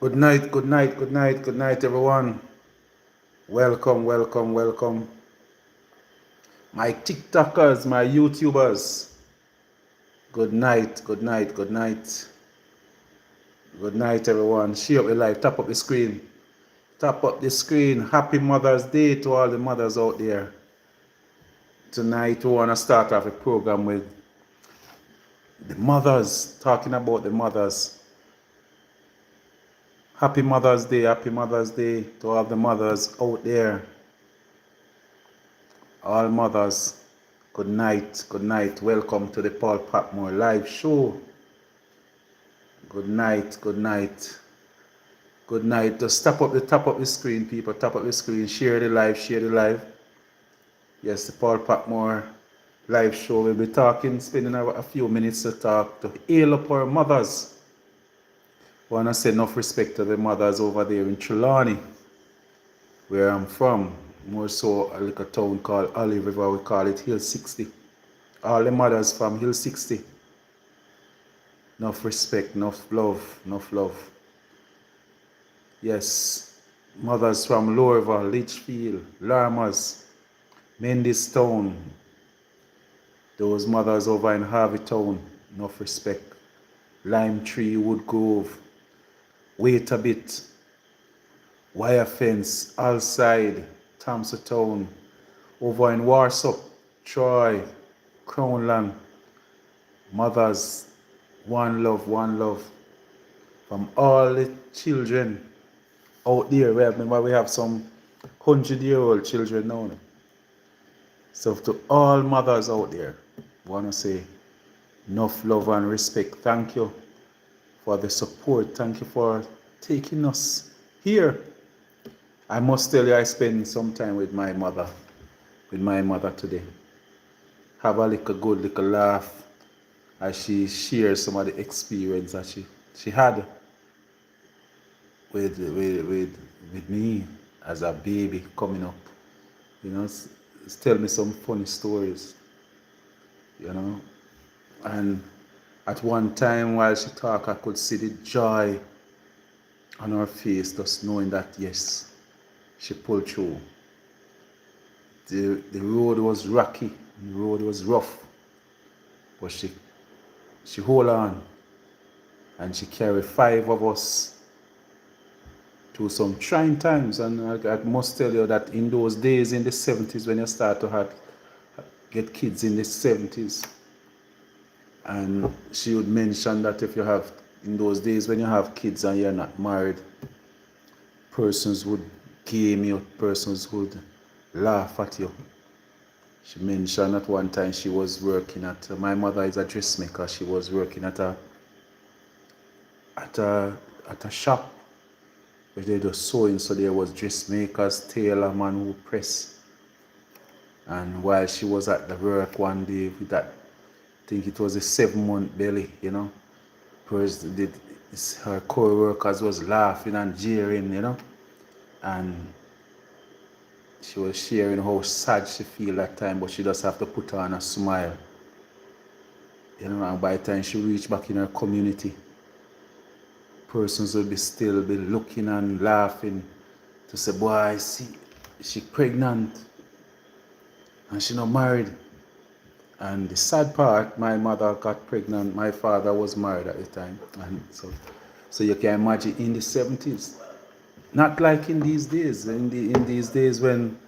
Good night, good night, good night, good night, everyone. Welcome, welcome, welcome. My TikTokers, my YouTubers. Good night, good night, good night. Good night, everyone. Share up the live, tap up the screen. Tap up the screen. Happy Mother's Day to all the mothers out there. Tonight, we want to start off a program with the mothers, talking about the mothers. Happy Mother's Day to all the mothers out there. All mothers, good night, good night. Welcome to the Paul Patmore live show. Good night, good night, good night. Just tap up the top of the screen, people. Tap up the screen, share the live, share the live. Yes, the Paul Patmore live show. We'll be talking, spending a few minutes to talk, to hail up our mothers. Want to say enough respect to the mothers over there in Trelawney, where I'm from. More so a little town called Olive River, we call it Hill 60. All the mothers from Hill 60. Enough respect, enough love, enough love. Yes, mothers from Lowerville, Litchfield, Larmers, Mendistown. Those mothers over in Harveytown, enough respect. Lime Tree, Woodgrove, Wait a Bit, Wire Fence, Allside, Thompsontown, over in Warsop, Troy, Crownland. Mothers, one love. From all the children out there. Remember, we have some 100-year-old children now. So to all mothers out there, I want to say enough love and respect. Thank you for the support. Thank you for taking us here. I must tell you, I spent some time with my mother today. Have a little good little laugh as she shares some of the experience that she had with me as a baby coming up. You know, tell me some funny stories. You know, and at one time while she talked, I could see the joy on her face, just knowing that yes, she pulled through. The road was rocky, the road was rough, but she hold on, and she carried 5 of us through some trying times. And I must tell you that in those days, in the 70s, when you start to get kids in the 70s, and she would mention that if you have, in those days when you have kids and you're not married, persons would game you, persons would laugh at you. She mentioned at one time she was working at, my mother is a dressmaker, she was working at a shop where they do sewing, so there was dressmakers, tailor man who press. And while she was at the work one day with that, I think it was a 7-month belly, you know, her co-workers was laughing and jeering, you know, and she was sharing how sad she feel that time, but she just have to put on a smile. You know, and by the time she reached back in her community, persons will still be looking and laughing to say, boy, see, she pregnant and she not married. And the sad part, my mother got pregnant, my father was married at the time. And so you can imagine in the 70s. Not like in these days. In these days when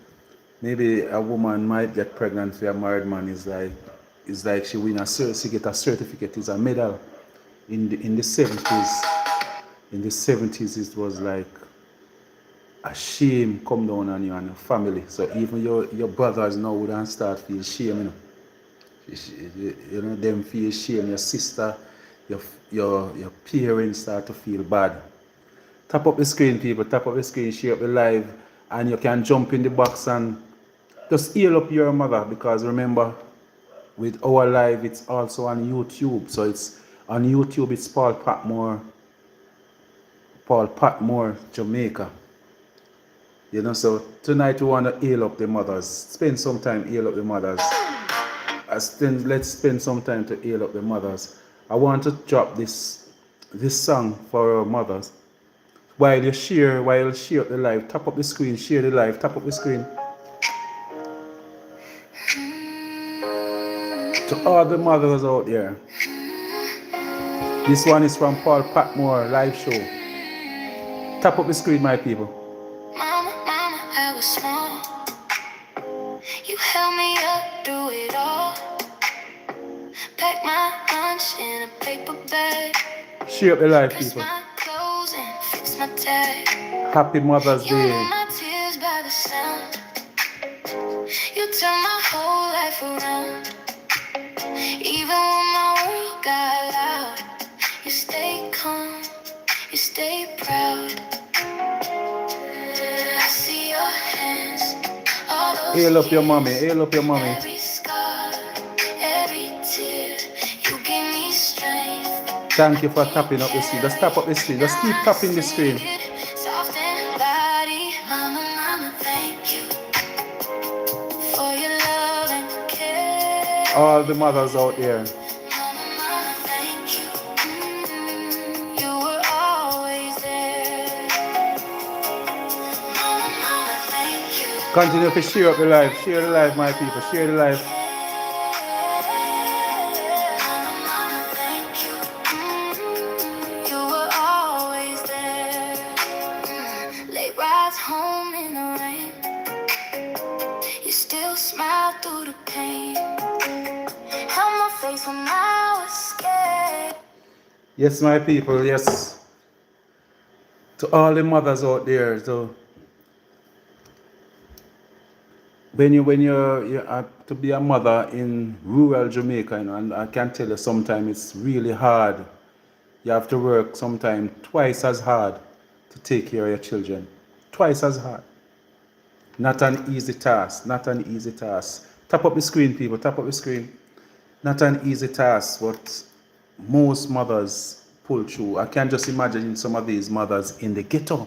maybe a woman might get pregnant for a married man, is like she win she get a certificate, is a medal. In the 70s it was like a shame come down on you and your family. So even your brothers now wouldn't start feel shame, you know. You know, them feel shame, your sister, your parents start to feel bad. Tap up the screen, people, tap up the screen, share up the live, and you can jump in the box and just heal up your mother, because remember, with our live, it's also on YouTube. So it's on YouTube, it's Paul Patmore Jamaica. You know, so tonight we want to heal up the mothers. Spend some time heal up the mothers. Let's spend some time to heal up the mothers. I want to drop this song for our mothers. While you share up the live, tap up the screen, share the live, tap up the screen. To all the mothers out there. This one is from Paul Patmore live show. Tap up the screen, my people. Mama, I was small. You held me up through it all. Pack my lunch in a paper bag. Share up the live, people. My clothes and fix my tag. Happy Mother's Day. You know my tears by the sound. You turned my whole life around. Even when my world got loud, you stayed calm, you stayed proud. I see your hands. Hail up your mommy, hail up your mommy. Every scar, every tear, you gave me strength. Thank you for tapping up the screen. Just tap up the screen. Just keep tapping the screen. Soft and body, mama, thank you for your love and care. All the mothers out there. Mama, thank you. You were always there. Mama, thank you. Continue to share up the live. Share the live, my people. Share the live. Home in the rain, you still smile through the pain. Held my face when I was scared. Yes, my people, yes. To all the mothers out there, so when you have to be a mother in rural Jamaica, you know, and I can tell you sometimes it's really hard. You have to work sometimes twice as hard to take care of your children. Twice as hard. Not an easy task. Not an easy task. Tap up the screen, people. Tap up the screen. Not an easy task, but most mothers pull through. I can just imagine some of these mothers in the ghetto.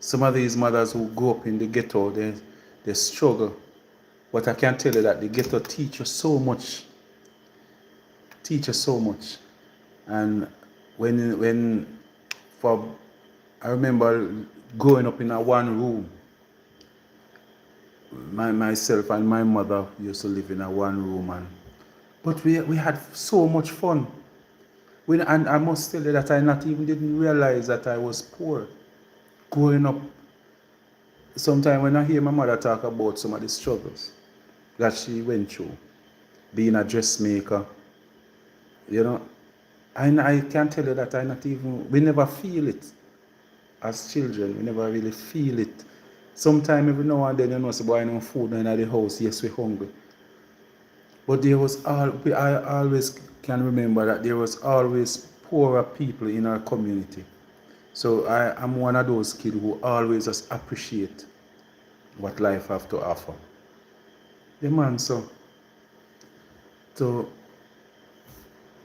Some of these mothers who grow up in the ghetto, they struggle. But I can tell you that the ghetto teaches so much. Teaches so much. And I remember growing up in a one room. Myself and my mother used to live in a one room, but we had so much fun. And I must tell you that I not even didn't realize that I was poor. Growing up, sometimes when I hear my mother talk about some of the struggles that she went through, being a dressmaker, you know, I can tell you that we never feel it. As children, we never really feel it. Sometimes every now and then, you know, so boy, no food in the house, yes, we're hungry. But I always can remember that there was always poorer people in our community. So I'm one of those kids who always just appreciate what life have to offer. Yeah, man, so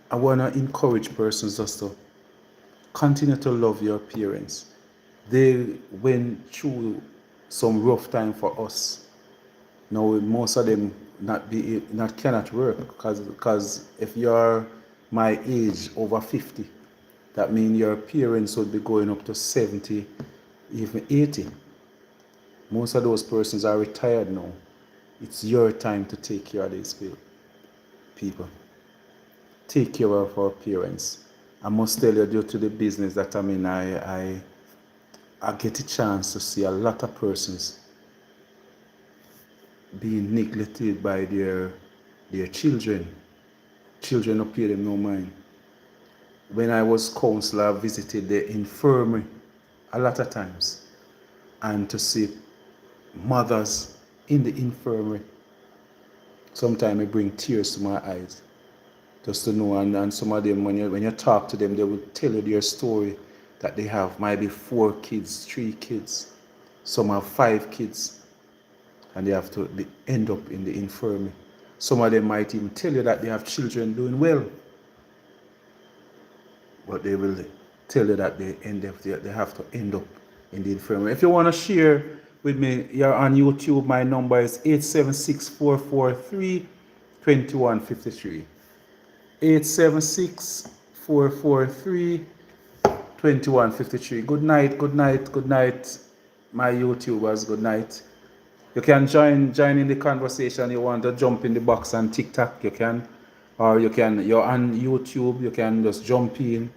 I want to encourage persons just to continue to love your parents. They went through some rough time for us. Now most of them cannot work because if you're my age, over 50, that means your parents would be going up to 70, even 80. Most of those persons are retired now. It's your time to take care of these people. Take care of our parents. I must tell you, due to the business that I'm in, I get a chance to see a lot of persons being neglected by their children. Children don't pay them no mind. When I was counselor, I visited the infirmary a lot of times, and to see mothers in the infirmary, sometimes it brings tears to my eyes. Just to know, and some of them, when you talk to them, they will tell you their story that they have maybe 4 kids, 3 kids. Some have 5 kids, and they have to end up in the infirmary. Some of them might even tell you that they have children doing well, but they will tell you that they have to end up in the infirmary. If you want to share with me, you're on YouTube. My number is 876-443-2153. 876-443-2153. 21:53. Good night, good night, good night, my YouTubers. Good night. You can join in the conversation. You want to jump in the box on TikTok, you can. Or you're on YouTube, you can just jump in.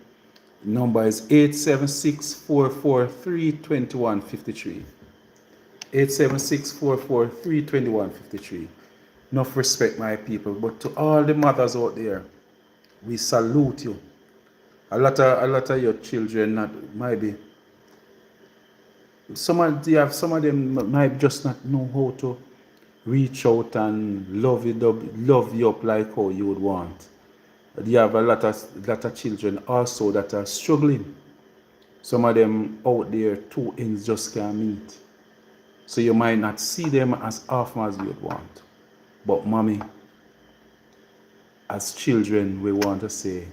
Number is 876-443-2153. 876-443-2153. Enough respect, my people. But to all the mothers out there, we salute you. A lot of your children might be, some of them might just not know how to reach out and love you up like how you would want. You have a lot of children also that are struggling. Some of them out there, two ends just can't meet. So you might not see them as often as you would want. But mommy, as children, we want to say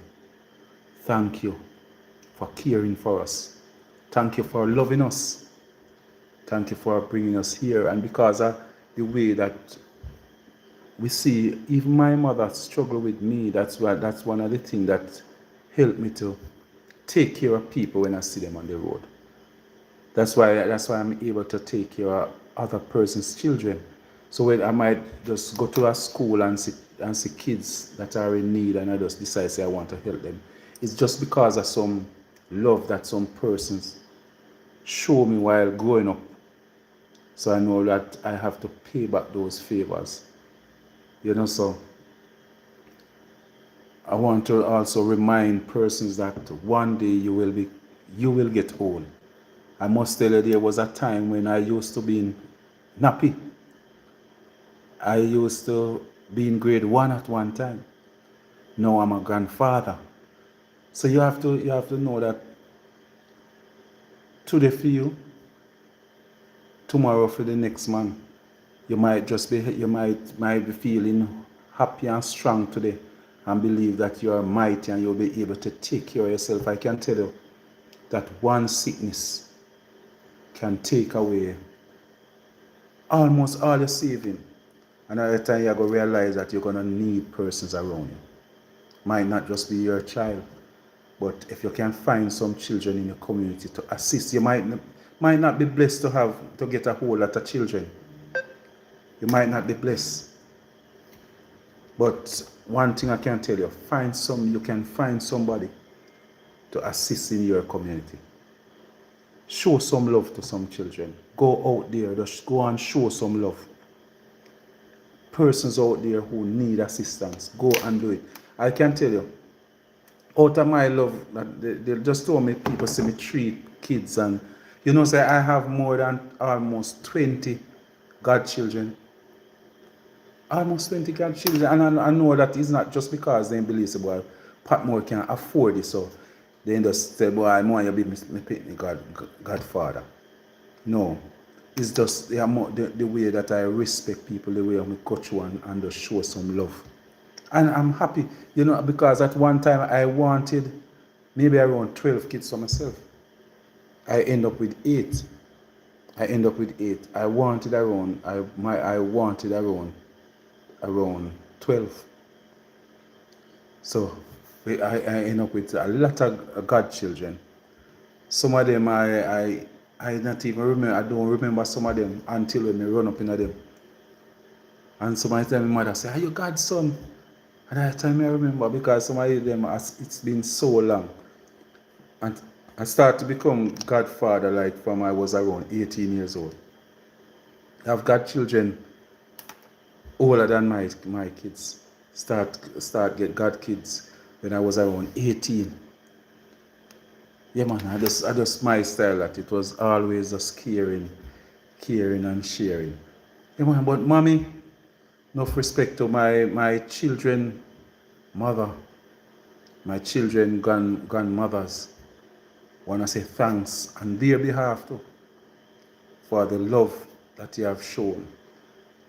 thank you for caring for us. Thank you for loving us. Thank you for bringing us here. And because of the way that we see, even my mother struggle with me, that's one of the things that helped me to take care of people when I see them on the road. That's why I'm able to take care of other person's children. So when I might just go to a school and see kids that are in need, and I just decide say I want to help them, it's just because of some love that some persons show me while growing up. So I know that I have to pay back those favors. So I want to also remind persons that one day you will get old. I must tell you, there was a time when I used to be nappy. I used to be in grade 1 at one time. Now I'm a grandfather. So you have to know that today for you, tomorrow for the next man. You might be feeling happy and strong today and believe that you are mighty and you'll be able to take care of yourself. I can tell you that one sickness can take away almost all your saving. And at the time you're going to realize that you're going to need persons around you. Might not just be your child, but if you can find some children in your community to assist, you might not be blessed to get a whole lot of children. You might not be blessed. But one thing I can tell you, you can find somebody to assist in your community. Show some love to some children. Go out there, just go and show some love. Persons out there who need assistance, go and do it. I can tell you, out of my love, they just told me, people see me treat kids, and say I have more than almost 20 godchildren. Almost 20 godchildren. And I know that it's not just because they believe so, boy, Patmore can afford it, so they just say, boy, I want you to be my godfather. No. It's just the way that I respect people, the way I go through and just show some love. And I'm happy, because at one time I wanted maybe around 12 kids for myself. I end up with 8. I wanted around 12. So I end up with a lot of godchildren. Some of them I not even remember. I don't remember some of them until when I run up in them. And somebody tell me, mother say, "Are you God's son?" And at that time I remember, because some of them, it's been so long. And I started to become godfather like from I was around 18 years old. I've got children older than my kids. Start get God kids when I was around 18. Yeah, man, I just my style that it was always just caring and sharing. Yeah, man, but mommy, enough respect to my children, mother, my children, grandmothers. Want to say thanks on their behalf too for the love that you have shown.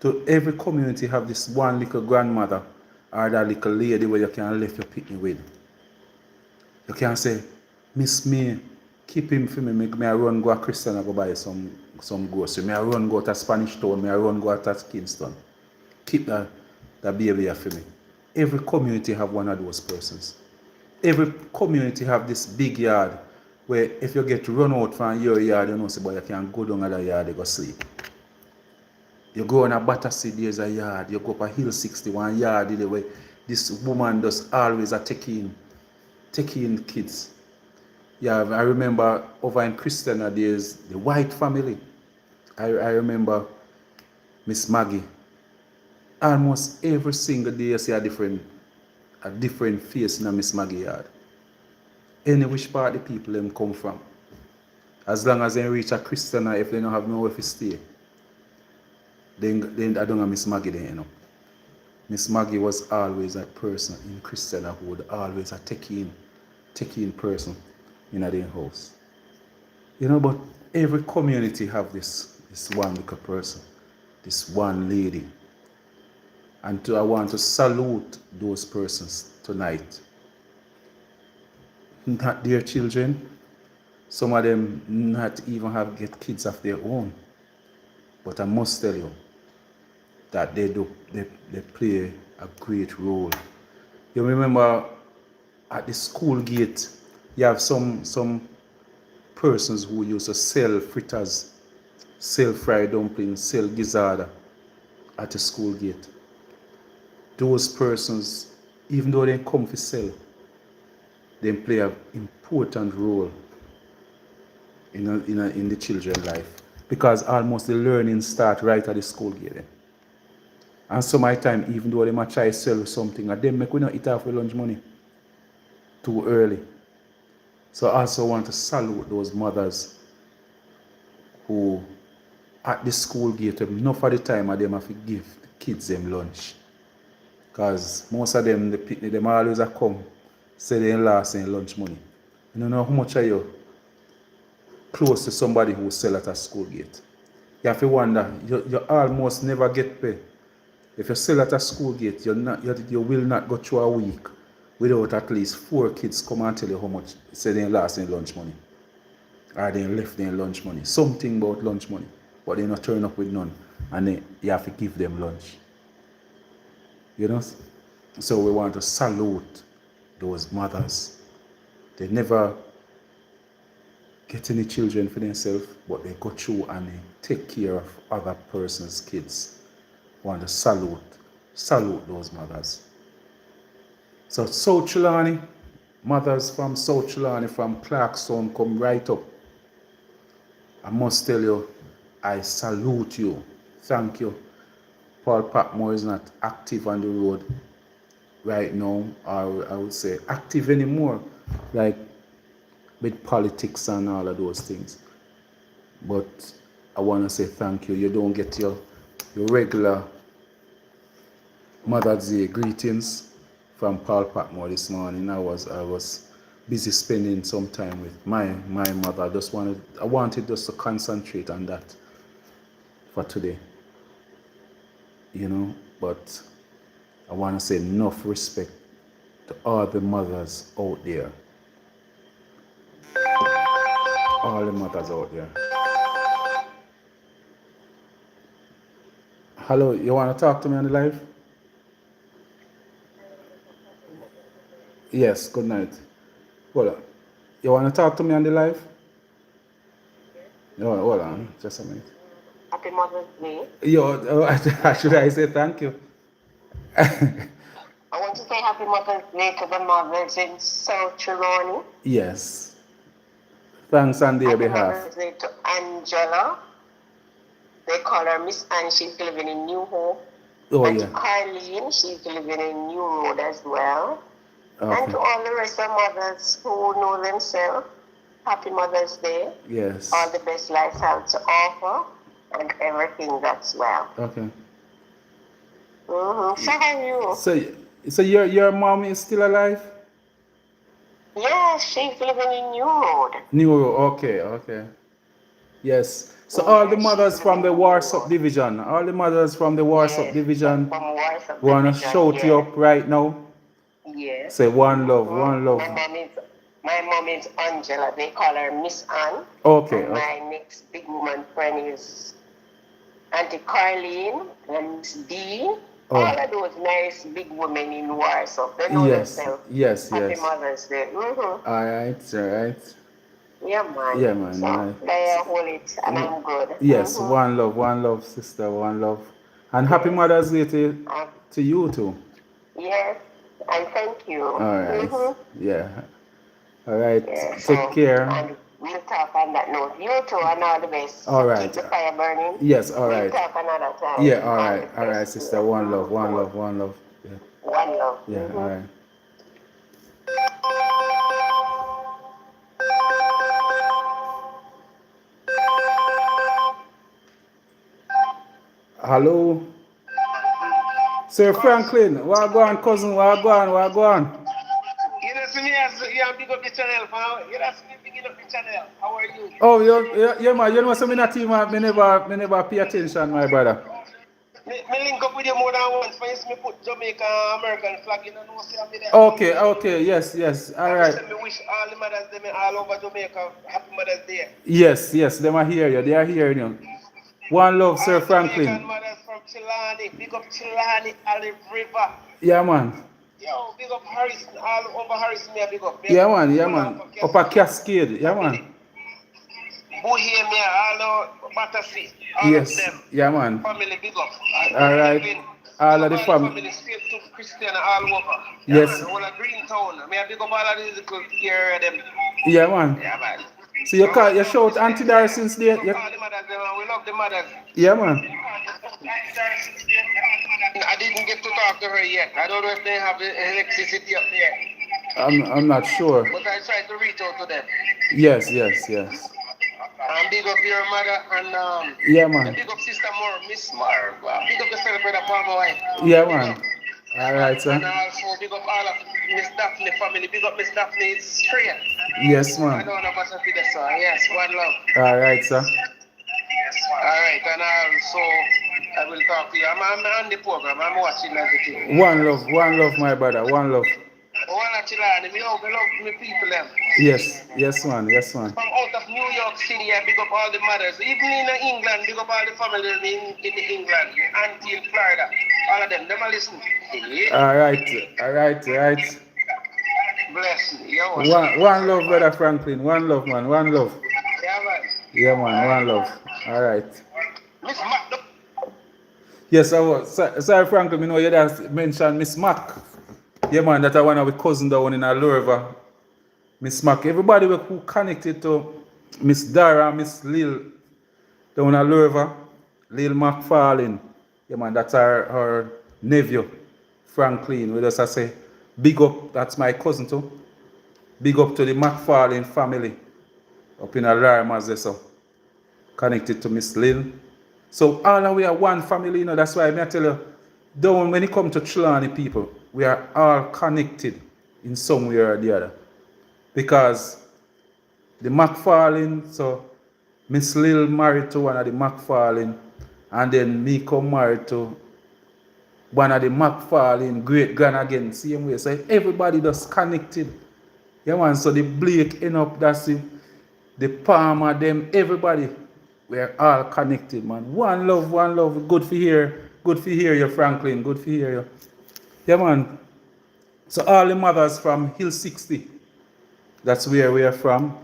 To every community have this one little grandmother or that little lady where you can lift your picnic with. You can say, "Miss me, keep him for me. May I run go to Christian and go buy some grocery. May I run go to Spanish Town. May I run go to Kingston. Keep that baby here for me." Every community have one of those persons. Every community have this big yard where if you get run out from your yard, you know, say, but you can go down at the yard, you go sleep. You go on a Battersea, there's a yard. You go up a Hill 61 yard, there where this woman does always taking kids. Yeah, I remember over in Christiana, there's the White family. I remember Miss Maggie. Almost every single day you see a different face in a Miss Maggie yard. Any which part the people them come from. As long as they reach a Christiana, if they don't have nowhere to stay, then I don't have Miss Maggie there, you know. Miss Maggie was always a person in Christiana who would always take in person in their house. You know, but every community have this one little person, this one lady. And I want to salute those persons tonight. Not their children. Some of them not even get kids of their own. But I must tell you that they play a great role. You remember at the school gate, you have some persons who used to sell fritters, sell fried dumplings, sell gizzard at the school gate. Those persons, even though they come to sell, they play an important role in the children's life. Because almost the learning start right at the school gate. And some of the time, even though they might try to sell something, they make we not eat off the lunch money too early. So I also want to salute those mothers who at the school gate, enough of the time them have to give the kids them lunch. Because most of them, the picnic, them always come, say they lost their lunch money. You don't know how much are you close to somebody who sell at a school gate. You have to wonder, you almost never get paid. If you sell at a school gate, you will not go through a week without at least 4 kids come and tell you how much say they lost their lunch money. Or they left their lunch money. Something about lunch money. But they not turn up with none. And you have to give them lunch. You know? So we want to salute those mothers. They never get any children for themselves, but they go through and they take care of other person's kids. We want to salute those mothers. So South Trelawney, mothers from South Trelawney, from Clarkstown, come right up. I must tell you, I salute you. Thank you. Paul Patmore is not active on the road right now, or I would say active anymore, like with politics and all of those things. But I want to say thank you. You don't get your regular Mother's Day greetings from Paul Patmore this morning. I was busy spending some time with my mother. I wanted just to concentrate on that for today. You know, but I want to say enough respect to all the mothers out there. All the mothers out there. Hello, you want to talk to me on the live? Yes, good night. Hold on. You want to talk to me on the live? No, hold on, just a minute. Happy Mother's Day. Should I say thank you? I want to say Happy Mother's Day to the mothers in South Trelawney. Yes. Thanks on their Happy behalf. Mother's Day to Angela. They call her Miss Anne. She's living in New Hope. Oh, and yeah. to Carleen, she's living in New Road as well. Okay. And to all the rest of mothers who know themselves, Happy Mother's Day. Yes. All the best life have to offer and everything that's well. Okay. So how are you? So your mom is still alive? Yes, she's living in New Road. New Road, okay. Yes. So all the mothers from the Warsaw division, From division, Warsaw want to Division, shout you up right now. Yes. Say one love. My mom is Angela. They call her Miss Anne. Okay. And my next big woman friend is Auntie Carleen and Miss D. All of those nice big women in Warsaw. They know themselves. Yes. Happy Mother's Day. All right. Yeah, man. Yeah, man. So, they hold it, and I'm good. Yes, one love, sister, one love. And happy Mother's Day to you too. Yes, and thank you. All right. Yeah. All right. Yeah, Take so, care. and we'll talk on that note. You too, and all the best. All Keep right. the fire burning. Yes, all We'll right. talk another time. Yeah, all All right. the All right, best. sister. One love, one love, one love. Yeah. One love. Yeah, all right. Hello. Sir Franklin, what go on, cousin? What go on? What go on? You know, see me as you have big up the channel, fam. You know, see me big up the channel. How are you? Oh, yeah, man. You know, so me not team, me never pay attention, my brother. Me link up with you more than once. For instance, me put Jamaica American flag. You know, see I'm there. Okay, yes, all And right. me wish all the mothers them all over Jamaica happy Mother's Day. Yes, them are here you. They are hearing you. One love, Sir All Franklin. Jamaican mothers from Chilani. Big up Chilani, Olive River. Yeah, man. Yo, big up Harrison. All over Harrison, me a big up. Yeah, man. Upper Cascade. Yeah, man. Bohemia, all over Battersea. All of Yes. them. Yeah, man. Family big up. All right. All of the family straight to Christian all over. Yes. Yeah, man, all of Greentown. May I big up all of these little area them. Yeah, man. Yeah, man. So you shout Auntie Dar since there. All the mothers, we love the mothers. Yeah, man. I didn't get to talk to her yet. I don't know if they have electricity up there. I'm not sure. But I tried to reach out to them. Yes. And big up your mother and Yeah, man. big up sister Miss Mar. Big up the celebrator Palmer wife. Yeah, man. All right, sir. And also big up all of Miss Daphne family. Big up Miss Daphne. It's straight. Yes, I man. don't know what's up with this, sir. Yes, one love. All right, sir. All right, and also I will talk to you. I'm on the program. I'm watching everything. One love, my brother. One love. Me love me people them. Yes, man. From out of New York City, I big up all the mothers. Even in England, big up all the family in England, Auntie in Florida. All of them, them are listening. All right. Bless me. Yo, One love, brother Franklin. One love, man. One love. Yeah, man. Yeah, man. One love. All right. Miss Mac. Yes, I was. Sorry, Franklin. You know you just mentioned Miss Mac. Yeah, man. That's one of our cousins down in Alorva. Miss Mac. Everybody who connected to Miss Dara, Miss Lil down in Alorva, Lil McFarlane. Yeah, man. That's her nephew, Franklin. We just say, big up. That's my cousin too. Big up to the McFarlane family up in Alorva, so connected to Miss Lil. So all of we are one family, you know. That's why I tell you, down when it comes to Trelawny people, we are all connected in some way or the other. Because the McFarlane, so Miss Lil married to one of the McFarlane, and then me come married to one of the McFarlane great grand again, same way. So everybody just connected. Yeah, man. So the Blake end up, that's it. The Palmer, them, everybody, we're all connected, man. One love. Good for hear you, Franklin. Good for hear you. Yeah, man. So all the mothers from Hill 60, that's where we are from.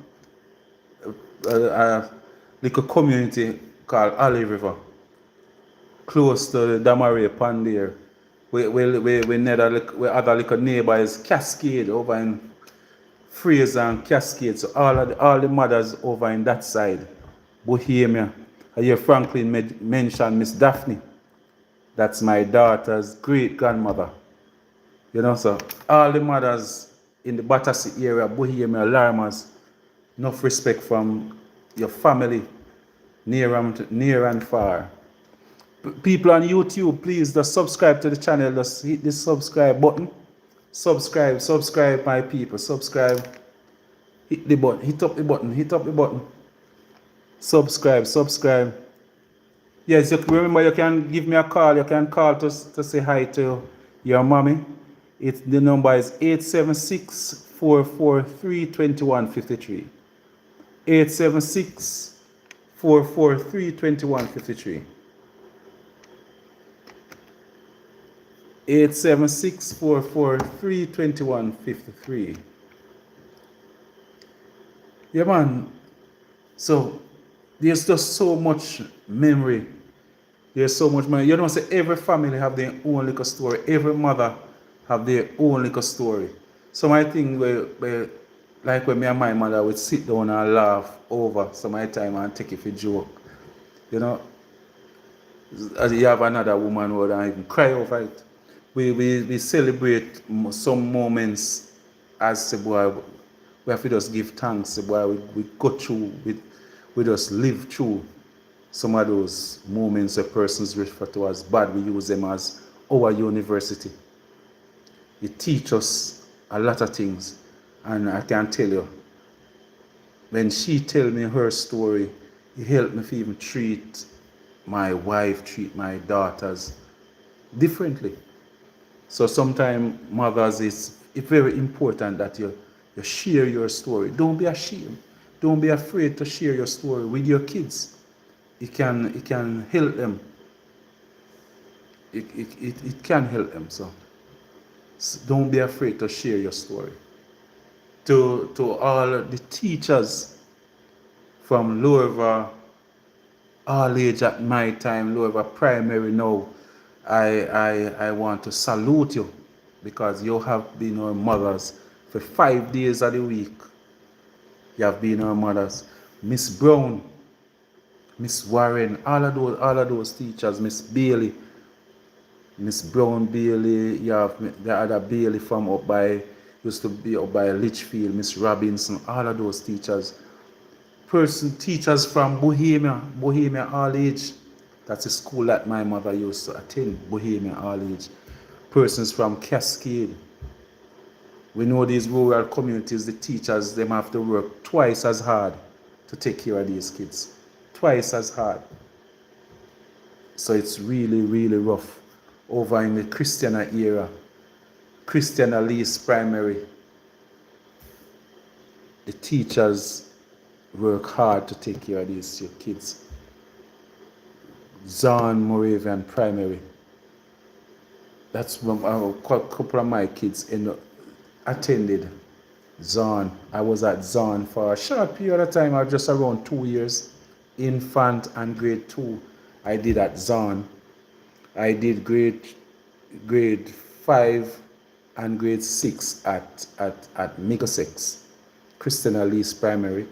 A little community called Olive River, close to the Damare Pond there. We other little neighbors, Cascade over in Fraser and Cascade. So all the mothers over in that side, Bohemia. I hear Franklin mention Miss Daphne. That's my daughter's great grandmother. You know, so all the mothers in the Battersea area, Bohemia, Larmas, enough respect from your family, near and far. People on YouTube, please just subscribe to the channel. Just hit the subscribe button. Subscribe, my people. Subscribe. Hit the button. Hit up the button. Subscribe. Yes, remember you can give me a call. You can call to say hi to your mommy. The number is 876-443-2153. 876-443-2153. 876-443-2153. Yeah, man. So there's just so much memory. There's so much memory. You know, say every family have their own little story. Every mother have their own little story. So my thing where like when me and my mother would sit down and laugh over some of the time and take it for joke. You know, as you have another woman who would even cry over it. We celebrate some moments as the boy. We have to just give thanks. The boy we go through, we just live through some of those moments where persons refer to as bad. We use them as our university. It teaches us a lot of things, and I can tell you, when she tell me her story, it helped me to even treat my wife, treat my daughters differently. So sometimes mothers, it's very important that you share your story. Don't be ashamed. Don't be afraid to share your story with your kids. It can help them. It can help them. So don't be afraid to share your story. To all the teachers from lower all age at my time, lower primary now, I want to salute you because you have been our mothers for 5 days of the week. You have been our mothers. Miss Brown, Miss Warren, all of those teachers, Miss Bailey, Miss Brown Bailey, you have the other Bailey from up by, used to be up by Litchfield, Miss Robinson, all of those teachers. Teachers from Bohemia All Age. That's a school that my mother used to attend, Bohemia All Age. Persons from Cascade. We know these rural communities, the teachers, them have to work twice as hard to take care of these kids. Twice as hard. So it's really, really rough. Over in the Christiana era, Christiana Lease Primary, the teachers work hard to take care of these kids. Zahn Moravian Primary. That's when a couple of my kids attended Zahn. I was at Zahn for a short period of time, just around 2 years. Infant and grade 2, I did at Zahn. I did grade 5 and grade 6 at Middlesex, Christian Lease Primary.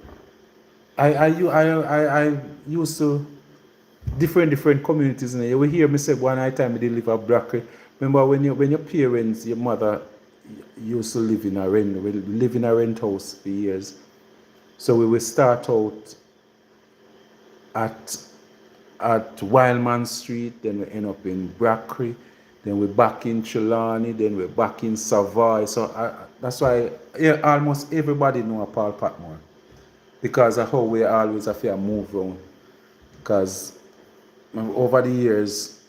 I used to different communities. You will hear me say one time I did live at Brackley. Remember when your parents, your mother used to live in a rent house for years. So we will start out at Wildman Street, then we end up in Brackley, then we're back in Trelawney, then we're back in Savoy. So that's why almost everybody know Paul Patmore, because of how we always have to move around. Because over the years,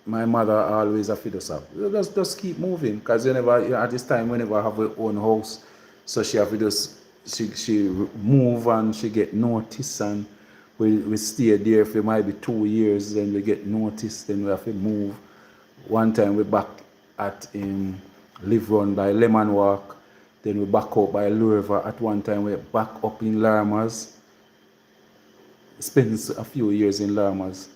my mother always have to just keep moving, because at this time whenever I have her own house, so she have to she move and she get notice, and we stay there for maybe 2 years, then we get notice, then we have to move. One time we back at Live Run by Lemon Walk, then we back up by Luriver. At one time we back up in Larmers, spent a few years in Larmers.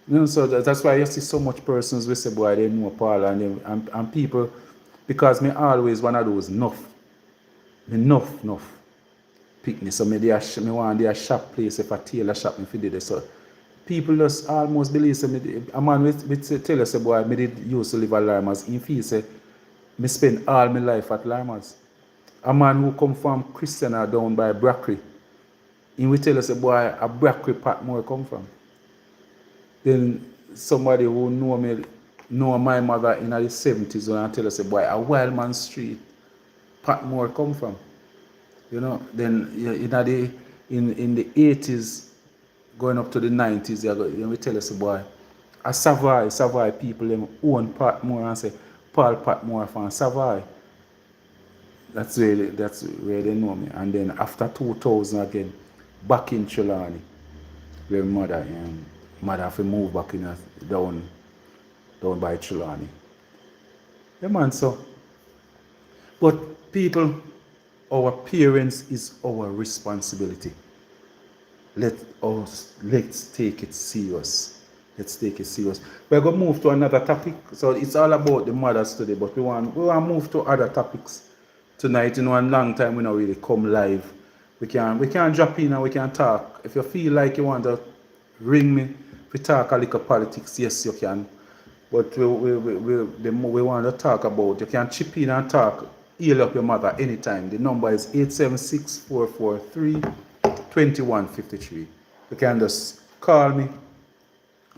You know, so that's why you see so much persons we say, boy, they know Paul, and people, because me always one of those enough picnic. So me want a shop place, if a tailor shop me fi did it. So people just almost believe say a man with tell us, boy, me did used to live at Larmers. In feel say me spend all my life at Larmers. A man who come from Christiana down by Brackley, he will tell us, boy, a Brackley Patmore come from. Then somebody who know my mother in the 70s when I tell us, boy, a Wildman Street Patmore come from. You know, then in the 80s, going up to the 90s, we tell us, boy, a Savoy people them own Patmore and say Paul Patmore from Savoy. That's where they know me. And then after 2000 again, back in Trelawney, where mother have to move back in down by Trelawney. Yeah, man, so. But people, our parents is our responsibility. Let's take it serious. Let's take it serious. We're gonna move to another topic. So it's all about the mothers today, but we want to move to other topics tonight. You know, a long time we not really come live. We can drop in and we can talk. If you feel like you want to ring me, if we talk a little politics, yes you can. But we want to talk about, you can chip in and talk, heal up your mother anytime. The number is 876-443-2153. You can just call me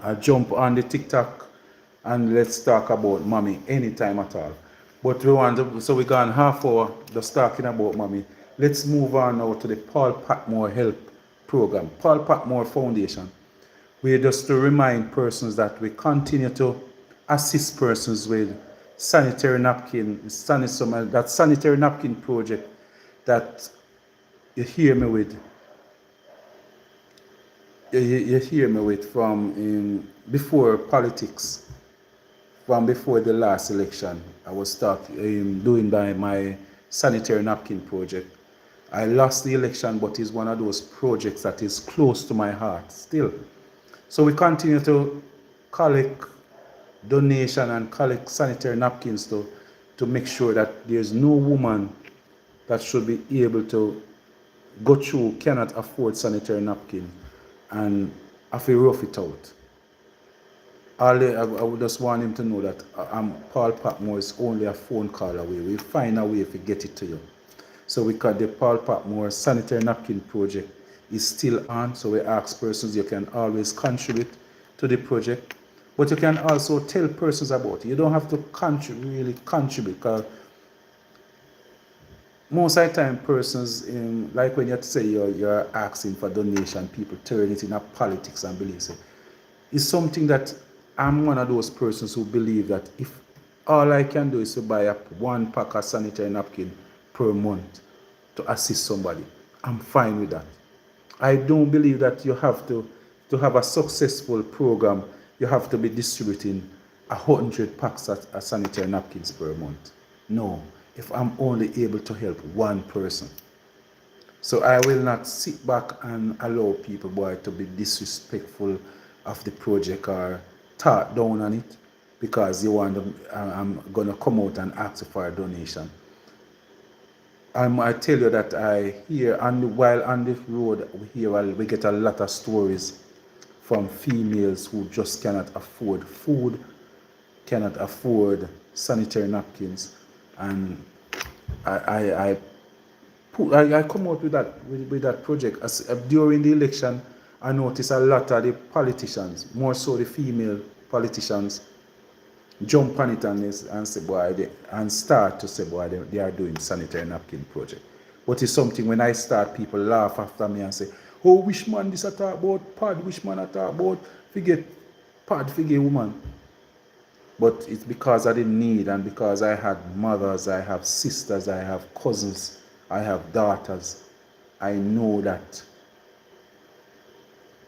or jump on the TikTok and let's talk about mommy anytime at all. But we want to, so we gone half hour just talking about mommy. Let's move on now to the Paul Patmore Help Program, Paul Patmore Foundation. We're just to remind persons that we continue to assist persons with sanitary napkin, that sanitary napkin project that you hear me with. You hear me with from before politics, from before the last election. I was doing by my sanitary napkin project. I lost the election, but it's one of those projects that is close to my heart still. So we continue to collect donation and collect sanitary napkins to make sure that there's no woman that should be able to go through, cannot afford sanitary napkin and have to rough it out. I would just want him to know that Paul Patmore is only a phone call away. We'll find a way to get it to you. So because the Paul Patmore sanitary napkin project is still on, so we ask persons, you can always contribute to the project, but you can also tell persons about it. You don't have to really contribute, because most of the time persons, like when you say you're asking for donation, people turn it into politics and believe it. It's something that I'm one of those persons who believe that if all I can do is to buy up one pack of sanitary napkin per month to assist somebody, I'm fine with that. I don't believe that you have to have a successful program, you have to be distributing 100 packs of sanitary napkins per month. No, if I'm only able to help one person. So I will not sit back and allow people to be disrespectful of the project or talk down on it because I'm going to come out and ask for a donation. I tell you that I hear, and while on the road, we get a lot of stories from females who just cannot afford food, cannot afford sanitary napkins, and I come out with that project. During the election, I noticed a lot of the politicians, more so the female politicians, jump on it and say, and start to say, they are doing sanitary napkin project. But it's something when I start, people laugh after me and say, oh, which man this I talk about? Pad, which man I talk about? Forget pad, forget woman. But it's because of the need, and because I had mothers, I have sisters, I have cousins, I have daughters. I know that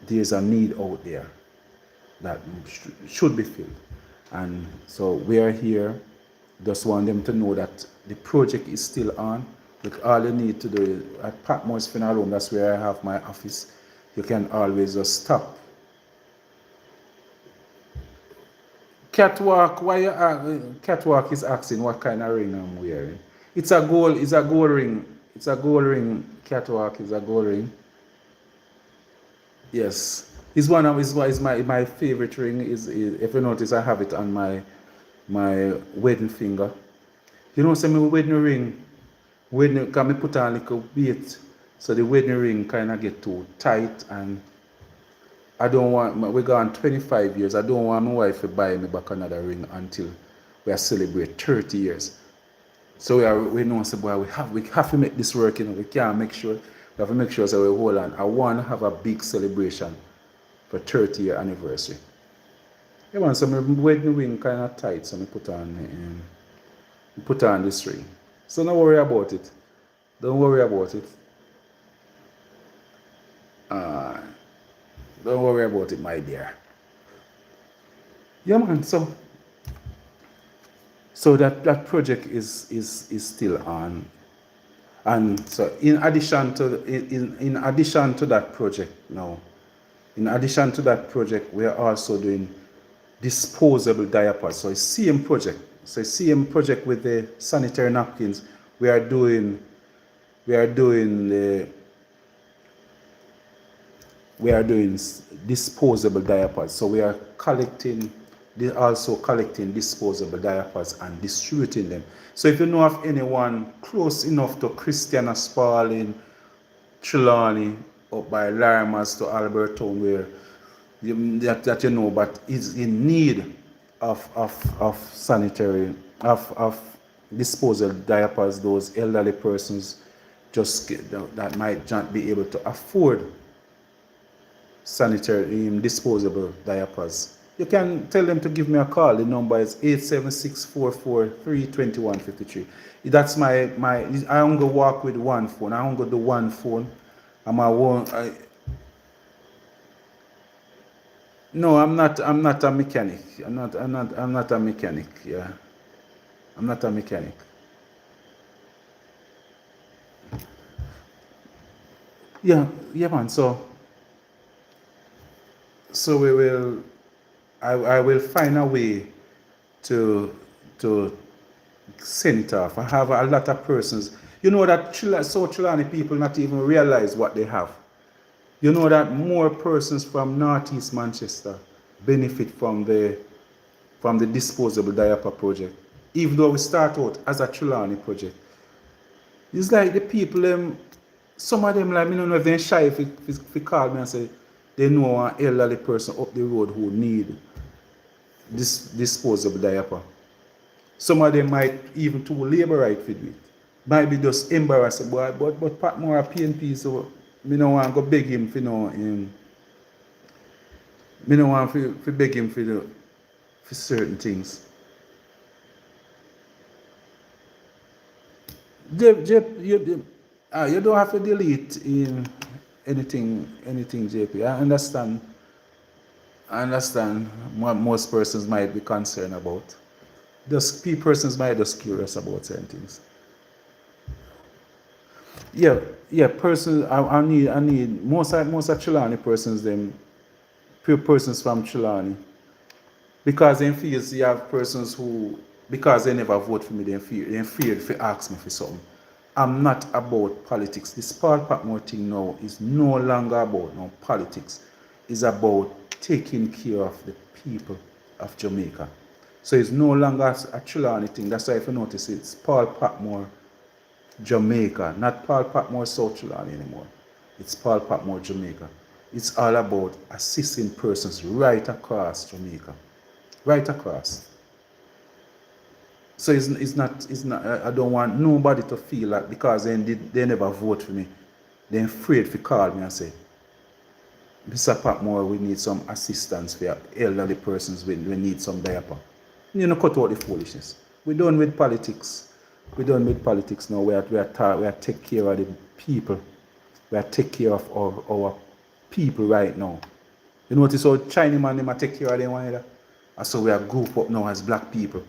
there's a need out there that should be filled. And so we are here. Just want them to know that the project is still on. Like all you need to do is at Patmore's Funeral Home, that's where I have my office. You can always just stop. Catwalk, Catwalk is asking what kind of ring I'm wearing. It's a gold ring. It's a gold ring. Catwalk is a gold ring. Yes. It's my favorite ring. Is if you notice, I have it on my wedding finger. You know, say my wedding ring, can me put on a little weight, so the wedding ring kind of get too tight, and I don't want, we gone 25 years, I don't want my wife to buy me back another ring until we celebrate 30 years. So we know, say, boy, we have to make this work, you know, we can't make sure, we have to make sure so we hold on. I want to have a big celebration for 30-year anniversary. Yeah, man, so my wedding ring kind of tight, so I put on this ring. So don't worry about it. Don't worry about it. Don't worry about it, my dear. Yeah, man, so that project is still on. And so in addition to that project now, in addition to that project, we are also doing disposable diapers. So it's same project. So same project with the sanitary napkins. We are doing disposable diapers. So we are also collecting disposable diapers and distributing them. So if you know of anyone close enough to Christiana Spalding, Trelawney, up by Larimas to Albertown, where that you know, but is in need of sanitary, of disposable diapers, those elderly persons that might not be able to afford sanitary disposable diapers. You can tell them to give me a call. The number is 876-443-2153. That's my I only walk with one phone. I only do one phone. No, I'm not a mechanic. I'm not a mechanic, yeah. I'm not a mechanic. Yeah, man. So I will find a way to send it off. I have a lot of persons. You know that South Trelawney people not even realize what they have. You know that more persons from Northeast Manchester benefit from the disposable diaper project. Even though we start out as a Trelawney project. It's like the people, some of them, like, I don't know if they're shy if they call me and say they know an elderly person up the road who need this disposable diaper. Some of them might even too labor right for it. Might be just embarrassed, boy, but Patmore a PNP, so me no want to go beg him for me no want to beg him for certain things. You don't have to delete in anything, JP. I understand what most persons might be concerned about. Just persons might just curious about certain things. Yeah. Persons. I need most of Trelawney persons. Them pure persons from Trelawney, because in fears you have persons who, because they never vote for me, they feared to ask me for something. I'm not about politics. This Paul Patmore thing now is no longer about no politics. It's about taking care of the people of Jamaica. So it's no longer a Trelawney thing. That's why if you notice it's Paul Patmore Jamaica, not Paul Patmore South Trelawney anymore. It's Paul Patmore Jamaica. It's all about assisting persons right across Jamaica. Right across. So it's not. I don't want nobody to feel like because they never vote for me, they're afraid to call me and say, Mr. Patmore, we need some assistance for elderly persons. We need some diaper. You know, cut out the foolishness. We're done with politics. We're done with politics now. We are take care of the people. We are take care of our people right now. You notice how Chinese man they take care of them one another. And so we are group up now as black people.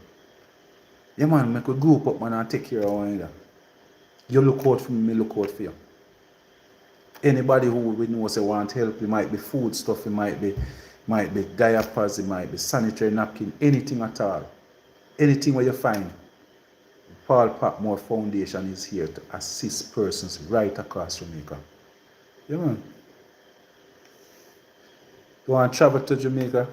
Yeah, man, make a group up, man, and take care of one another. You look out for me, look out for you. Anybody who we know say want help, it might be food stuff, it might be diapers, it might be sanitary napkin, anything at all. Anything where you find. Paul Patmore Foundation is here to assist persons right across Jamaica. Yeah, man. You want to travel to Jamaica?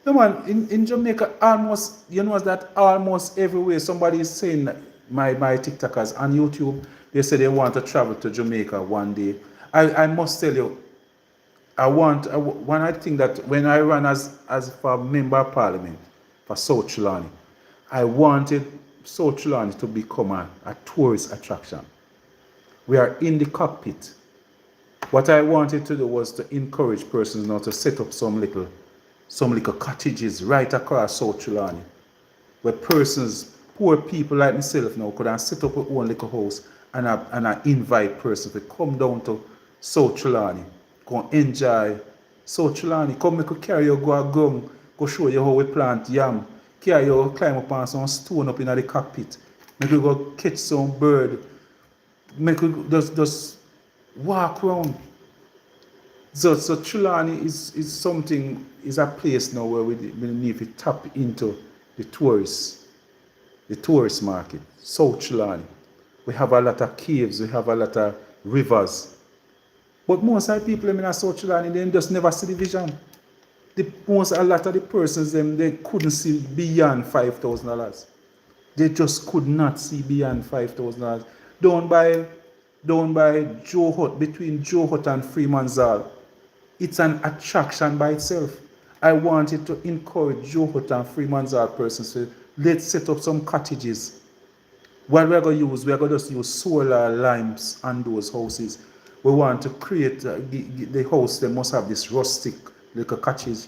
No, man, in Jamaica, almost, you know that almost everywhere somebody is saying, my TikTokers on YouTube, they say they want to travel to Jamaica one day. I must tell you, when I think that when I ran as for member of parliament for South Trelawney, I wanted South Trelawney to become a tourist attraction. We are in the cockpit. What I wanted to do was to encourage persons now to set up some little cottages right across South Trelawney, where persons, poor people like myself now, could set up their own little house and I invite persons to come down to South Trelawney, go enjoy South Trelawney. Come, I could carry you, go a ground, go show you how we plant yam, carry you, climb up on some stone up in the cockpit, Make we go catch some bird. Make we just walk around. So Trelawney is something, is a place now where we need to tap into the tourists market. South Trelawney. We have a lot of caves, we have a lot of rivers. But most of the people in South Trelawney, they just never see the vision. A lot of the persons, they couldn't see beyond $5,000. They just could not see beyond $5,000. Down by Joe Hut, between Joe Hut and Freeman's Hall. It's an attraction by itself. I wanted to encourage Joe Hut and Freeman's Hall persons to let's set up some cottages. What we're going to use, we're going to just use solar lamps on those houses. We want to create the house, they must have this rustic little cottage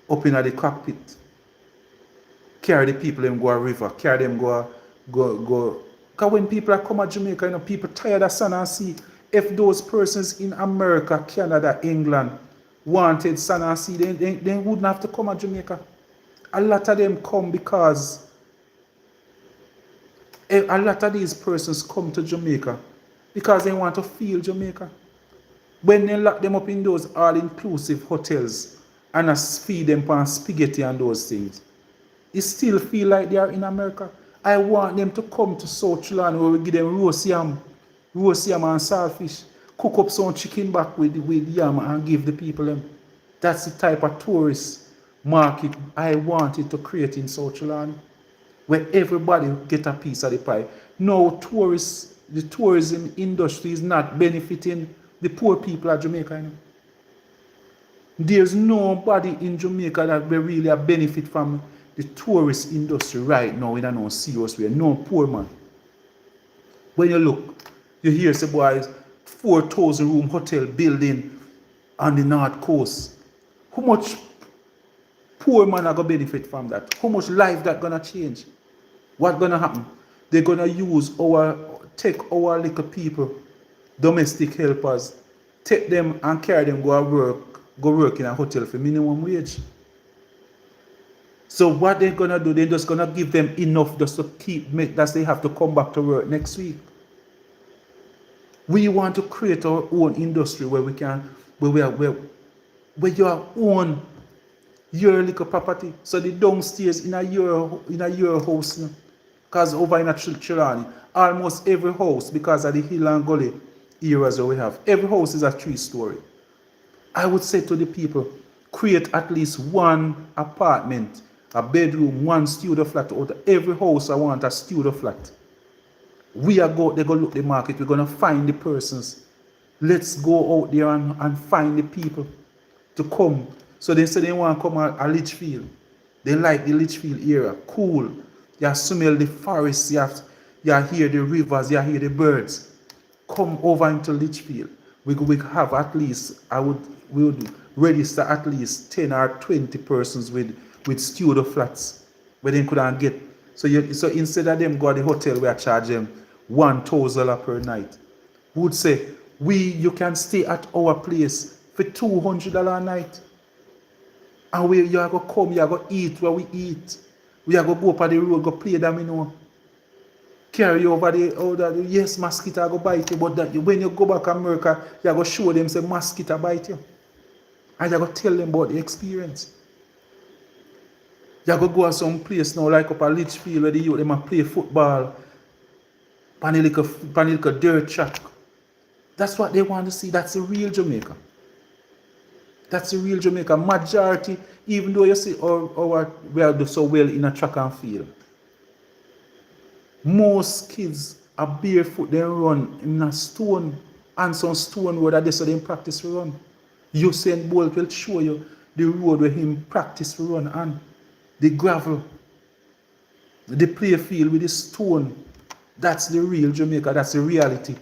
up in the cockpit. Carry the people them go a river, carry them go. Because when people are come to Jamaica, people tired of sun and sea. If those persons in America, Canada, England wanted sun and sea, they wouldn't have to come to Jamaica. A lot of them come because a lot of these persons come to Jamaica because they want to feel Jamaica. When they lock them up in those all-inclusive hotels and feed them on spaghetti and those things, they still feel like they are in America. I want them to come to South Trelawney where we give them roast yam and saltfish, cook up some chicken back with yam and give the people them. That's the type of tourist market I wanted to create in South Trelawney, where everybody get a piece of the pie. No, the tourism industry is not benefiting the poor people of Jamaica. There's nobody in Jamaica that will really benefit from the tourist industry right now in a no serious way. No poor man. When you look, you hear say boys 4,000 room hotel building on the north coast. How much poor man are gonna benefit from that? How much life that gonna change? What's gonna happen? They're gonna take our little people, domestic helpers, take them and carry them go work in a hotel for minimum wage. So what they're gonna do, they're just gonna give them enough just to that they have to come back to work next week. We want to create our own industry where you own your little property. So the downstairs in your house, because over in Trelawney, almost every house, because of the hill and gully areas that we have, every house is a 3-story. I would say to the people, create at least one apartment, a bedroom, one studio flat. Out of every house I want a studio flat. They're going to look the market, we're going to find the persons. Let's go out there and find the people to come. So they say they want to come at Litchfield. They like the Litchfield area, cool. You smell the forests, you hear the rivers, you hear the birds. Come over into Litchfield. We have at least, we would register at least 10 or 20 persons with studio flats where they couldn't get. So instead of them go to the hotel, we are charge them $1,000 per night. We would say, you can stay at our place for $200 a night. And you are going to come, you are going to eat where we eat. We are going to go up on the road, go play domino. Carry over yes, mosquito go bite you, but when you go back to America, you are going to show them say mosquito bite you. And you are going to tell them about the experience. You are going to go to some place now, like up at Litchfield, where the youth them play football, on a little dirt track. That's what they want to see. That's the real Jamaica. That's the real Jamaica. Majority, even though you see we are so well in a track and field, most kids are barefoot, they run in a stone, and some stone road that they so they practice to run. Usain Bolt will show you the road where him practice to run on. The gravel, the play field with the stone. That's the real Jamaica, that's the reality.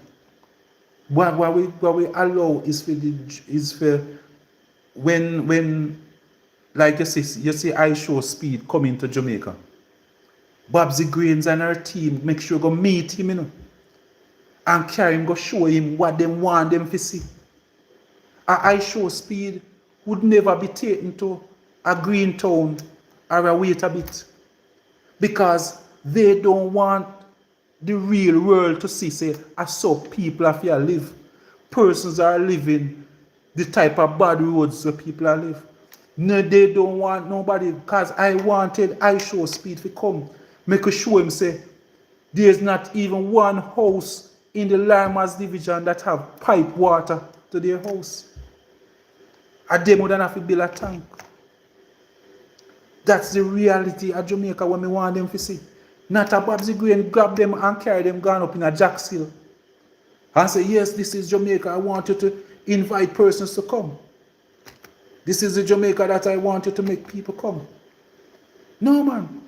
What we allow is for when like you see I Show Speed coming to Jamaica. Babsy Grains and her team make sure go meet him, and carry him, go show him what they want them to see. I Show Speed would never be taken to a green town or a wait a bit, because they don't want the real world to see, say, I saw people have here live. Persons are living the type of bad roads where people are live. No, they don't want nobody, because I show speed to come. Make a show him say, there's not even one house in the Limehouse division that have pipe water to their house. And them would have to build a tank. That's the reality of Jamaica when we want them to see. Not a Babsy Green grab them and carry them gone up in a Jack's Hill. And say, yes, this is Jamaica. I want you to invite persons to come. This is the Jamaica that I want you to make people come. No, man.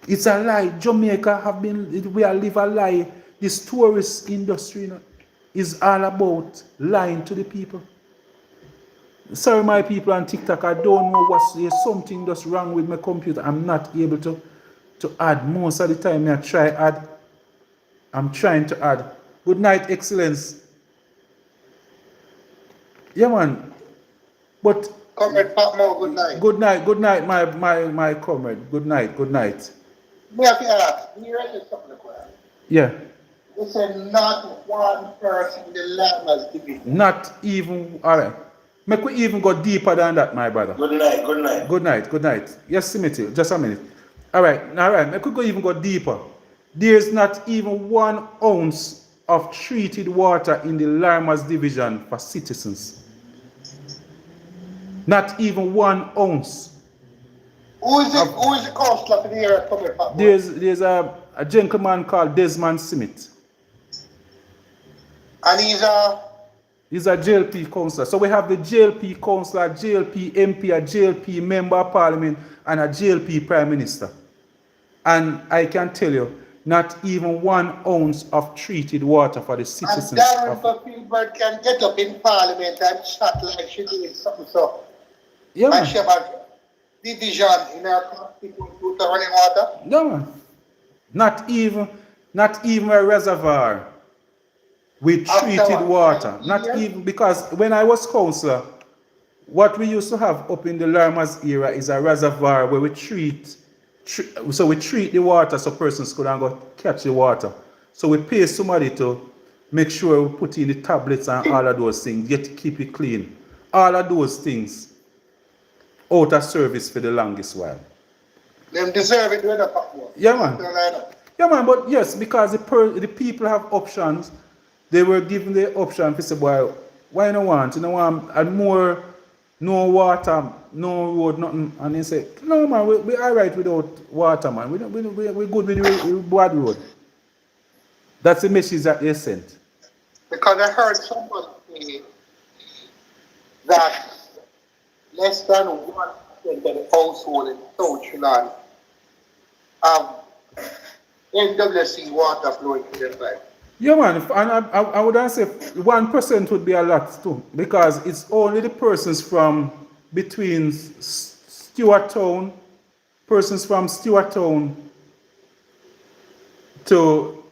It's a lie. Jamaica we are live a lie. This tourist industry is all about lying to the people. Sorry, my people on TikTok, I don't know there's something that's wrong with my computer. I'm not able to add. Most of the time I try add. I'm trying to add. Good night, Excellence. Yeah, man. But Comrade Patmore, good night. Good night, my comrade. Good night. Me have to ask, you read this something like that? Yeah. They said not one person in the Limehouse division. Not even, all right. Make we even go deeper than that, my brother. Good night. Good night. Yes, Simity, just a minute. All right. Make we go even go deeper. There's not even 1 ounce of treated water in the Limehouse division for citizens. Not even 1 ounce. Who is the councillor for the area coming from? There's a gentleman called Desmond Smith. And He's a JLP councillor. So we have the JLP councillor, JLP MP, a JLP member of parliament, and a JLP prime minister. And I can tell you, not even 1 ounce of treated water for the citizens. And Darren Filbert can get up in parliament and chat like she did something so. Yeah, man. And she about division in her constituency with the running water. No, man. Not even a reservoir with treated water. Not even, because when I was councillor, what we used to have up in the Limehouse area is a reservoir where we treat the water so persons could go catch the water. So we pay somebody to make sure we put in the tablets and all of those things, keep it clean. All of those things out of service for the longest while. Them deserve it when they Yeah, man. Yeah, man, but yes, because the people have options. They were given the option to say, boy, why you don't want? You know, and more, no water, no road, nothing. And they say, no, man, we all right without water, man. We're good with the bad road. That's the message that they sent. Because I heard someone say that less than 1% of the household in South Sudan have NWC water flowing to their pipe. Yeah, man, and I would say 1% would be a lot too, because it's only the persons from between Stewarttown, persons from Stewarttown to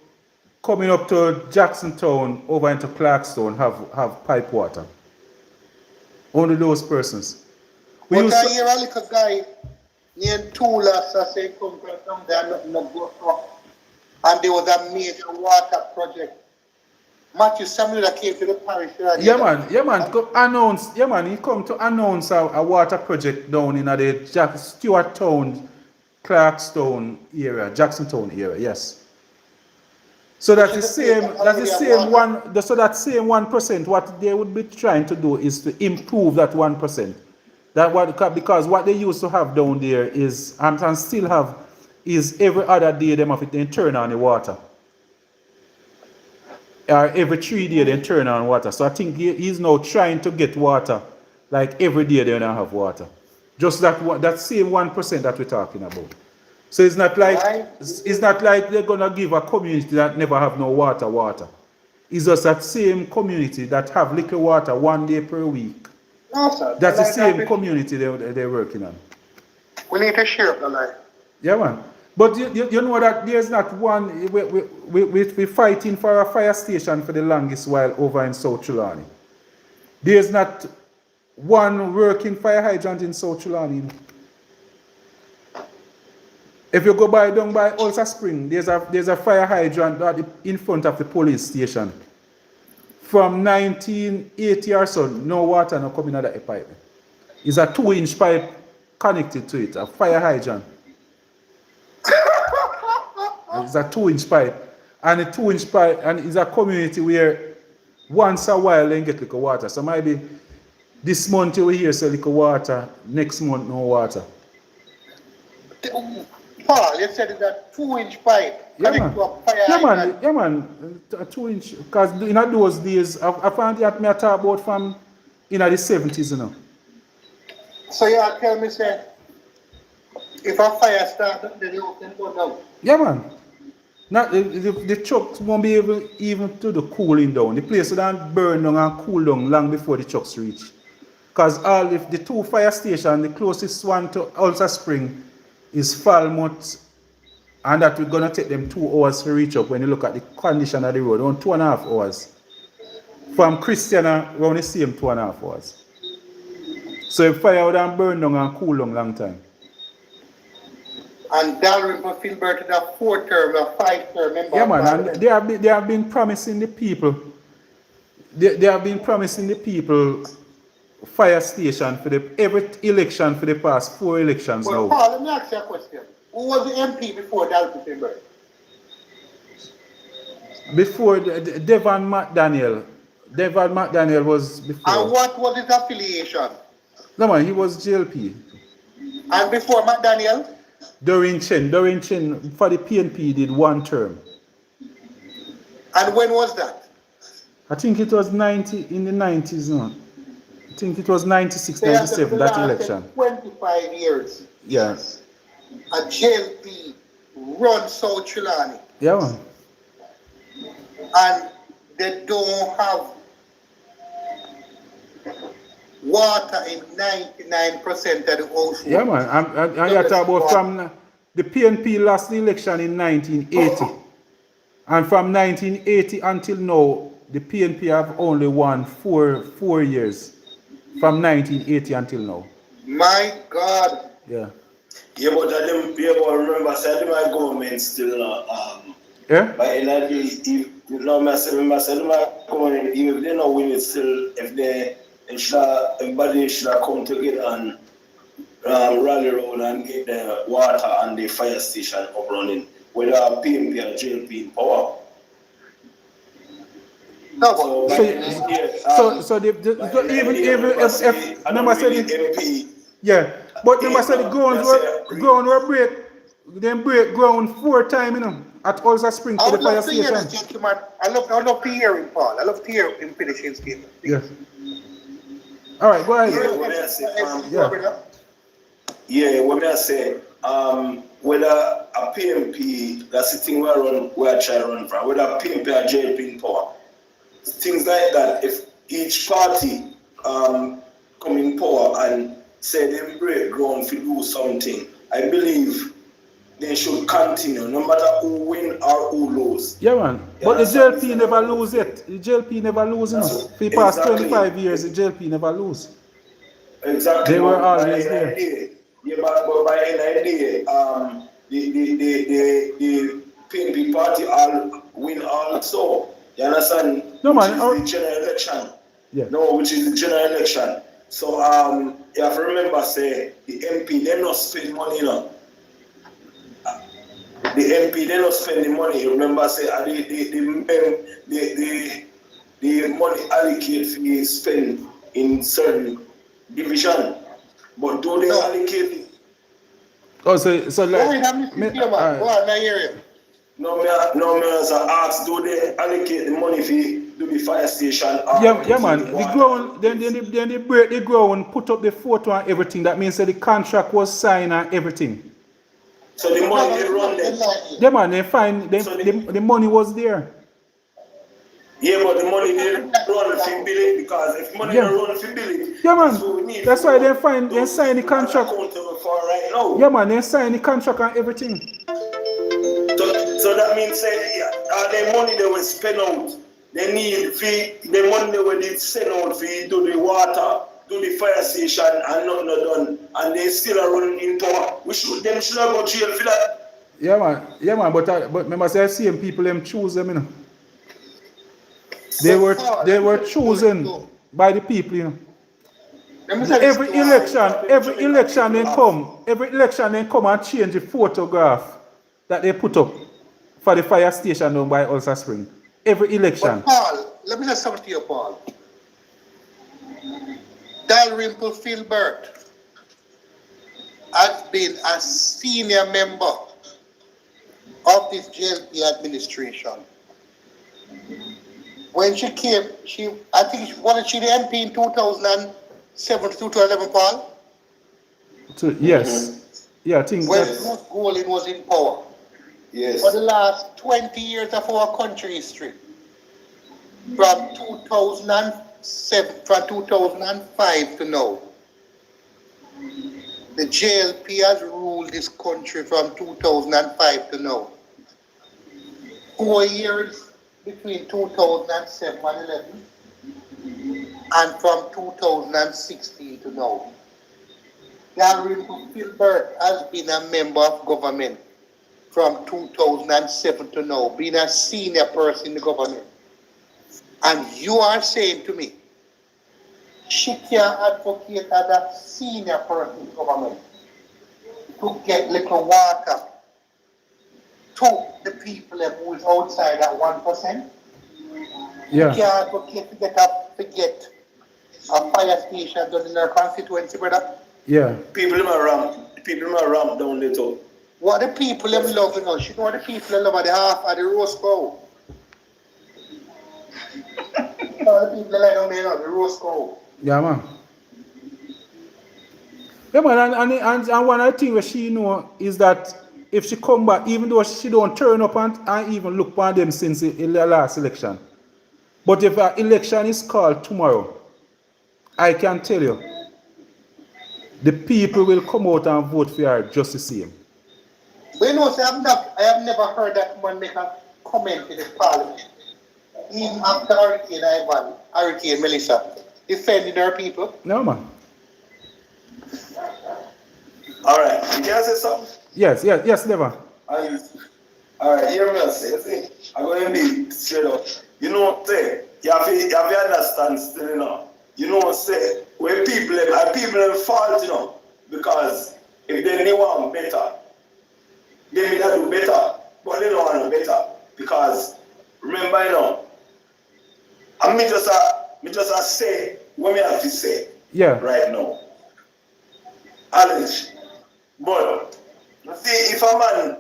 coming up to Jacksontown over into Clarkstown have pipe water. Only those persons. But I hear a little guy named Tula say come from there, nothing no go from. And there was a major water project. Matthew Samuel that came to the parish. Yeah, man. He come to announce a water project down in the Stewarttown, Clarkstown area, Jacksontown area, yes. So that's the same one. So that same 1%, what they would be trying to do is to improve that 1%. Because what they used to have down there is, and still have, is every other day them have to turn on the water. Or every 3 days they turn on water. So I think he's now trying to get water, like every day they don't have water. Just that same 1% that we're talking about. So it's not like they're gonna give a community that never have no water. It's just that same community that have liquor water 1 day per week. No, sir. That's the same community they're working on. We need to share the life. Yeah, man. But you know that there's not one, we're fighting for a fire station for the longest while over in South Trelawney. There's not one working fire hydrant in South Trelawney. If you go down by Ulster Spring, there's a fire hydrant in front of the police station. From 1980 or so, no water no coming out of the pipe. It's a 2-inch pipe connected to it, a fire hydrant. It's a 2-inch pipe. And a 2-inch pipe, and it's a community where once a while they get little water. So maybe this month you will hear say little water, next month no water. Paul, you said it's a 2-inch pipe. Yeah, man. To a fire Yeah, hydrant. man. Yeah, man. A 2-inch. Because in those days, I found that me talk about from in the 70s, you know. So you are telling me, say, if a fire starts, then you can go down. Yeah, man. Not the trucks won't be able even to the cooling down. The place will not burn down and cool down long before the trucks reach. Because if the 2 fire stations, the closest one to Ulster Spring is Falmouth, and that we're gonna take them 2 hours to reach up when you look at the condition of the road, around 2.5 hours. From Christiana, around the same 2.5 hours. So if fire would have burn down and cool down long time. And Dalrymple Filbert is a 4-term, a 5-term member. Yeah, man, and they have been promising the people. They have been promising the people fire station for every election for the past 4 elections Well, now. Paul, let me ask you a question. Who was the MP before Dalrymple Filbert? Before Devon McDaniel. Devon McDaniel was before. And what was his affiliation? No, man, he was JLP. And before McDaniel? Doreen Chen for the PNP did 1 term. And when was that? I think it was in the 90s, no. I think it was 96, They have 97, the that last election. 25 years. Yeah. A JLP run South Trelawney. Yeah, man. And they don't have water in 99% of the households. Yeah, man. And you talk about from the PNP lost the election in 1980. And from 1980 until now, the PNP have only won four years. From 1980 until now. My God. Yeah. Yeah, but remember, say my government still Yeah? by energy, my government, even if they don't win it still, everybody should have come together and rally around and get the water and the fire station up running, whether PMP or JLP in power. No, So even if remember said it, yeah, but remember said the ground were break ground 4 times, you know, at Ulster Spring I to the would fire love to hear station. this gentleman. I love to hear him, Paul. I love to hear him finish his statement. Yes. All right, go ahead. What I say, whether a PMP, that's the thing where I try to run from, whether a PMP or JLP in power, things like that. If each party come in power and say they break ground to do something, I believe they should continue, no matter who win or who lose. Yeah, man. But the JLP never lose it. The JLP never lose, you know. For the past Exactly. 25 years, the JLP never lose. Exactly. They were always there. Yeah, but by the end of the PNP party all win also. You understand? No, man. Which is the general election. Yeah. No, which is the general election. So you have to remember, say the MP they not spend money, you know. The MP they not spend the money. Remember, say the money allocated to spend in certain division, but do they allocate it? Oh, so like. Go on, I hear you. No, me as I ask, do they allocate the money to the fire station? Yeah, man. The ground, then they break the ground, put up the photo and everything. That means that the contract was signed and everything. So the money they run there. Yeah, man. They find the money was there. Yeah, but the money they run for billing, because if money they run for billing, Yeah, man. That's why they sign the contract. Right now. Yeah, man. They sign the contract and everything. So that means the money they will spend out, they need the money they will spend out for do the water, do the fire station, and nothing done, and they still are running in power. Them should not go to jail for that. Yeah, man. But remember, say same people them choose them, you know. So far, They let me were just go chosen into. by the people, you know. Let me tell this to Every election they come and change the photograph that they put up for the fire station down by Ulster Spring. Every election. But Paul, let me just something to you, Paul. Dalrymple Filbert has been a senior member of this JLP administration. When she came, I think, wasn't she the MP in 2007 to 2011, Paul? Yes. Yeah, I think When that's... Ruth Golding was in power. Yes. For the last 20 years of our country history, from 2005 to now, the JLP has ruled this country from 2005 to now. 4 years between 2007 and 11, and from 2016 to now. Dalrymple Filbert has been a member of government from 2007 to now, being a senior person in the government. And you are saying to me, she can advocate as a senior person in the government to get little water to the people who is outside that 1%. Yeah. She can advocate to get a fire station done in her constituency, brother. Yeah. People are ramp down there too. What the people them love, you know, she know what the people love at the half of the roast cow. You know, the people like down there, you know, the roast cow. Yeah, man. Yeah, man, and one of the things where she know is that if she come back, even though she don't turn up and even look for them since the last election, but if an election is called tomorrow, I can tell you, the people will come out and vote for her just the same. But you know, I have never heard that man make a comment in the parliament, even after Hurricane Melissa, defending her people. No, man. All right, you can say something? Yes, never. All right, hear me say, see, I'm going to be straight up. You know, say, you have to understand still, you know. You know, say, when people are fault, you know, because if they want better, they may not do better, but they don't want to better. Because, remember, you know, and me just say what me have to say right now. Alex, but see, if a man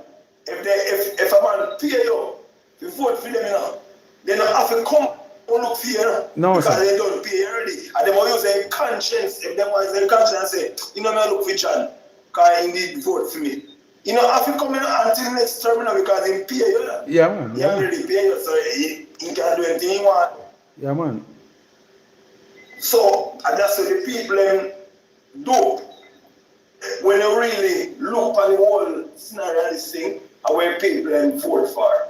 pay you, you vote for them, you know, they don't have to come and look for you, No, because sir. they don't pay already. And they will use their conscience, if they want their conscience and say, you know, I look for John, because he did vote for me. You know, have to come in until next term, you know, because he pay you, know. Yeah, man. He already pay you, so he can do anything he want. Yeah, man. So, and that's what the people do. When you really look at the whole scenario of this thing, and when people vote for.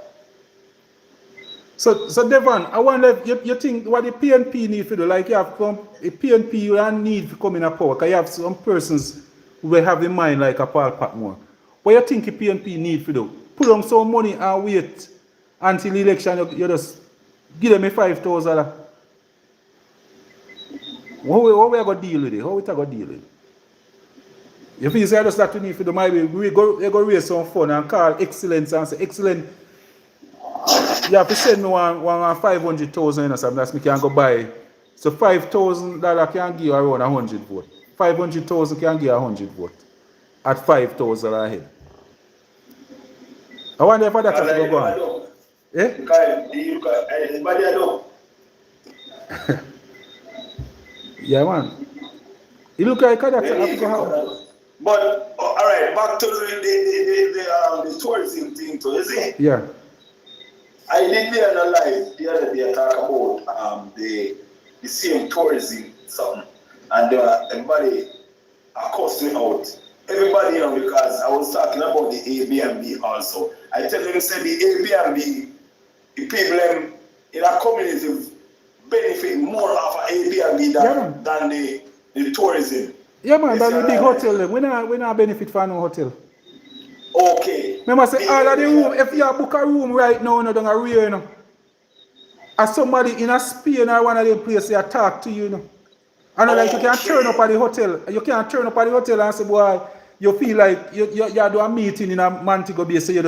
So Devon, I wonder if you think what the PNP need to do, like you have the PNP you don't need to come in a power, because you have some persons who will have in mind like a Paul Patmore. What you think the PNP need to do? Put on some money and wait until the election, you just give them a $5,000. How we are going to deal with it? How we are going to deal with it? You feel say just that we need to do, maybe we go raise some fund and call excellence and say, excellent, you have to send me one 500,000, you know, something that me can go buy. So $5,000 can give you around 100 votes. 500,000 can give you 100 votes at 5,000 ahead. I wonder if that has to go on. Eh? Everybody I know. Yeah, man. You look like that have to go on. But all right, back to the tourism thing too, is it? Yeah. I did analyze the other day talk about the same tourism something, and everybody cussed me out. Everybody, you know, because I was talking about the Airbnb also. I tell them say the Airbnb, the people in a community benefit more of Airbnb than the tourism. Yeah, man, that's the big hotel. We not benefit from no hotel. Okay. Remember say all of the room, if you book a room right now, no, don't a real, you know. As somebody in a Spain or one of them places, they talk to you, you know. And like you can turn up at the hotel. You can't turn up at the hotel and say, boy, you feel like you do a meeting in a Montego Bay, so you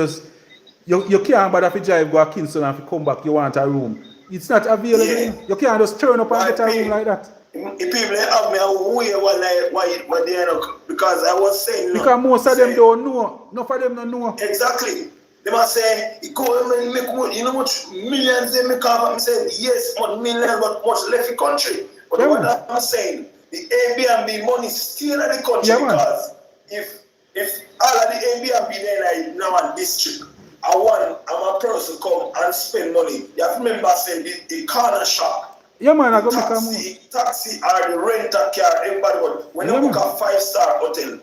can't bother to drive go to Kingston and if you come back, you want a room. It's not available. Yeah. You know. You can't just turn up and get a room like that. If people have me away why they are not, because I was saying because most of them don't know. None of them don't know. Exactly. They must say, you go and make you know much millions they make up. I'm saying yes, much millions, but much left the country. But Yeah, what man. I'm saying, the Airbnb money still in the country, Yeah, man. because if all of the Airbnb then like now in district, I'm a person come and spend money. You have to remember saying the corner shop. Yeah, man, I go make a move. Taxi or the rental car, everybody. When you book a 5-star hotel,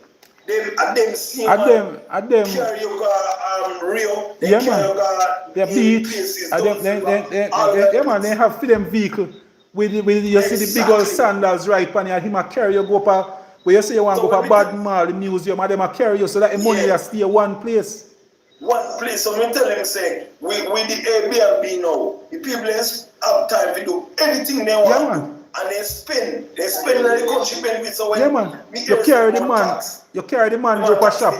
them see them carry you go Rio, they yeah, carry you man. go The beach. places. Yeah, man, they have for them vehicle with you see the big old sandals right pan him a carry you go up where you say you want to go up Bad Mall, the museum, and them a carry you so that the money you stay one place. One place, so we tell them say, with the Airbnb now, the people have time to do anything they want to do. And they spend in the country benefits. So when yeah, man. You carry the man go up a shop.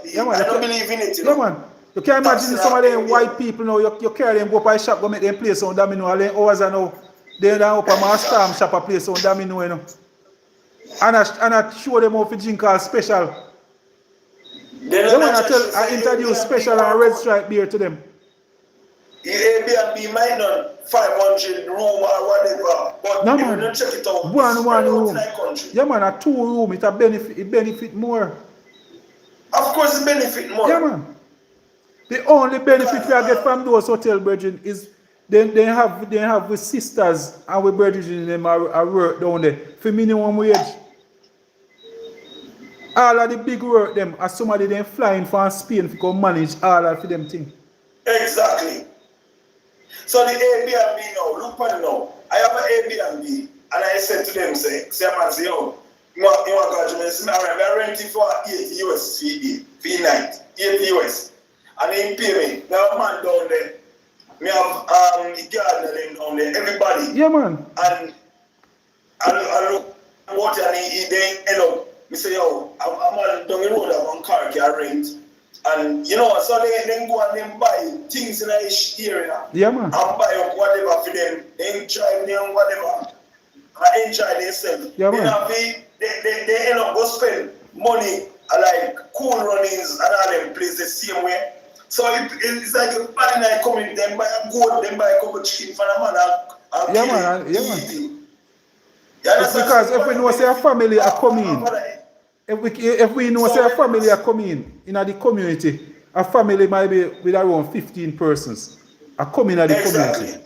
Yeah, man. I don't believe in it, you know. know. Yeah, man. You can't imagine some of them white people now, you carry them go up a shop, go make them place on domino, and then hours and now, they down up a master shop a place on domino, you know. And I show them how to drink all special. Then when I introduce special and red stripe beer to them. The Airbnb might not 500 room or whatever, but no, if man. you don't check it out, one room. Country. Yeah, man, a 2 room, it benefit more. Of course, it benefit more. Yeah, man. The only benefit we get from those hotel brethren is they have with sisters and with brethren them are work down there for minimum wage. All of the big work them as somebody then flying from Spain to go manage all of them things. Exactly. So the Airbnb now, look for now. I have an Airbnb and I said to them, say man, say, yo, you want to I'm renting for 80 US fee night, 80 US. And they pay me. Now man down there. Me have the garden down there, everybody. Yeah, man. And I look what and he then end up. Me say, yo, I'm down the road, I'm on car can rent. And you know, so they go and then buy things in the area. Yeah, man. And buy up whatever for them. They enjoy them whatever. And enjoy themselves. Yeah, man. They end up go spend money like cool runnings and all them places the same way. So it's like a party night coming, then buy a goat, then buy a couple chicken for the man and yeah, man. Yeah, man. It's because if we know say a family are coming, if we know say a family are coming in the community, a family might be with around 15 persons are coming at the community.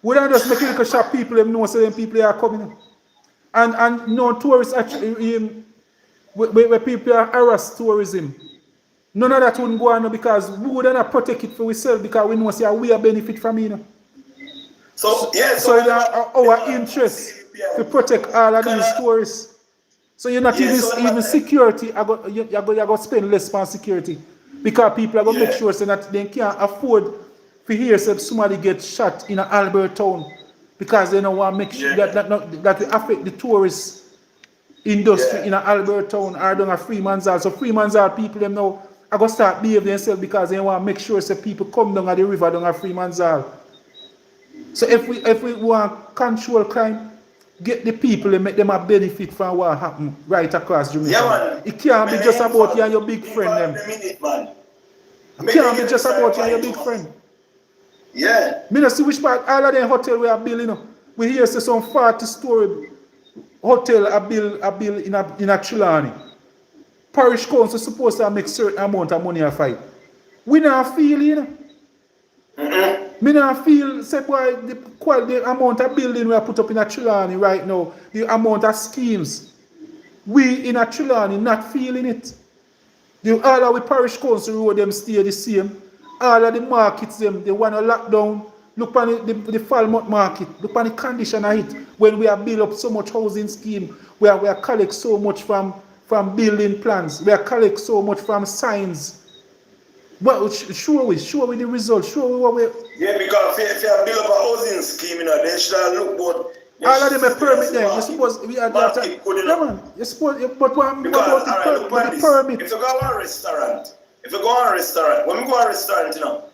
We don't just make a little shop people them know say them people are coming. And no tourists actually where people are harass tourism. None of that wouldn't go on because we wouldn't protect it for ourselves because we know say we are benefit from it. So it's our interest to protect all of these tourists. So you're not even security, you're going to spend less on security. Because people are going to make sure so that they can't afford to hear somebody get shot in an Albert town because they don't want to make sure that it affect the tourist industry in an Albert town or down a Freeman's Hall. So Freeman's Hall people them now are going to start behaving themselves because they want to make sure that people come down at the river down a Freeman's Hall. So if we want to control crime, get the people and make them a benefit from what happened right across Jamaica. Yeah, it can't be just about you and your big friend. It can't be just about you and your big friend. Yeah. Me not see which part all of them hotel we are building. We hear say some 40-story hotel are built in a Trelawney. Parish council supposed to make certain amount of money a fight. We not feel, you know. Me not feel, say boy, the amount of building we are put up in a Trelawney right now, the amount of schemes, we in a Trelawney not feeling it. All of the parish council road them stay the same. All of the markets them, they want to lock down. Look on the Falmouth market, look on the condition of it. When we have built up so much housing scheme, we are collect so much from building plans, we are collect so much from signs Well, show we the result. Show we what we. Yeah, because if you build up a housing scheme, you know, they should look good. All of them a permit there. You suppose we had that. Yeah, man. You suppose, but what Because, about alright, look the at this. permit? If you go to a restaurant, when we go to a restaurant, you know,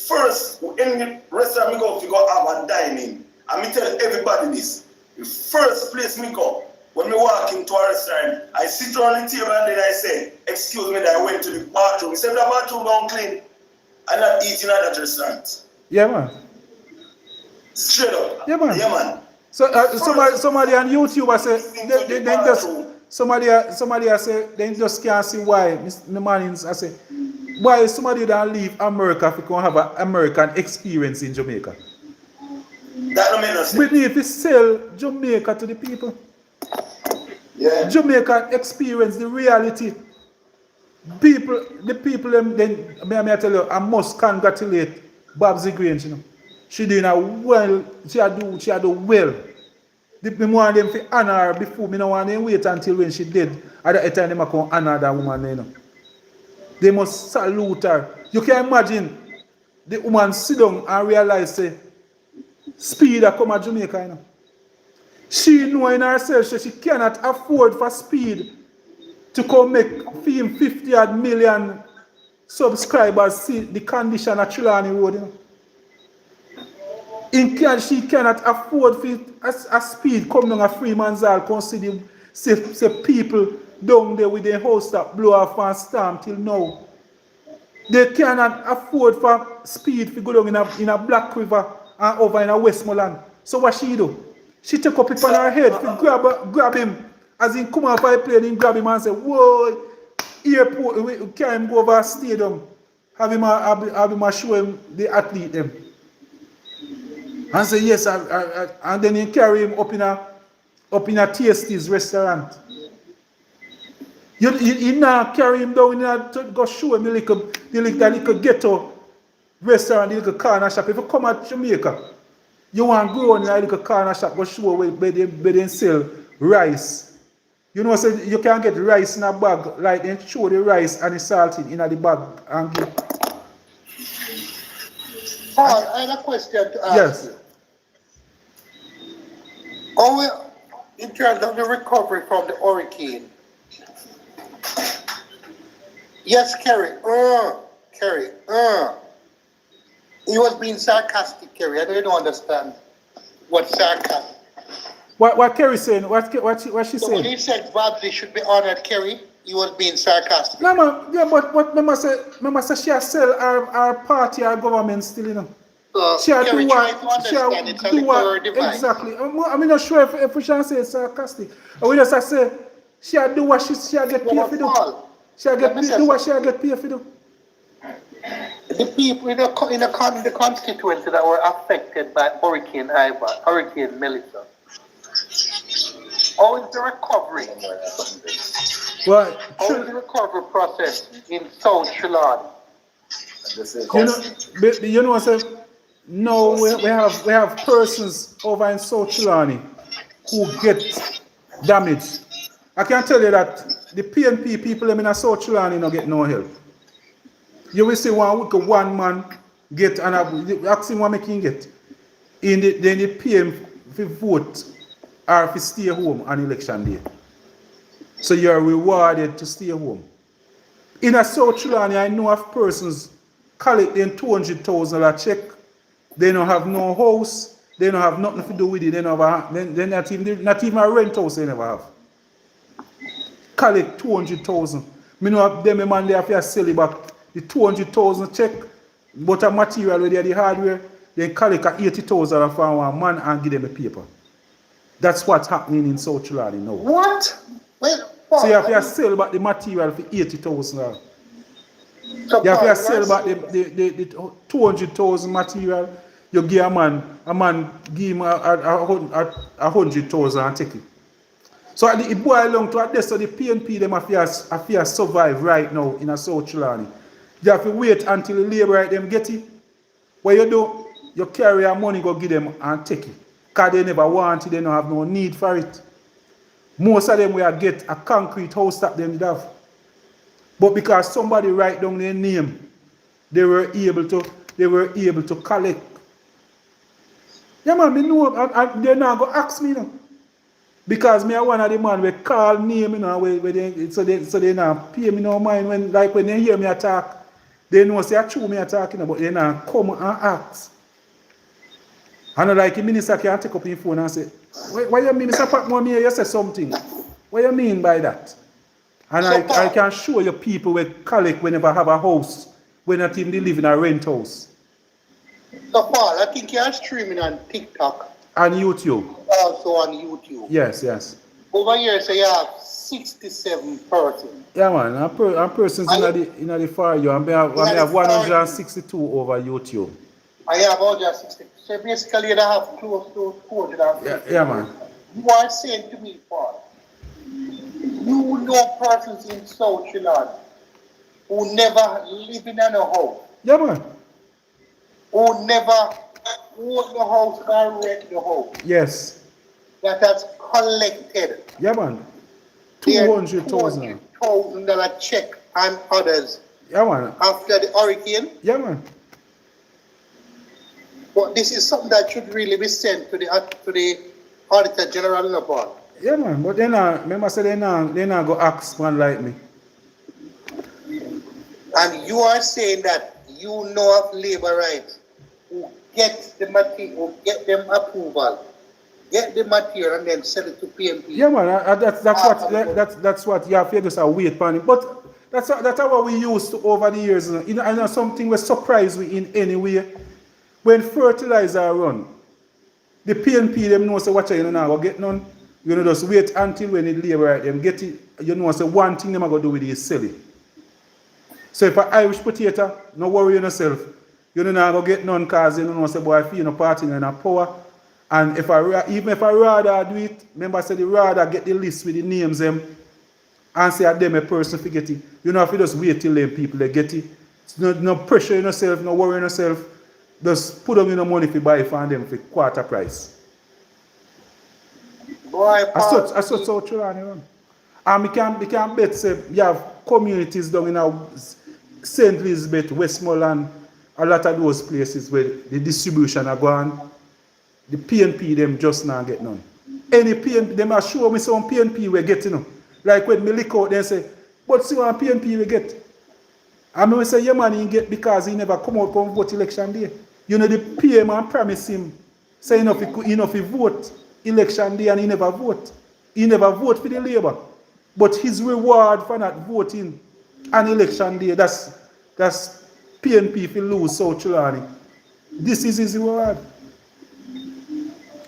first, in the restaurant, we go have a dining. And me tell everybody this. The first place me go, when we walk into a restaurant, I sit around the table and then I say, excuse me, that I went to the bathroom. He said, the bathroom don't clean. I'm not eating at that restaurant. Yeah, man. Straight up. Yeah, man. Yeah, man. So somebody on YouTube I say they just somebody I say they just can't see why the Mannings I say why somebody don't leave America if you can have an American experience in Jamaica. That don't make no sense. We need to sell Jamaica to the people. Yeah. Jamaican experience the reality. The people then may I tell you I must congratulate Babsy Grange, you know. She doing a well, she do well. Me want them to honor her before. Me no want them wait until when she dead. At that time them come honor that woman, you know. They must salute her. You can imagine the woman sit down and realize say Speed a come to Jamaica, you know. She know in herself she cannot afford for Speed to come make film 50 odd million subscribers see the condition of Trelawney Road, you know. She cannot afford for a Speed come down a Freeman's Hall, consider say people down there with their house that blow off and storm till now. They cannot afford for Speed to go down in a Black River and over in a Westmoreland. So what she do? She take up it on her head to grab him. As he come off a plane, he grab him and say, whoa, airport, we carry him go over a stadium. Have him show him the athlete them. And say yes, and then he carry him up in a Tasty's restaurant. You now carry him down to go show him the little ghetto restaurant, the little corner shop. If you come at Jamaica, you want to go in a little corner shop, go show where they sell rice. You know, so you can get rice in a bag, like they show the rice and the salt in the bag and give. Paul, I have a question to ask Yes. you. In terms of the recovery from the hurricane, yes, Kerry, he was being sarcastic, Kerry. I don't understand what sarcasm. What Kerry saying? What she So saying? when he said Babsy should be honored, Kerry, he was being sarcastic. No, man, yeah, but what remember say she has sell our party, our government still, you know. She had Kerry do trying to what, understand it's a little device. exactly. I'm not sure if we shall say it's sarcastic. We just say she had do what she get paid for do. Paul, She get do what she get paid for do. the people in the constituency that were affected by Hurricane Ivan, Hurricane Melissa, how is the recovery? Well, How is the recovery process in South Trelawney? you know what I say? No, we have persons over in South Trelawney who get damaged. I can tell you that the PNP people in South Trelawney don't get no help. You will see one man get and ask him what make him get. Then the PM vote or if stay home on election day. So you're rewarded to stay home. In a South Trelawney, I know of persons collect them $200,000 check. They don't have no house. They don't have nothing to do with it. They not even a rent house they never have. Collect 200,000. Me know them a man they have to sell it back. The 200,000 check, but a material where they are the hardware, they collect a 80,000 from one man and give them a paper. That's what's happening in South Trelawney now. What? Wait, So you have to sell back the material for 80,000. So You have Paul, to sell back the 200,000 material. You give a man give him a 100,000 and take it. So it boils down to this. So the PNP them have to survive right now in a South Trelawney. You have to wait until the labor right them get it. What you do, you carry your money, go give them and take it. Because they never want it, they don't have no need for it. Most of them will get a concrete house that them did have. But because somebody write down their name they were able to collect. Yeah man, me know and they now go ask me now. Because me are one of the man we call name, you know, so they now pay me no mind when they hear me attack, they know say I true me attacking, but they now come and ask. And like the minister can take up his phone and say, what you mean, Mr. Patmore, you say something. What you mean by that? And I can show you people will collect whenever have a house, when a team they live in a rent house. So Paul, I think you're streaming on TikTok. And YouTube. Also on YouTube. Yes, yes. Over here, so you have 67 persons. Yeah, man. And persons in the far you, and I have 162 over YouTube. I have 160. So basically, you have close to 250. Yeah, man. You are saying to me, Paul, you know persons in South Chilon who never live in a house. Yeah, man. Who never own the house or rent the house. Yes. That has collected. Yeah, man. $200,000. $200,000 check and others. Yeah, man. After the hurricane. Yeah, man. But this is something that should really be sent to the Auditor General in the board. Yeah, man. But then, remember, say they not go ask man like me. And you are saying that you know of labor rights who get the material, who get them approval, get the material, and then sell it to PMP. Yeah, man. That's what you have to just wait for it. But that's what we used to over the years. You know, I know something was surprised we in any way. When fertilizer run, the PNP them know say what you know go get none. You know just wait until when it labor right them get it. You know say one thing them are gonna do with it is sell it. So if an Irish potato, no worry yourself. You know now go get none cause you know say boy feel no party in a power. And even if I rather do it, remember I said the rather get the list with the names them and say them a person forget it. You know if you just wait till them people they get it. No pressure on yourself, no worry on yourself. Just put them in the money for buy for them for quarter price. Boy, Paul, I saw so true on. And we can bet say you have communities down in our St. Elizabeth, Westmoreland, a lot of those places where the distribution are gone. The PNP them just not get none. Any PNP, them are sure me some PNP we get, you know. Like when me look out, they say, but see what PNP we get. And me say, yeah man, he get because he never come out from vote election day. You know, the PM and promise him, say enough he vote election day and he never vote. He never vote for the Labour. But his reward for not voting on election day, that's PNP if he lose South Chilani. This is his reward.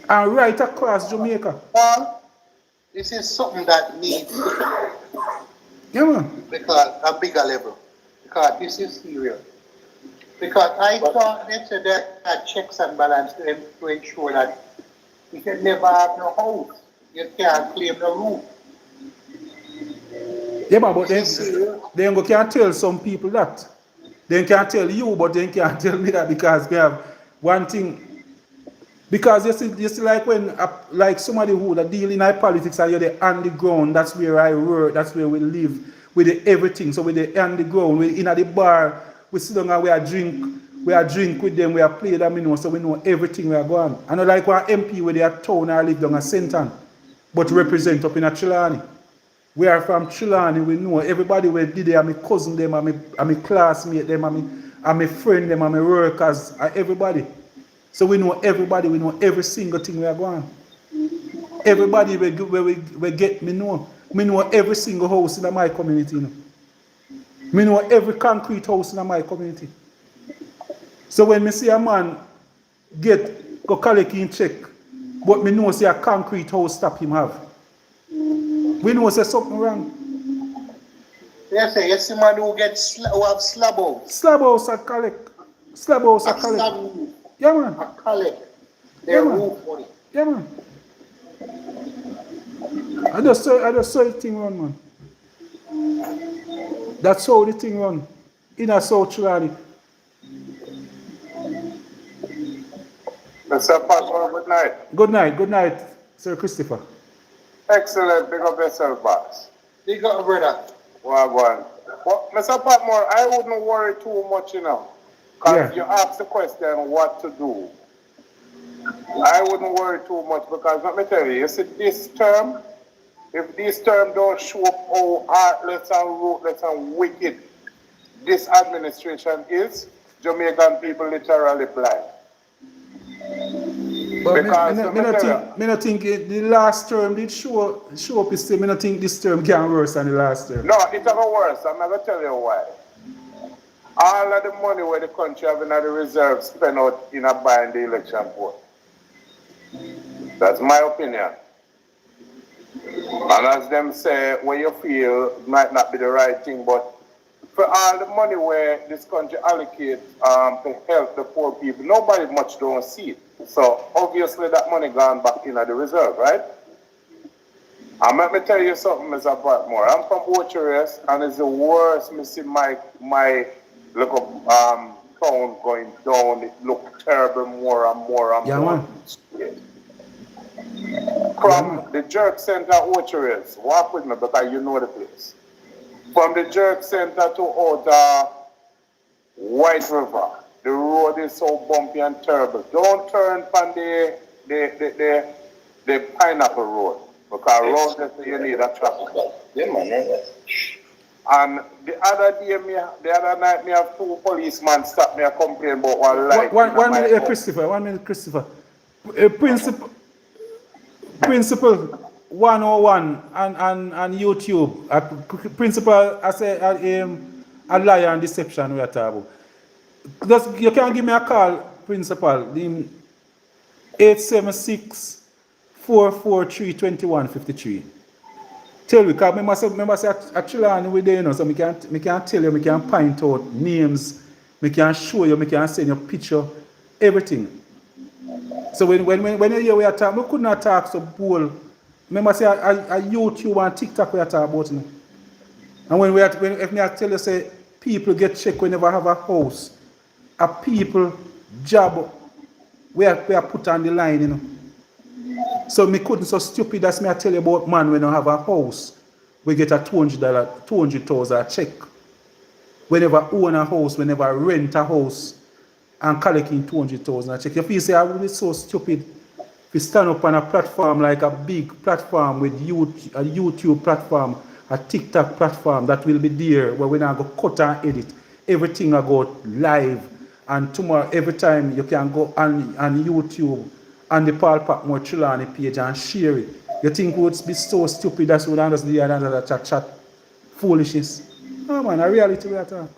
And right across Jamaica. Paul, this is something that needs yeah, man. because a bigger level. Because this is serious. Because I thought they said that checks and balance to ensure that you can never have no house. You can't claim no roof. Yeah, man, but they can't tell some people that. They can't tell you, but they can't tell me that because we have one thing. Because you see like when like somebody who that deal in politics and you're there on the ground, that's where I work, that's where we live, with everything. So we're there on the ground, we're in at the bar, we sit down and we are drink with them, we are play them, you know, so we know everything we are going. And like one MP where they are town I live down at Senton, but represent up in a Chilani. We are from Chilani, we know everybody where did there, my cousin them, and my classmate them, and my friend them, and my workers, and everybody. So we know everybody, we know every single thing we are going. Everybody we get, me know. Me know every single house in my community. You know. Me know every concrete house in my community. So when me see a man go collect in check, but me know say a concrete house stop him have. We know say something wrong. They say, you see man who have slab house. Slab house a collect. Slab house a collect. Yeah, man. A collect. Their roof money. Yeah, man. I just saw the thing run, man. That's how the thing run. In a South Chilani. Mr. Patmore, good night. Good night, Sir Christopher. Excellent. Big up yourself, boss. Big up, brother. Well, Well, Mr. Patmore, I wouldn't worry too much, because you asked the question what to do. I wouldn't worry too much because let me tell you see this term, if this term don't show up how heartless and ruthless and wicked this administration is, Jamaican people literally blind. But Because me not think the last term did show up. Still, me not think this term can worse than the last term. no, it's not worse. I'm not going to tell you why. All of the money where the country have in the reserve spent out in a buying the election vote. That's my opinion. And as them say, what you feel might not be the right thing, but for all the money where this country allocates to help the poor people, nobody much don't see it. So obviously that money gone back in the reserve, right? And let me tell you something, Mr. Patmore. I'm from Ocherest, and it's the worst. Me see my little town going down. It look terrible more and more and more. From the Jerk Center, Ocherest, walk with me because you know the place. From the Jerk Center to out White River, the road is so bumpy and terrible. Don't turn from the Pineapple Road because road that you need a traffic light. Yeah, man. And the other night, me have two policemen stop me and complain about one light. 1 minute, Christopher. 1 minute, Christopher. Principal 101 and YouTube. Principal, I say a lie and deception we are talking about. You can give me a call, Principal. 876-443-2153. Tell me, because remember say actually we there, so I can tell you, I can point out names, I can show you, I can send you picture, everything. So when you hear we are talking, we could not talk so bold. Remember say a YouTube and TikTok we are talking about. And if I tell you say people get checked whenever have a house, a people job we are put on the line, So me couldn't so stupid as me I tell you about man when I have a house, we get a $200,000 check. Whenever own a house, whenever rent a house, and collecting $200,000 check. If you say I would be so stupid if you stand up on a platform like a big platform with a YouTube platform, a TikTok platform that will be there where we're not going to cut and edit. Everything I go live. And tomorrow, every time you can go on YouTube on the Paul Patmore Trelawney page and share it. You think we would be so stupid that's what I do another chat foolishness? No man, a reality we are talking.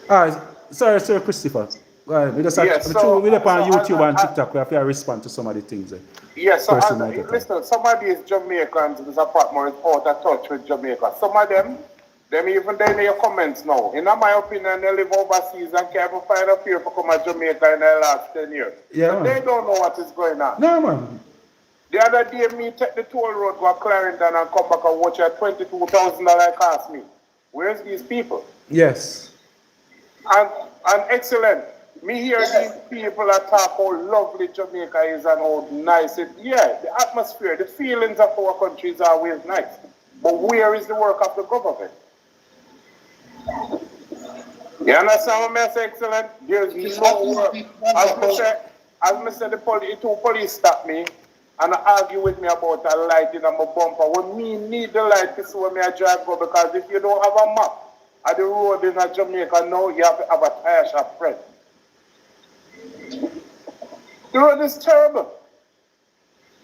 Alright, sorry, Sir Christopher. Go ahead. We up on YouTube and TikTok. We have to respond to some of the things. Yes, so listen, some of these Jamaicans, Mr. Patmore, is out of touch with Jamaica. Some of them even they in your comments now. In my opinion, they live overseas and can't even find a fear for come to Jamaica in the last 10 years. Yeah, they don't know what is going on. No, man. The other day, me take the toll road, go to Clarendon and come back and watch a $22,000 cost me. Where's these people? Yes. And excellent. Me hear these people that talk how lovely Jamaica is and how nice it is. Yeah, the atmosphere, the feelings of our country is always nice. But where is the work of the government? You understand what I say, excellent? There's no work. As I said, the two police stopped me and argue with me about a light in my bumper. When me need the light to see where I drive go, because if you don't have a map at the road in Jamaica now, you have to have a tire shop friend. The road is terrible.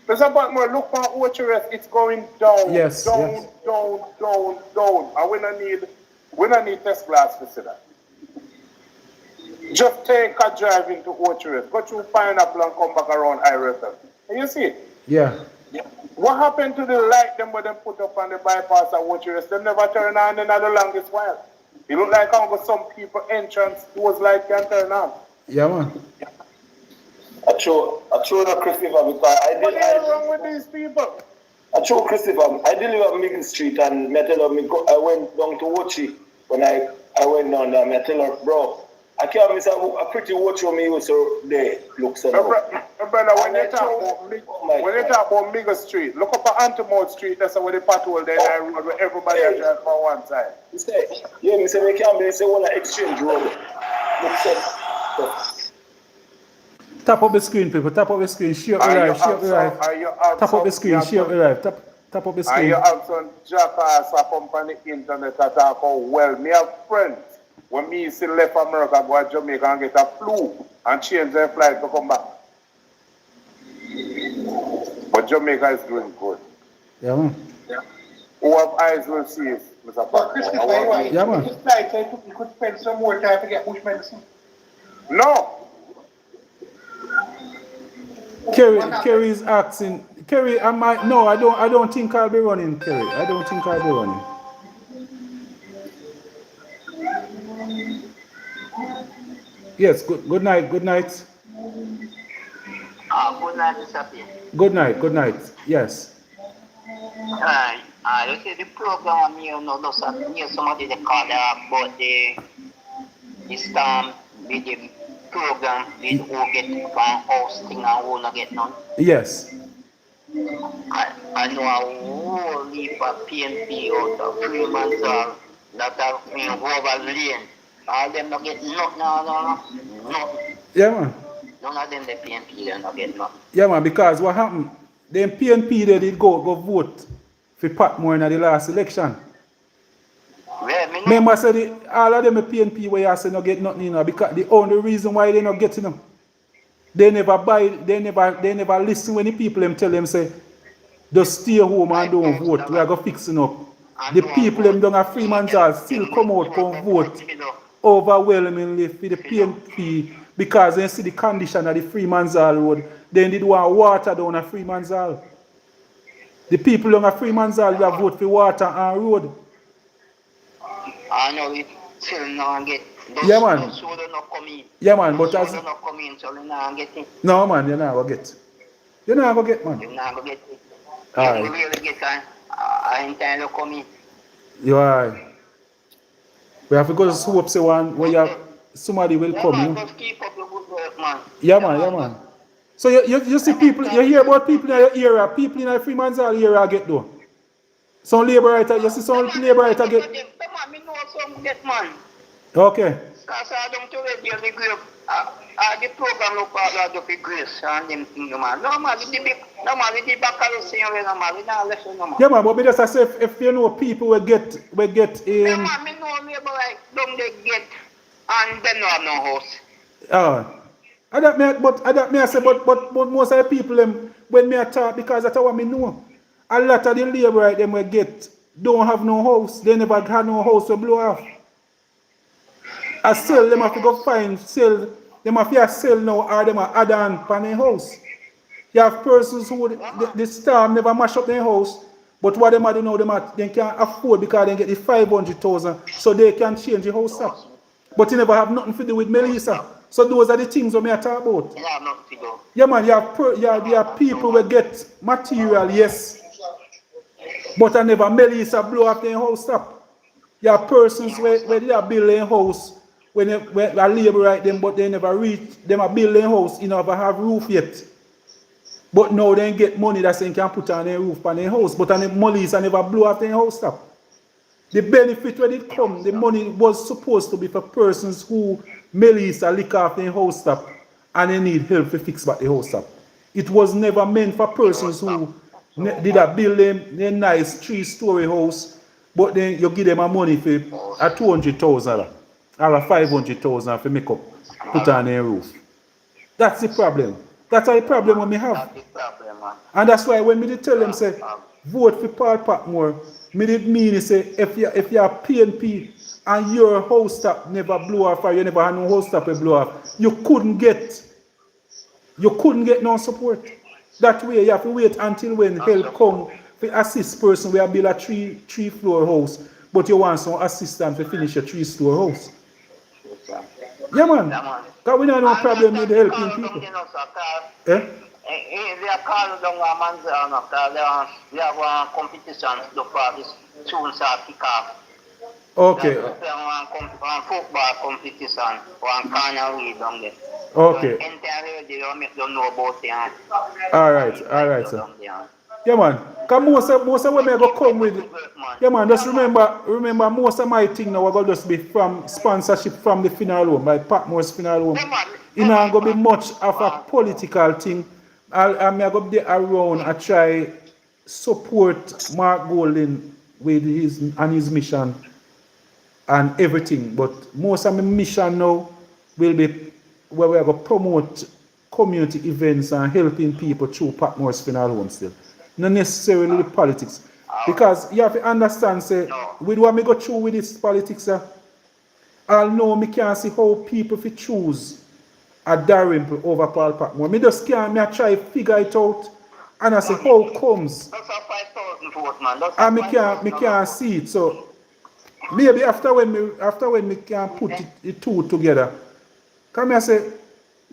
There's about more look for Ocherest, it's going down, down. And we don't need test glass to see that. Just take a drive into Ocherest, go through Pineapple and come back around Ireton. You see it? Yeah. What happened to the light them where they put up on the bypass at Ocherest? They never turn on in the longest while. It look like some people entrance, those lights can turn on. Yeah, man. I show that Christopher because what is wrong with these people? I show Christopher. I didn't live on Middle Street and I went down to Wochi when I went down there. I tell her, bro, I can't miss a pretty watch on me also there. Look so brother, when you talk about Miga Street, look up at Antimode Street, that's where the patrol there, that road where everybody has drive for one side. You say, yeah, me say, we can't say, one exchange road. Look so. Tap up the screen, people. Tap up the screen. Share up the live. Share up the live. Tap up the screen. Share up the live. Tap up the screen. And you have some jackass up on the internet that talk about, well, me have friends. When me see left America, go to Jamaica and get a flu and change their flight to come back. But Jamaica is doing good. Yeah, man. Who have eyes will see it, Mr. But Christopher, yeah, man. This flight, so you could spend some more time to get bush medicine. No. Kerry is asking. Kerry, I might. No, I don't think I'll be running, Kerry. I don't think I'll be running. Yes. Good night. Good night. Good night, Mr. P. Good night. Good night. Yes. You see the program, you know, those somebody they call about the stamp with the program with who get one house thing and who not get none. Yes. I know a whole heap of PNP out of Freeman's that are in over lane. All them not get nothing. Yeah, man. None of them the PNP they not get nothing. Yeah, man. Because what happened? Them PNP they did go vote for Patmore in the last election. Remember, say all of them the PNP where you say not get nothing, you know, because the only reason why they not getting them, they never buy, they never listen when the people them tell them say, just stay home and don't vote. We are going fixing up. The people them down at Freeman's Hall still come out and vote overwhelmingly for the PNP because they see the condition of the Freeman's Hall road. Then they want water down at Freeman's Hall. The people down at Freeman's Hall will vote for water and road. I know it still not get. Yeah, man. Those not come in. Yeah, man. But as not come in, so they not get it. no, man, you're not gonna get. You're not gonna get, man. You're not gonna get it. Alright. You really get in time to come in. You are. We have to go to Swoop say one where you have somebody will come. Man, just keep up your good work, man. Yeah, man. So you see people, you hear about people in your area, people in the Freeman's Hall area get though. Some labor writer, you see some labor writer get. I know some get, man. Okay. So I don't tell you the group. The program look at the grace and them things, man. Normally the back of the same way, normally not listen, man. Yeah, man, but me just say if you know people will get Yeah, man, me know labor like don't they get and they don't have no house. I say, but most of the people them when me I talk because that's what me know. A lot of the labor right them will get don't have no house. They never had no house to blow off. I sell them have to go sell them have to sell now or them are add on for their house. You have persons who the storm never mash up their house, but what them do now they can't afford because they get the 500,000 so they can change the house up. But you never have nothing to do with Melissa. So those are the things we are talking about. You have nothing to do. Yeah, man, you have people who get material, yes. But I never Melissa blow up their house up. You have persons where they are building a house when they labor right them, but they never reach them are building a house, you know, never have roof yet. But now they get money that they can put on their roof on their house, but the Melissa never blow up their house up. The benefit when it come, the money was supposed to be for persons who Melissa lick off their house up and they need help to fix back the house up. It was never meant for persons who did a build a nice 3-story house, but then you give them a money for a 200,000 or a 500,000 for make up, put on their roof. That's the problem. That's the problem when we have. And that's why when me tell them say vote for Paul Patmore, me did mean say if you are PNP and your house top never blow off or you never had no house top blow off, you couldn't get no support. That way you have to wait until when help come to assist person where build a 3-floor house, but you want some assistance to finish a 3-story house. Yeah, man. Because we don't have no problem with helping people. They are called down a man's because they have competitions to for this tunes are kick off. Okay. That play one football competition, one corner way down there. Okay. Entire they make them know about it. All right, sir. Yeah, man. Cause most of when I go come with, yeah, man. Just remember, most of my thing now are gonna just be from sponsorship from the funeral home, like Patmore's funeral home. It not gonna be much of a political thing. I'm gonna be around. I try support Mark Golding with his mission and everything. But most of my mission now will be where we are going to promote community events and helping people through Patmore's funeral home still. Not necessarily the politics. Because you have to understand, say, with what me go through with this politics, I'll know me can't see how people fi choose a Dalrymple over Paul Patmore. Me just can't, me I try figure it out. And I say, how comes? That's a 5,000 vote, man. That's And me can't see it. So maybe after when me can put the two together, come here say,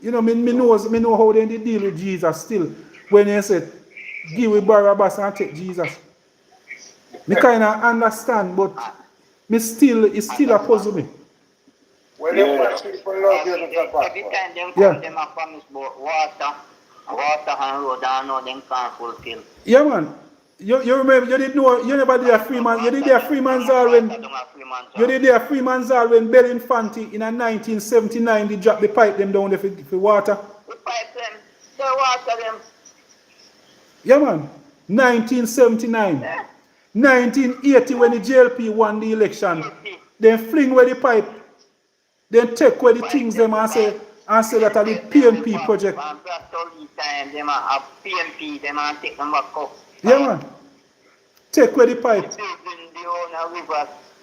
you know, me know how they deal with Jesus still. When they said, give with Barabbas and take Jesus. Me kind of understand, but it's still a puzzle me. Well, you want people love you, every time them come, them a promise about water and road, and know them can't fulfill. Yeah, man. You remember, you didn't know, you never did a Freeman, you did a Freeman's Hall when, you did a Freeman's Hall when Bell-Infanti in a 1979, they dropped the pipe them down there for water. The pipe them, the water them. Yeah, man. 1979. Yeah. 1980 when the JLP won the election. Then fling away the pipe. Then take away the things them and say that are the PNP project. Them a PNP, them a take them back up. Yeah, man. Take away the pipe.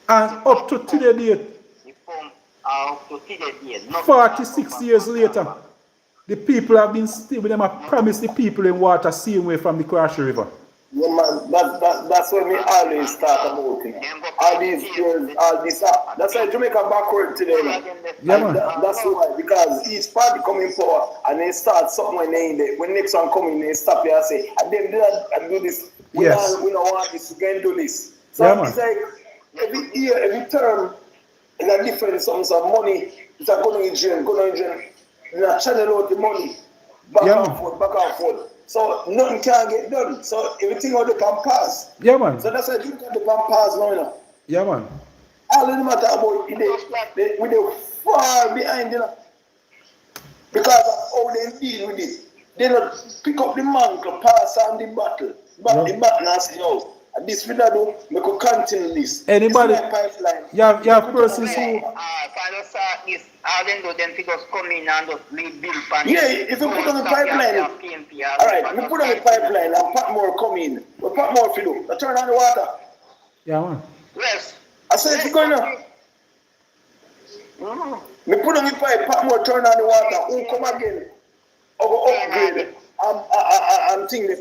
And up to today date, 46 years later, the people have been still, them have promised the people in water same way from the Crash River. Yeah, man, that's what me always talk about. You know. All these years, all this. That's why Jamaica backward today. Man. Yeah, man. That's why, because each party coming forward and they start something when they in there. When next one coming, they stop here and say, and them do that and do this. We don't want this, we can do this. So yeah, it's like every year, every term, in a different sums of money, it's a going in jail, you channel out the money, back and forth. So nothing can get done. So everything on the can pass. Yeah, man. So that's why you can pass now, you know. Yeah, man. All of them matter about they far behind, you know. Because of how they deal with it. They don't pick up the mantle, pass on the battle. But the battle and say, yo, and this we do, we could continue this. Anybody? Pipeline. You have persons who. All them do them figures come in and just build pan. Yeah, if you put on the pipeline. Alright, we put on the pipeline and Patmore come in. What Patmore for do? Turn on the water. Yeah, man. Yes. I said if you going on. We put on the pipe, Patmore turn on the water. Who come again? Over upgrade. I'm thinking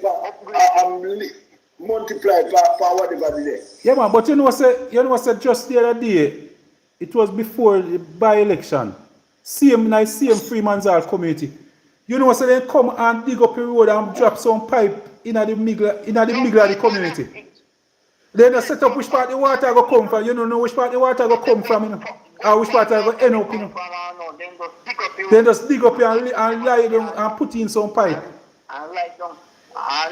I'm multiply for whatever the day. Yeah, man, but you know what just the other day, it was before the by-election. Same Freeman's Hall community. You know what they come and dig up the road and drop some pipe in the middle of the community. They just set up which part the water go come from. You don't know which part the water go come from, you know. Or which part it go end up, you know. They just dig up here and lie down and put in some pipe. And lie down.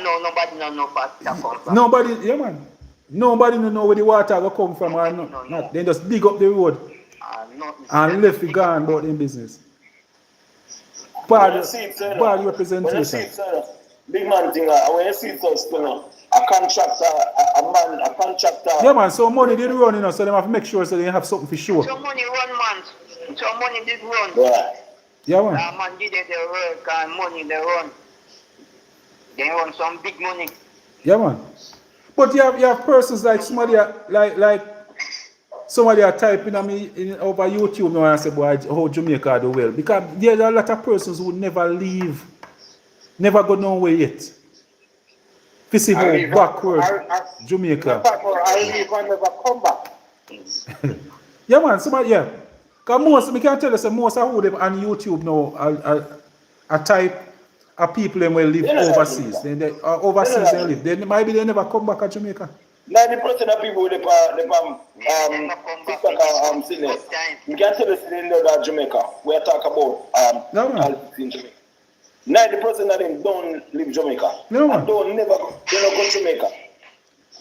No, nobody know part that come from. Nobody, yeah, man. Nobody know where the water go come from or not. They just dig up the road and left it gone about in business. Bad representation. When you see it, big man thing, when you see it, a contractor, a contractor. Yeah, man, so money did run, you know, so they have to make sure so they have something for sure. So money run, man. So money did run. Yeah, man. That man did the work and money they run. They run some big money. Yeah, man. But you have persons like somebody are typing at me over YouTube now and say, boy, how Jamaica do well. Because there are a lot of persons who never leave, never go nowhere yet. You see how backward Jamaica. I leave and never come back. Yeah, man, somebody, yeah. Because we can tell us most of who them on YouTube now are type of people them will live overseas. Overseas they live. Maybe they never come back to Jamaica. 90% of people with TikTok sitting there. You can tell us in the Jamaica. We are talking about politics in Jamaica. 90% of them don't live Jamaica. No, and they don't go to Jamaica.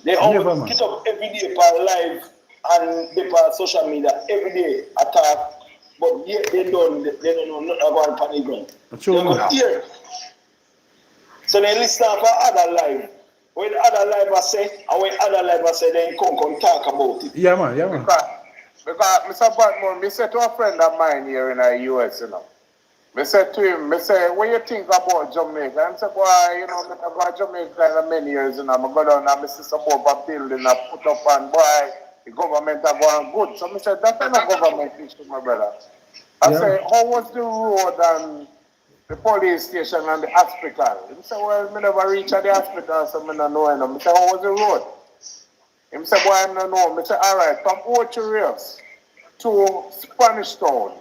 They always get up every day for live and they for social media every day attack, but yet they don't know nothing about panic ground. They go here. So they listen for other live. When other live I say, and when other live I say, then come talk about it. Yeah, man. Because Mr. Patmore, I said to a friend of mine here in the US, I said to him, what do you think about Jamaica? And I said, boy, I about Jamaica in many years, I go down and I see some more building I put up and boy, the government are going good. So I said, that's not a government issue, my brother. I said, how was the road and the police station and the hospital? He said, well, I never reached the hospital, so I don't know. I said, how was the road? He said, boy, I don't know. I said, all right, from Ocho Rios to Spanish Town,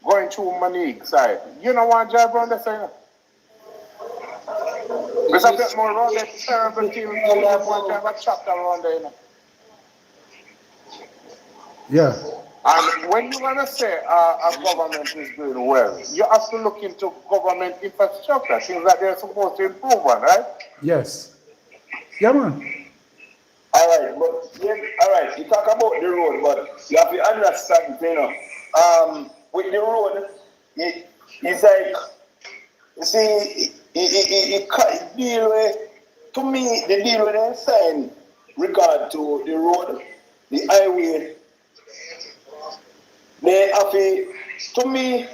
going through Manique side. You know what drive around there, sir? There's a bit more around there, terrible thing. You want to have a chapter around there, Yeah. And when you want to say a government is doing well, you have to look into government infrastructure, things that they're supposed to improve on, right? Yes. Yeah, man. All right, you talk about the road, but you have to understand, with the road, it's like, you see, it deal with, to me, the deal with the sign regard to the road, the highway, they have to me,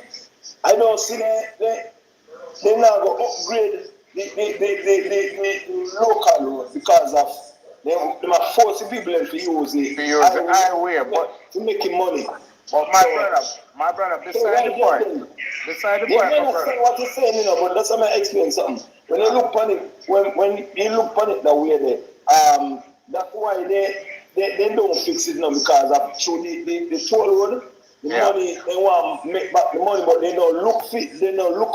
I don't see they now go upgrade the local road because of they are forcing people to use the highway but to make money. But my brother, beside the point, you understand what you're saying, but that's how I explain something. When you look on it, when you look on it that way there, that's why they don't fix it now because of through the toll road, the money they want to make back the money, but they don't look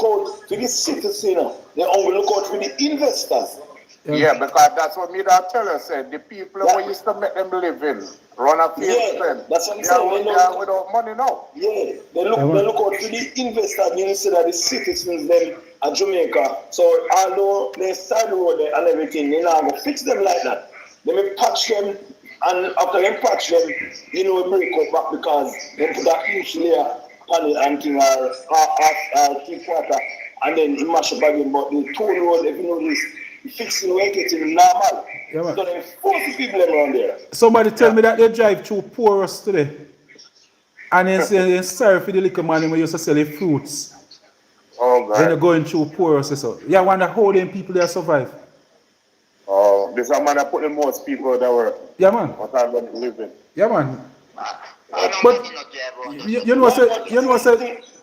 out for the citizens, they only look out for the investors. Yeah, because that's what me that teller said. The people who used to make them live in run a field. That's what I'm saying. They are without money now. Yeah, they look out for the investors instead of the citizens them at Jamaica. So although they side road and everything, they now go fix them like that. They may patch them, and after they patch them, break up back because they put a huge layer on it and thing or 3/4, and then it mash up again. But the toll road, if you know this, fixing way getting normal. Yeah, so there's 40 people around there. Somebody tell me that they drive through Porous today. And they say they're sorry for the little man who used to sell the fruits. Oh, God. Then they're going through Porous. So. Yeah, I wonder how them people there survive. Oh, this is a man that put the most people that were. Yeah, man. What are they living? Yeah, man. But you know,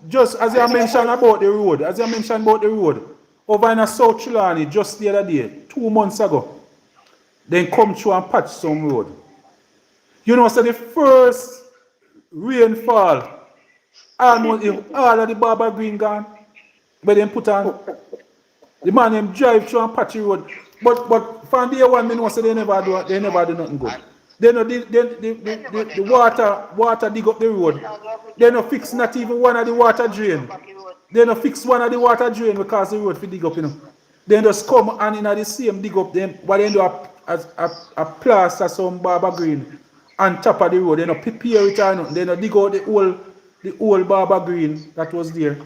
just as you mentioned about the road, over in South Trelawney just the other day, 2 months ago, then come through and patch some road. You know, so the first rainfall, almost all of the Barber Green gone, but then put on, the man them drive through and patch the road. But from day one, I know so they never do nothing good. They know the water dig up the road. They no fix not even one of the water drain. They no fix one of the water drain because the road fi dig up, They just come and in the same dig up them, but they do a plaster some Barber Green on top of the road. They no prepare it or nothing. They no dig out the old Barber Green that was there.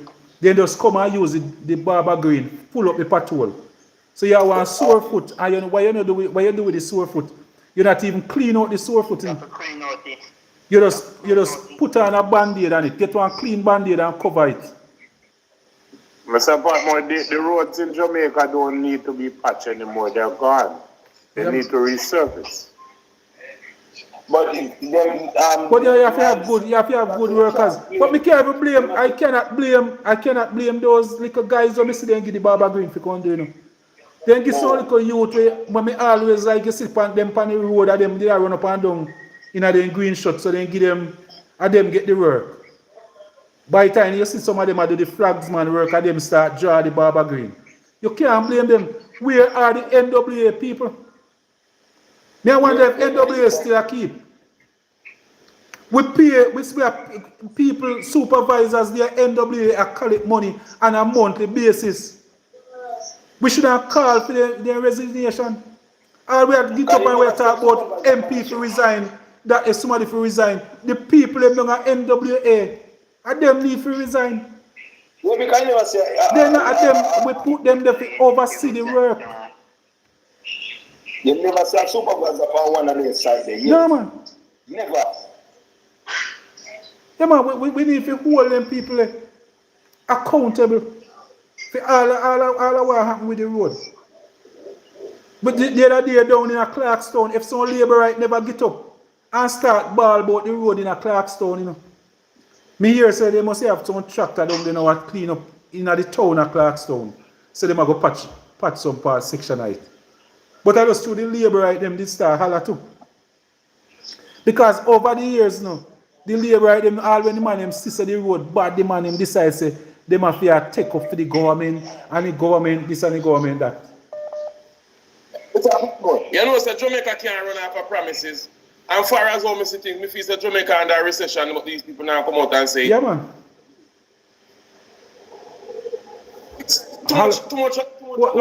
They just come and use the Barber Green, pull up the patrol. So you have one sore foot, and what you do with the sore foot? You not even clean out the sore foot. You just put on a band-aid on it, get one clean band-aid and cover it. Mr. Patmore, the roads in Jamaica don't need to be patched anymore. They're gone. They need to resurface. But you have to have good workers. But I cannot blame those little guys who see them give the Barber Green for come do. Then get some little youth when me always like you sit on them on the road and them they are run up and down in a green shot, so then give them and them get the work. By the time you see some of them do the flagsman work and them start draw the Barber Green. You can't blame them. Where are the NWA people? Me I wonder if NWA still a keep. We pay, we have people, supervisors, their NWA a collect money on a monthly basis. We should have called for their resignation. Or we had get up and we talk about MP to resign, that if somebody to resign. The people them don't have NWA, and them need to resign. Well, we can never say. Then at them, we put them there to oversee the work. You never see a supervisor for one of the side there. No, man. Never. Yeah, man, we need to hold them people accountable for all what happened with the road. But the other day down in a Clarkstown, if some labor right never get up and start ball about the road in a Clarkstown, you know. Me hear say they must have some tractor down there now what clean up in the town of Clarkstown. So they might go patch some part section of it. But I just through the labor right them did start holler too. Because over the years now, the labor right them all when the man them see the road bad, the man them decide say they must take up for the government and the government this and the government that. You know, so Jamaica can't run off of promises. And far as how I think, me feel that Jamaica under a recession, but these people now come out and say, yeah, man. Too much. What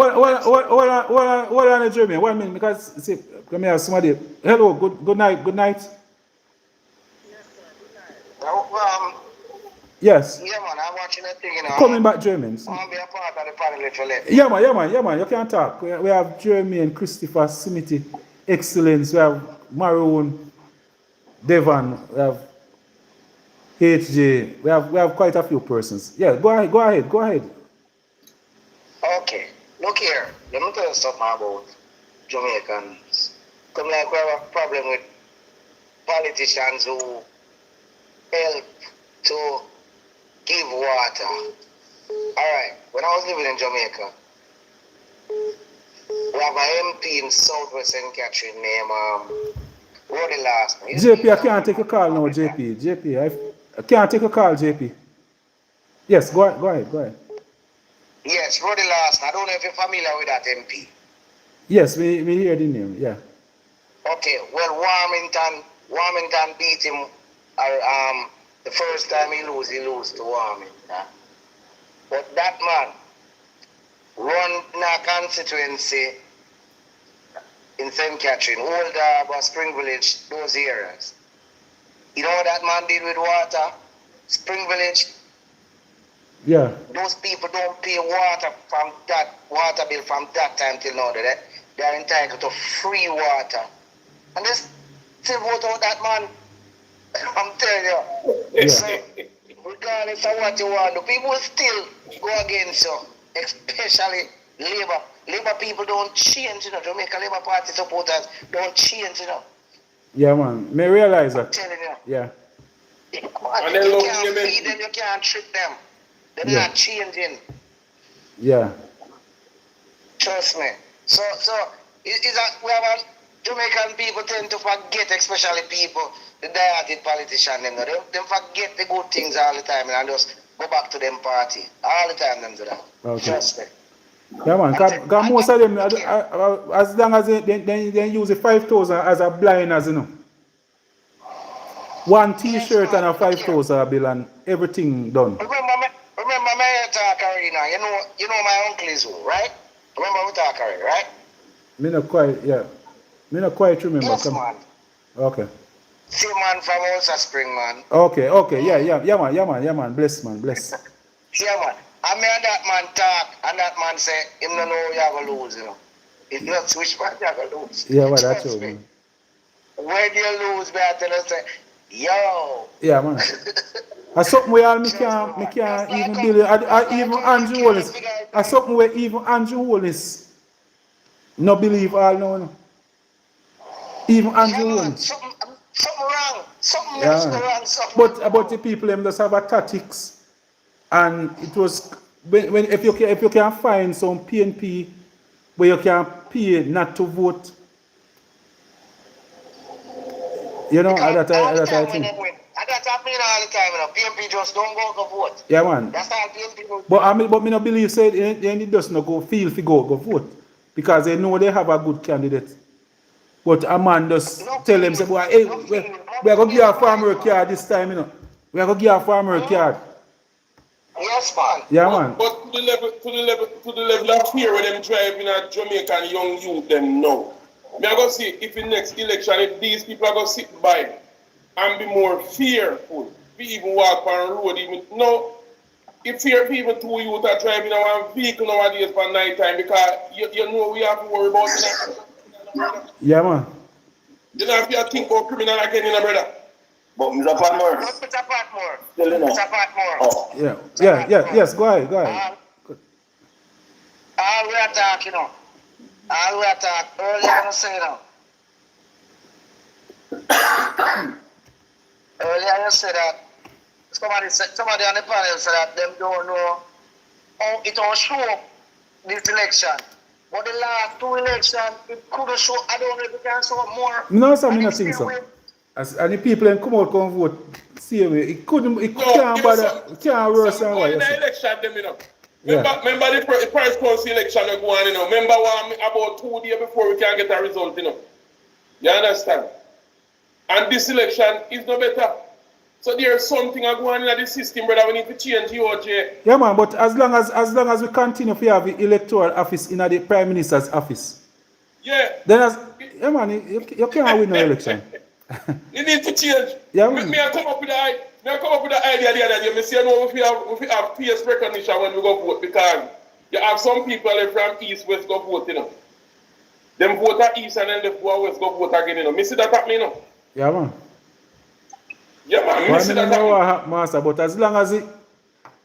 on the German? 1 minute, because see, come here, somebody. Hello, good night. Yes. Yeah, man, I'm watching that thing, you know. Coming back Germans. I'll be a part of the panel if you let me. Yeah, man. You can talk. We have Jeremy and Christopher Simity, Excellence. We have Maroon, Devon. We have HJ. We have quite a few persons. Yeah, go ahead. Okay, look here. Let me tell you something about Jamaicans. Come like we have a problem with politicians who help to give water. Alright, when I was living in Jamaica, we have an MP in Southwest St. Catherine named Roddy Last. JP, I can't take a call now, JP, I can't take a call, JP. Yes, go ahead. Yes, Roddy Last. I don't know if you're familiar with that MP. Yes, we hear the name, yeah. Okay, well, Warmington beat him the first time he lose to Warmington. But that man run in a constituency in St. Catherine, Old Harbour, Spring Village, those areas. You know what that man did with water? Spring Village, yeah. those people don't pay water bill from that time till now. They're entitled to free water. And they still vote out that man. I'm telling you. Yeah. So, regardless of what you want, the people still go against you, especially Labour. Labour people don't change, you know. Jamaica Labour Party supporters don't change, you know. Yeah, man. May realize that. I'm telling you. Yeah. You can't feed them, you can't trick them. They're not changing. Yeah. Trust me. So is that we have a Jamaican people tend to forget, especially people, the diehard politicians, they forget the good things all the time and just go back to them party. All the time them do that. Okay. Trust me. Yeah, man. Because most of them, as long as they use the 5,000 as a blinders, you know. One T-shirt and a 5,000 bill and everything done. Remember my talk already now. You know my uncle is who, right? Remember we talk already, right? Me not quite remember. Yes, man. Okay. Same man from Ulster Spring, man. Okay. Yeah, man. Bless. Yeah, man. I mean that man talk and that man say, him no know you have to lose, you know. If not switch man, you have to lose. Yeah, well, that's true, man. When you lose, man, I tell you, say, yo. Yeah, man. That's something where me can't even believe. Even Andrew Hollis. That's something where even Andrew Hollis no believe all no. Even Andrew Hollis. Something wrong. Something else wrong. But the people them just have a tactics. And it was when if you can find some PNP where you can pay not to vote, you know, that I think. And that's happening all the time, you know. PNP just don't go vote. Yeah, man. That's how PNP vote. But me no believe say they just not go feel fi go vote because they know they have a good candidate. But a man just tell them, say, boy, hey, we are going to give a farmer card this time, you know. We are going to give a farmer card. Yes, man. Yeah, man. But to the level of fear when them driving at Jamaican young youth them now. Me I go see if in next election if these people are going to sit by and be more fearful. We even walk on the road even no. If fear people two youth are driving a vehicle nowadays for night time because you know we have to worry about it. Yeah, man. You know if you think about criminal again, you know, brother. But Mr. Patmore, Mr. Patmore. still in Mr. Patmore. Oh. Yeah. Yes, go ahead. All we are talking, you know. All we are talking. Earlier, I'm saying, you know. Earlier, you said that somebody on the panel said that them don't know how it will show up this election. But the last two elections, it couldn't show. I don't know if it can show up more. No, sir, I think so. And the people that come out come vote, see me. It can't bother, it can't worse than what you say. Election, them, you know. Remember the price council election we go on, you know. Remember about 2 days before we can get a result, you know. You understand? And this election is no better. So there's something going on in the system, brother. We need to change OJ. Yeah, man, but as long as we continue to have the electoral office in the Prime Minister's office. Yeah. Then you can't win no election. You need to change. Yeah, man. Me I come up with the idea the other day. Me say no, we have face recognition when we go vote because you have some people from East West go vote, you know. Them vote at East and then they go West go vote again, you know. Me see that happening, you know. Yeah, man. Yeah, man. I don't know what happened, master, but as long as the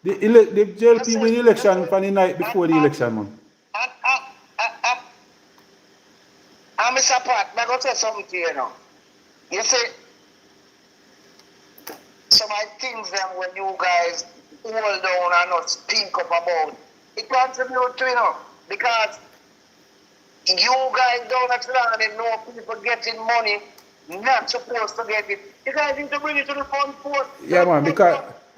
JLP win the election for the night before the election, man. I'm Mr. Pat, I'm going to say something to you now. You see, some of the things them when you guys hold down and not speak up about, it contributes to, you know, because you guys don't actually know people getting money, not supposed to get it. You guys need to bring it to the front force. Yeah, man,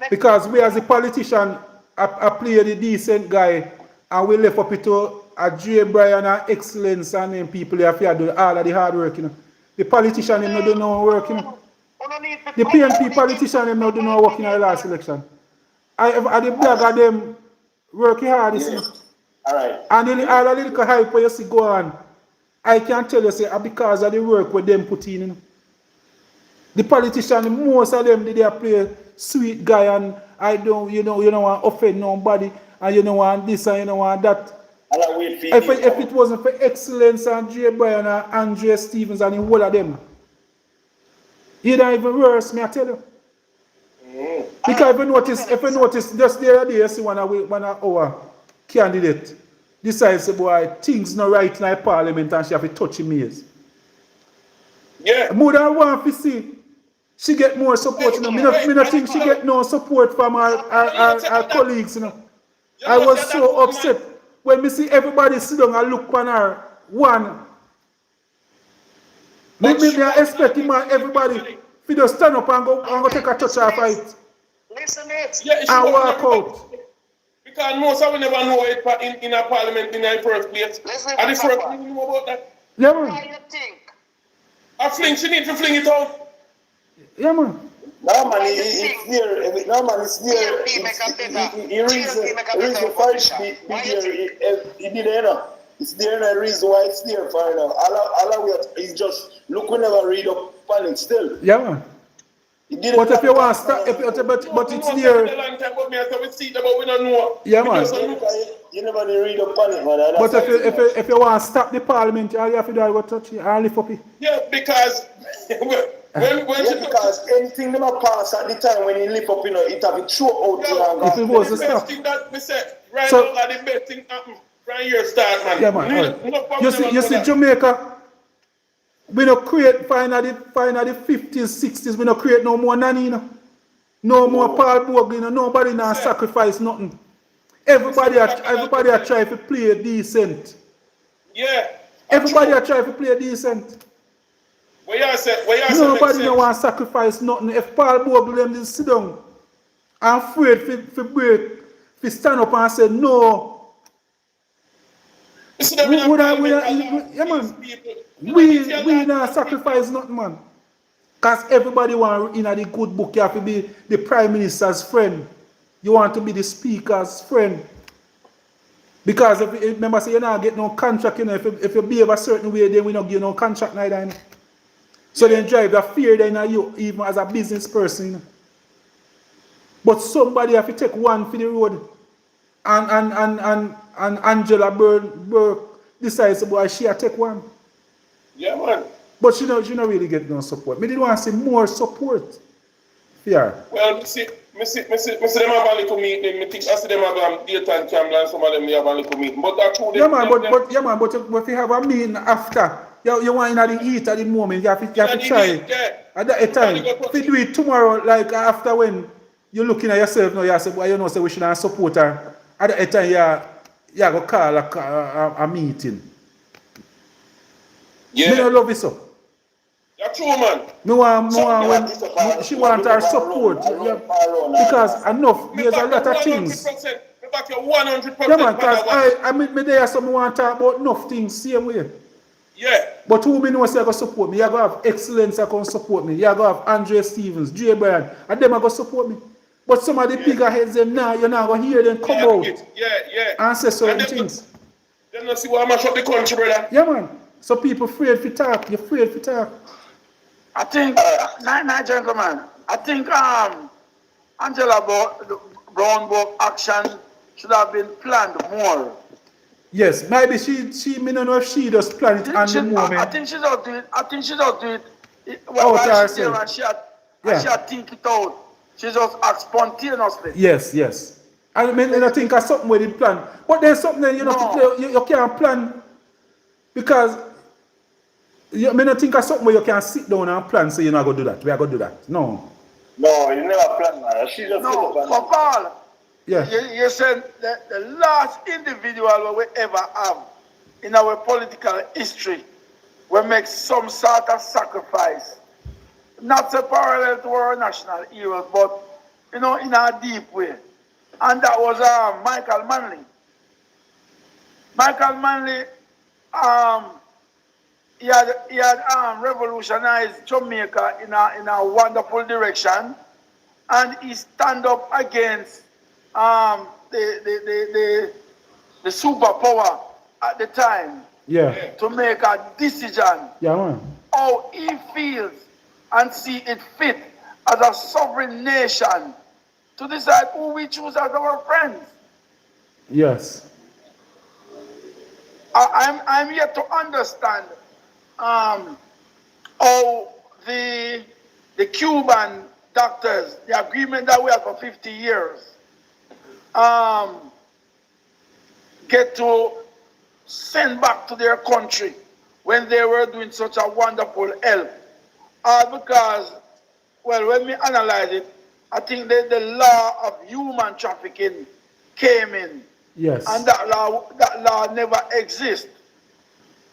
because we as a politician I play the decent guy and we left up it to a J. Brian and Excellence and them people who have to do all of the hard work, you know. The politician them not do no work, you know. The PNP politician them not do no work in the last election. I the blog of them working hard, you see. Alright. And all the little hype where you see go on, I can tell you say because of the work where them put in, you know. The politician, most of them they play sweet guy and I don't you don't want to offend nobody and you don't want this and you don't want that. If it wasn't for Excellence and J. Brian and Andre Stevens and the whole of them, you don't even worse, me I tell you. Because if you notice just the other day, you see one of our candidate decides to boy things not right in the parliament and she have to touch him ears. Yeah. More than one to see. She get more support, you know. Me not think she get no support from our colleagues, you know. I was so upset when me see everybody sit down and look on her. One. Me expect him and everybody to just stand up and go take a touch of fight. Listen it. Yeah, and walk out. Because most of we never know it in a parliament in the first place. Listen and the first thing we know about that. Yeah, man. What do you think? A fling, she need to fling it out. Yeah, man. No, man, it's there. No, man, it's there. He reason for it he did there. It's there and the reason why it's there for now. All is just look, we never read up on it still. Yeah, man. But if you want to start, but it's there. Yeah, man. You never read up on it, man. But if you want to stop the parliament, all you have to do is go touch it and lift up it. Yeah, because because anything that pass at the time when you lift up, you know, it have to throw out. If it was to stop. That we said, right now, the best thing happen. Right here, start, man. Yeah, man. You see, Jamaica. We don't create final the 50s, 60s. We don't create no more nanny, you know. No more Paul Bogle, you know. Nobody now sacrifice nothing. Everybody are trying to play decent. Yeah. Everybody are trying to play decent. Nobody don't want to sacrifice nothing. If Paul Bogle them just sit down and afraid to break, to stand up and say no. Yeah, man. We not sacrifice nothing, man. Because everybody want in the good book, you have to be the prime minister's friend. You want to be the speaker's friend. Because if remember, say you not get no contract, you know, if you behave a certain way, then we not give no contract neither. You know? So then drive the fear then you, even as a business person. You know? But somebody have to take one for the road. And Angela Burke decides about she take one. Yeah, man. But she don't really get no support. Me did want to see more support. Yeah. Well, me see them have a little meeting. Me think I see them have daytime camera and some of them they have a little meeting. But that's true. Yeah man, but if you have a meeting after, you want in the heat at the moment, you have to try. At that time. If you do it tomorrow, like after when you're looking at yourself now, you say, well, you know, say we should have support her. At that time, you go call a meeting. Yeah. Me don't love it so. That's true, man. Me want when she want her support. Because enough, there's a lot of things. Back your 100%. Yeah, man, because I mean, me there some want to talk about enough things same way. Yeah. But who me know say go support me? You go have Excellence that can support me. You go have Andre Stevens, J. Bryan, and them are going to support me. But some of the bigger heads them now, you're not going to hear them come out and say certain things. Then you see what mash up the country, brother. Yeah, man. So people afraid to talk. You're afraid to talk. I think, gentlemen, I think Angela Brown book action should have been planned more. Yes, maybe she me don't know if she just plan it on the moment. I think she does do it. I think she does do it. While she's there and she had think it out. She just act spontaneously. Yes. I mean, I think that's something with the plan. But there's something that you know you can't plan because I mean, I think that's something where you can sit down and plan. So you're not gonna do that. We are gonna do that. No. No, you never plan that. She just Paul. Yeah. You said that the last individual we ever have in our political history will make some sort of sacrifice. Not so parallel to our national heroes, but you know, in a deep way. And that was Michael Manley. Michael Manley, he had revolutionized Jamaica in a wonderful direction, and he stand up against the superpower at the time. Yeah. To make a decision. Yeah, man. How he feels and see it fit as a sovereign nation to decide who we choose as our friends. Yes. I'm yet to understand how the Cuban doctors, the agreement that we had for 50 years, get to send back to their country when they were doing such a wonderful help. Because, well, when we analyze it, I think that the law of human trafficking came in. Yes. And that law never exists.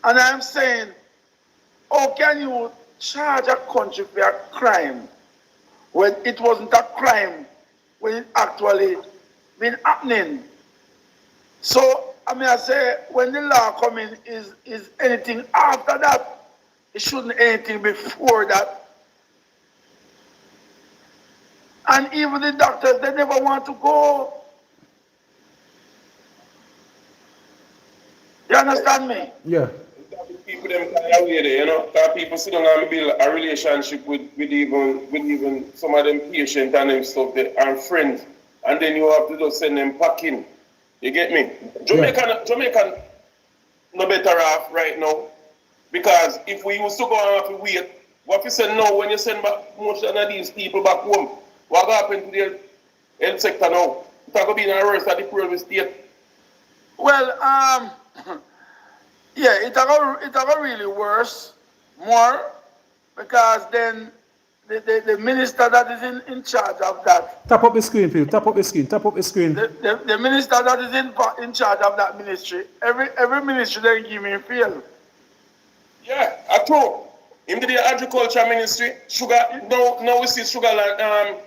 And I'm saying, how can you charge a country for a crime when it wasn't a crime when it actually been happening? So, I mean, I say, when the law come in, is anything after that? It shouldn't anything before that. And even the doctors, they never want to go. You understand me? Yeah. People them kind of way there, you know. Because people sit down and build a relationship with even some of them patients and them stuff there and friends. And then you have to just send them packing. You get me? Jamaican no better off right now. Because if we used to go and have to wait, what you say now when you send back most of these people back home? What happened to the health sector now? It's going to be in a worse at the poor state. Well, yeah, it's a really worse, more, because then the minister that is in charge of that. Tap up the screen, please. Tap up the screen. Tap up the screen. The minister that is in charge of that ministry, every ministry they give me fail. Yeah, I told him the agriculture ministry, sugar, now we see sugar land,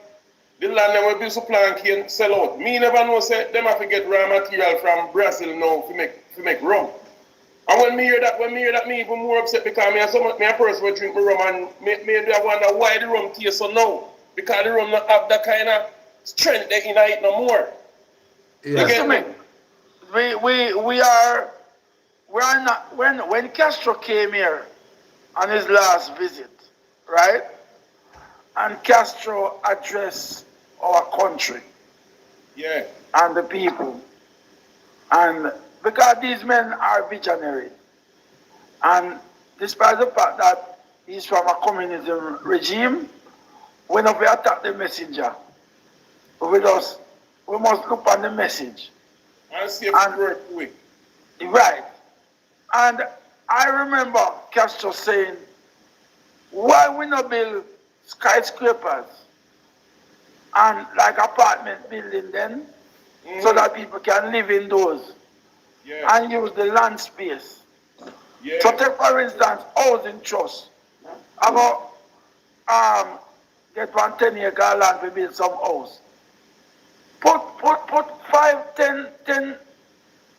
the land that we build supply and can sell out. Me never know say them have to get raw material from Brazil now to make rum. And when me hear that, me even more upset because me a person will drink my rum and me do wonder why the rum tastes so now. Because the rum not have that kind of strength that in it no more. You Yeah. get me? We are not when Castro came here on his last visit, right? And Castro addressed our country Yeah. and the people. And because these men are visionary, and despite the fact that he's from a communism regime, when we attack the messenger, we must look on the message. And see if it work quick. Right. And I remember Castro saying, why we not build skyscrapers and like apartment building then, so that people can live in those and use the land space. Yeah. So take for instance, housing trust. I go get 10 acre land to build some house. Put 5,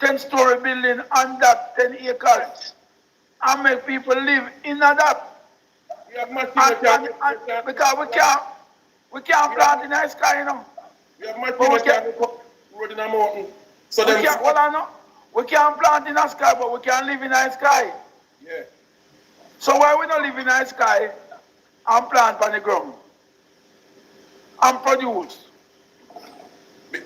10-story building on that 10 acres and make people live in that. And because we can't plant in the sky, you know. We have much people that road in a mountain. So we can't plant in the sky, but we can live in the sky. Yeah. So why we not live in the sky and plant on the ground and produce?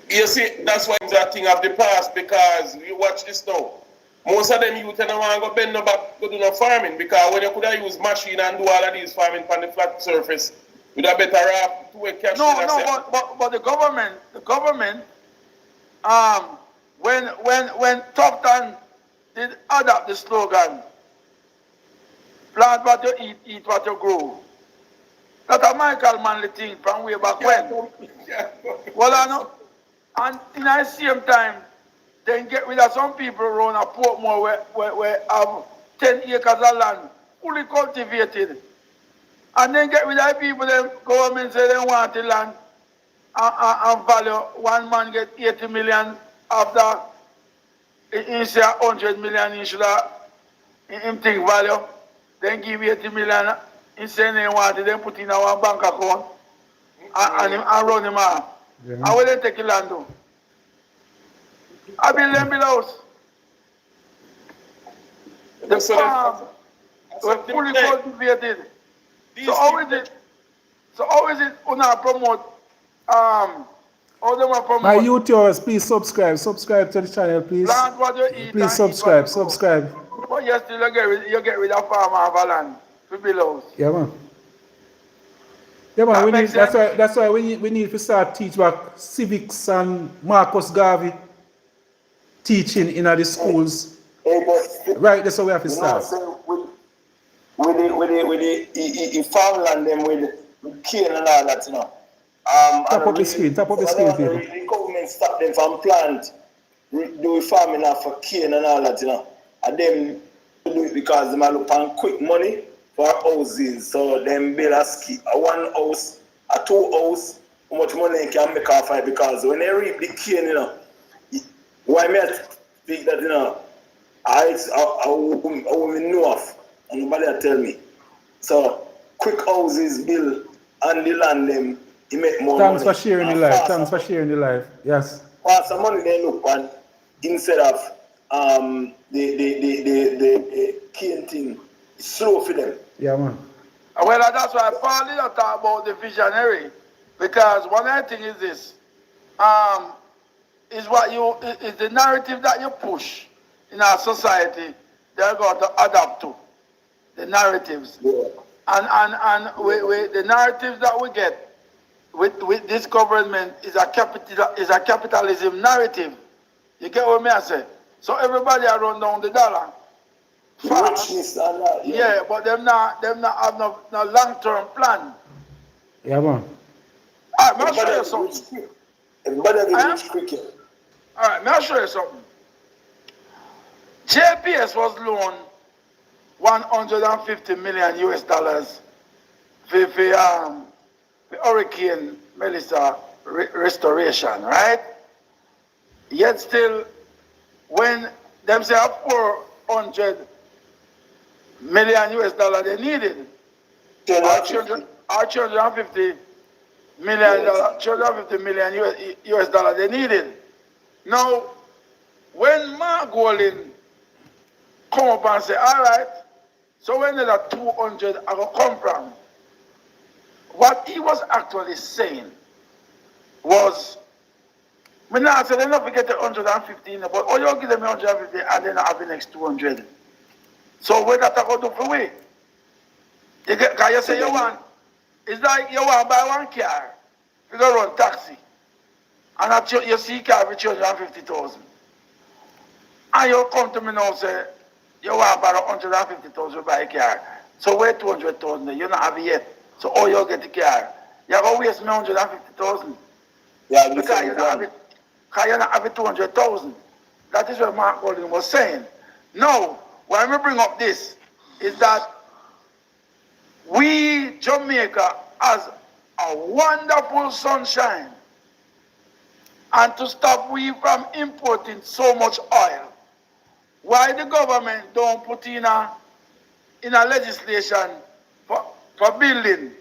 You see, that's why it's a thing of the past because you watch this now. Most of them youth don't want to go bend no back to do no farming because when you could have used machine and do all of these farming on the flat surface, you'd have better off to cash. But the government, when Tufton did adopt the slogan, plant what you eat what you grow. That's a Michael Manley thing from way back when. Well, I know. And in the same time, then get rid of some people around a Patmore where have 10 acres of land fully cultivated. And then get rid of people, the government say they want the land and value. One man get 80 million after he say 100 million he should have him think value. Then give 80 million, he say they want it, then put in our bank account and run him off. Yeah. How will they take the land though? I build them house. The farm was fully cultivated. So how is it una promote how they want promote? My YouTubers, please subscribe to the channel, please. Plant what you eat. Please subscribe. But you still get rid of farm and of land to build house. Yeah, man. Yeah, man. That's why we need to start teach back civics and Marcus Garvey teaching in the schools. Right, that's how we have to start. With the farmland them with cane and all that, you know. Tap up the screen, people. The government stop them from plant, do farming for cane and all that, you know. And them do it because they look on quick money for housing. So them build a one house, a two house, how much money they can make off it because when they reap the cane, you know, why me speak that, you know, I woman know of and nobody tell me. So quick houses build and the land them, you make more Thanks money. for sharing the life. Yes. Pass some money they look on instead of the cane thing. It's slow for them. Yeah, man. Well, that's why I partly talk about the visionary, because one of the things is this, is the narrative that you push in our society. They're going to adapt to the narratives, and the narratives that we get with this government is a capitalism narrative. You get what I say? So everybody run down the dollar. Richness and that, yeah, but them not have no long-term plan. Yeah, man. All right, may I show you something? Everybody get rich quicker. All right, may I show you something? JPS was loaned $150 million for Hurricane Melissa restoration, right? Yet still, when them say 200 million US dollar they needed. Or 250 million dollar, 250 million US dollar they needed. Now, when Mark Golding come up and say, all right, so when that 200 are going to come from, what he was actually saying was, me not say they not forget the 115, but oh, you give them 150 and then I have the next 200. So what that going to do for we? You get, cause you say you want, it's like you want to buy one car, you go run taxi, and that you see car for 250,000. And you come to me now and say, you want to buy 150,000 to buy a car. So where 200,000, you not have it yet. So oh, you get the car. You're going to waste me 150,000. Yeah, because you not have it. Because you not have it 200,000. That is what Mark Golding was saying. Now, why I bring up this is that we, Jamaica, has a wonderful sunshine. And to stop we from importing so much oil, why the government don't put in a legislation for building,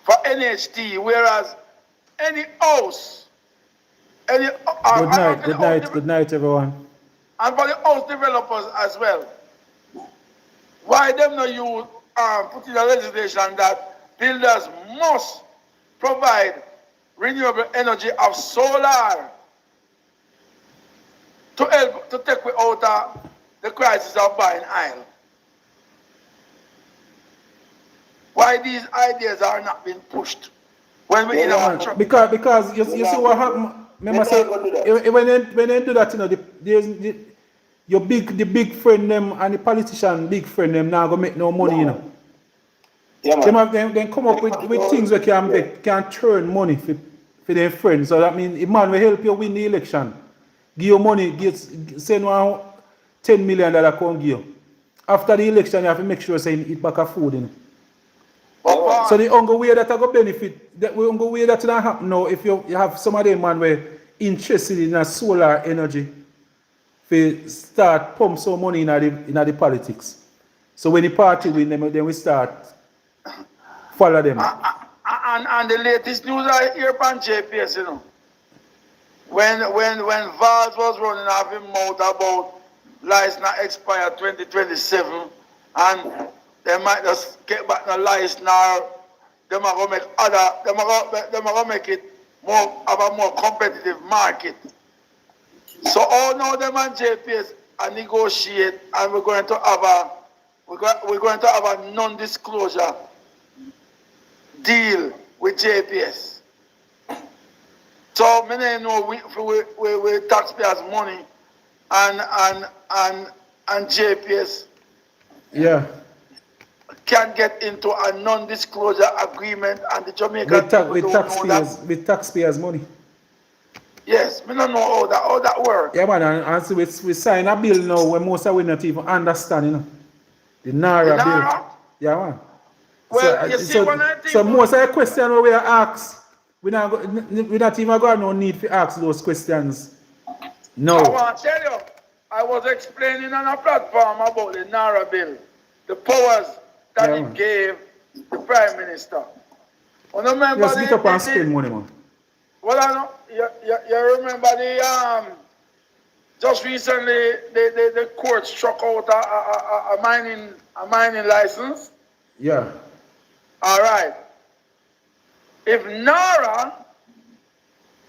for NHT, whereas any house, Good night, everyone. And for the house developers as well, why them not you put in a legislation that builders must provide renewable energy of solar to help to take we out of the crisis of buying oil? Why these ideas are not being pushed when we in our truck? Because you see what happened. Remember, say, when they do that, you know, the big friend them and the politician big friend them now go make no money, you know. Yeah, man. They come up with things that can turn money for their friends. So that means if man will help you win the election, give you money, send one $10 million come give you. After the election, you have to make sure say eat back a food, you know. So the only way that I go benefit, the only way that will happen now, if you have some of them man were interested in a solar energy, to start pump some money in the politics. So when the party win them, then we start follow them. And the latest news I hear from JPS, you know, when Vaz was running off his mouth about license expire 2027, and they might just get back the license now. They might go make make it more of a more competitive market. So all now them and JPS are negotiate, and we're going to have a non-disclosure deal with JPS. So many know we taxpayers' money and JPS. Yeah. Can get into a non-disclosure agreement, and the Jamaican with taxpayers' money. Yes, we don't know how that works. Yeah, man, and so we sign a bill now where most of we not even understand, you know. The Naira bill. Yeah, man. Well, so most of the questions we are asked, we not even got no need to ask those questions. No. I want to tell you, I was explaining on a platform about the Naira bill, the powers that it gave the Prime Minister. Remember just get up and spend money, man. Well, I know, you remember just recently the court struck out a mining license? Yeah. All right. If Naira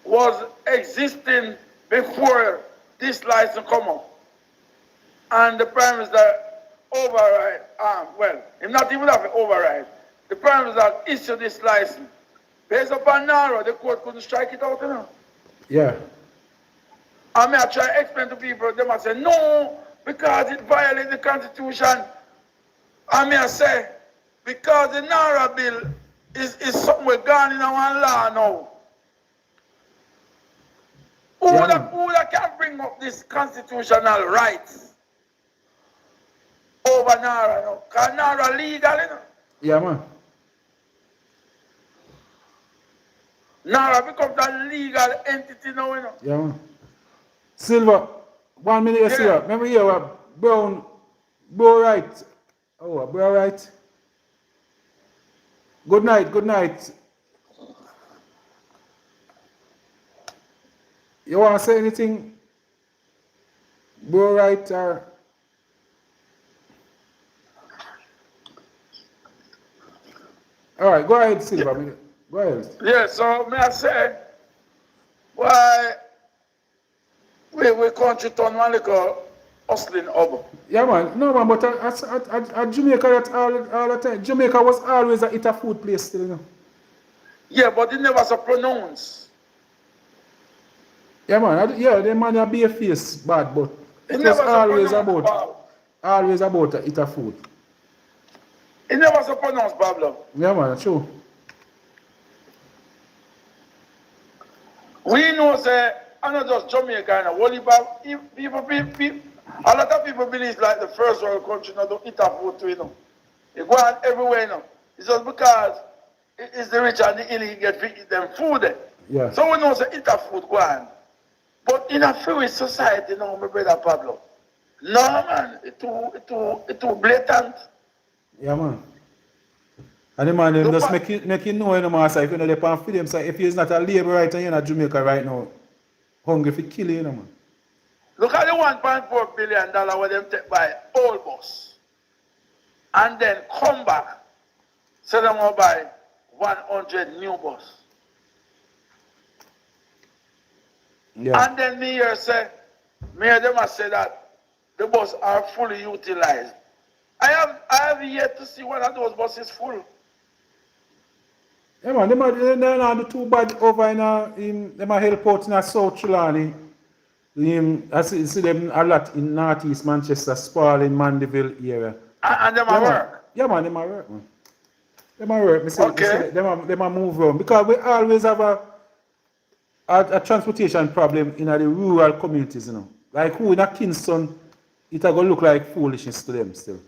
was existing before this license come up, and the Prime Minister override, if not even have to override, the Prime Minister issued this license. Based upon Naira, the court couldn't strike it out, you know. Yeah. I mean, I try to explain to people, they must say, no, because it violates the Constitution. I mean, I say, because the Naira bill is something we're gone in our law now. Who that can bring up this constitutional rights over Naira now? Because Naira legal, you know. Yeah, man. Naira becomes a legal entity now, you know. Yeah, man. Silver, 1 minute, Silver. Remember here, Brown, bro, right. Oh, bro, right. Good night, good night. You want to say anything, bro, right? Or all right, go ahead, Silver. Go ahead. Yeah, so may I say, why we country turn one little hustling hub. Yeah, man. No, man, but at Jamaica, that all the time. Jamaica was always a eat a food place still, you know. Yeah, but it never so pronounced. Yeah, man. Yeah, the man a be a face bad, but It it was never so pronounced, always about a eat a food. It never so pronounced, Pablo. Yeah, man. True. We know say I'm not just Jamaica and only people a lot of people believe like the first world country not to eat a food too, you know. They go on everywhere, you know. It's just because it's the rich and the ill get to eat them food. Yeah. So we know say eat a food go on. But in a free society, no, my brother Pablo. No man, it too blatant. Yeah, man. And the man them just make you know, you know, master, if you know they pan feed them, so if he's not a labor right and you're in Jamaica right now, hungry for kill you know, man. Look at the $1.4 billion where them take by old bus. And then come back, so them will buy 100 new bus. Yeah. And then me here say, me hear them say that the bus are fully utilized. I have yet to see one of those buses full. Yeah, man, they're not do too bad over in them a help out in South Trelawney. I see them a lot in Northeast Manchester, Spalding, Mandeville area. And them Yeah, are man. work. Yeah, man, them a work, man. Them a work. Me say Okay. them a move around. Because we always have a transportation problem in the rural communities, you know. Like who in a Kingston, it a go look like foolishness to them still.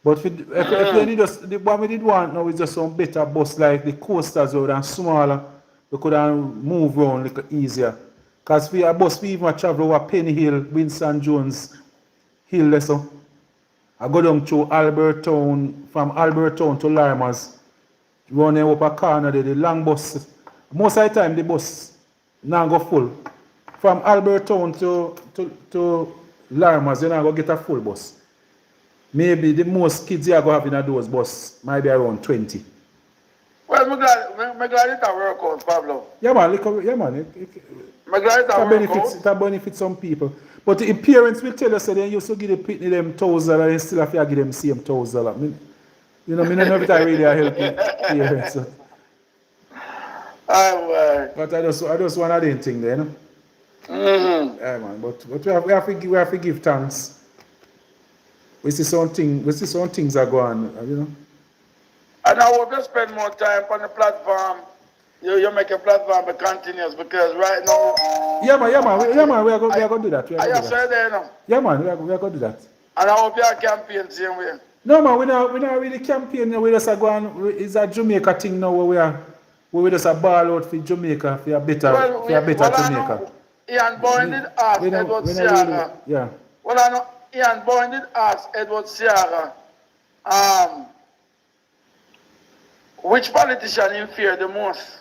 But if they need us, what we did want now is just some better bus like the coasters road and smaller, we could move around a little easier. Because we a bus, we even travel over Penny Hill, Winston Jones Hill lesson. I go down to Albertown, from Albertown to Larmers, run them up a corner there, the long bus. Most of the time the bus now go full. From Albertown to Larmers, you now go get a full bus. Maybe the most kids you are going to have in those bus might be around 20. Well, I'm glad it a work out, Pablo. Yeah, man. Yeah, man. I'm glad it a work out. benefits some people. But the parents will tell us that they used to give the pitney them $1,000 and still have to give them same $1,000. You know, I don't know if that really helping parents. So. But I just want to do thing there, you know. Yeah, man. But we have to give thanks. We see some things are going, you know. And I hope you spend more time on the platform. You make a platform be continuous because right now. Yeah, man. We are going to do that. I just said there now. Yeah, man. We are going to do that. And I hope you are campaign same way. No, man. We not really campaign. We just are going. It's a Jamaica thing now. Where we just a ball out for Jamaica for a better Jamaica. Ian Boyne did ask Edward Seaga. Yeah. Well, I know Ian Boyne did ask Edward Seaga. Which politician you fear the most?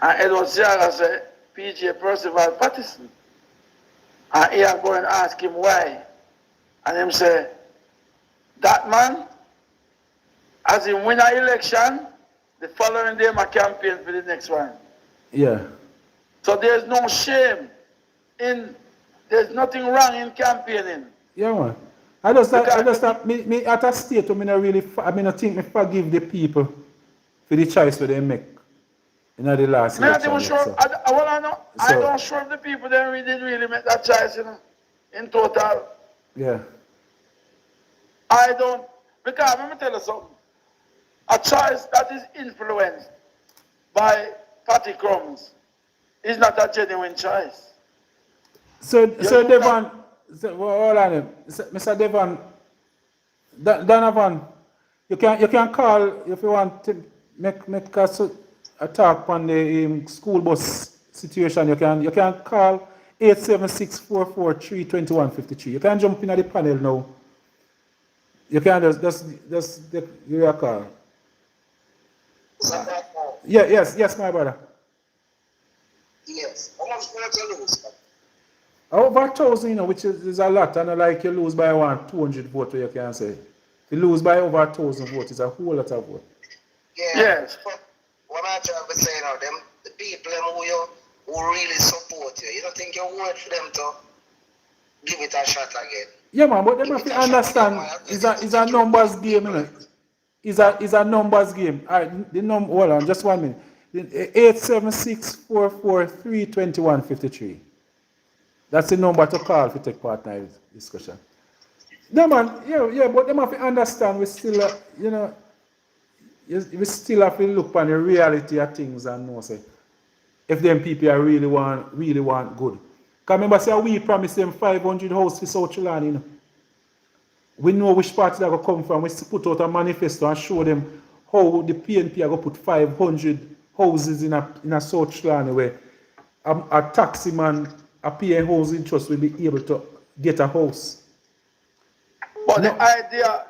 And Edward Seaga said, PJ Percival Patterson. And Ian Boyne asked him why. And him said, that man, as he win an election, the following day my campaign for the next one. Yeah. So there's no shame there's nothing wrong in campaigning. Yeah, man. I just me at a state where I think me forgive the people for the choice that they make in the last election. I'm not even sure. I don't sure if the people they didn't really make that choice, you know, in total. Yeah. I don't, because let me tell you something. A choice that is influenced by party crumbs is not a genuine choice. So Devon, hold on, Mr. Devon, Donovan, you can call if you want to make a talk on the school bus situation. You can call 876-443-2153. You can jump in at the panel now. You can just give you a call. Yes, my brother. Yes. How much more to lose? Over 1,000, which is a lot, and like you lose by 200 votes, you can say. You lose by over 1,000 votes, it's a whole lot of votes. Yeah. Yes. But what I'm trying to say now, the people who really support you, you don't think you're worth for them to give it a shot again? Yeah, man, but they have to understand it's a numbers game, you know. It's a numbers game. All right, hold on, just 1 minute. 876-443-2153. That's the number to call if you take part in this discussion. No, man, but they have to understand we still, we still have to look on the reality of things and know, say, if them people are really want good. Because remember, say, we promised them 500 houses for South Chilani, you know. We know which party they're going to come from. We put out a manifesto and show them how the PNP are going to put 500 houses in a South Chilani where a taxi man, a PN housing trust will be able to get a house. But the idea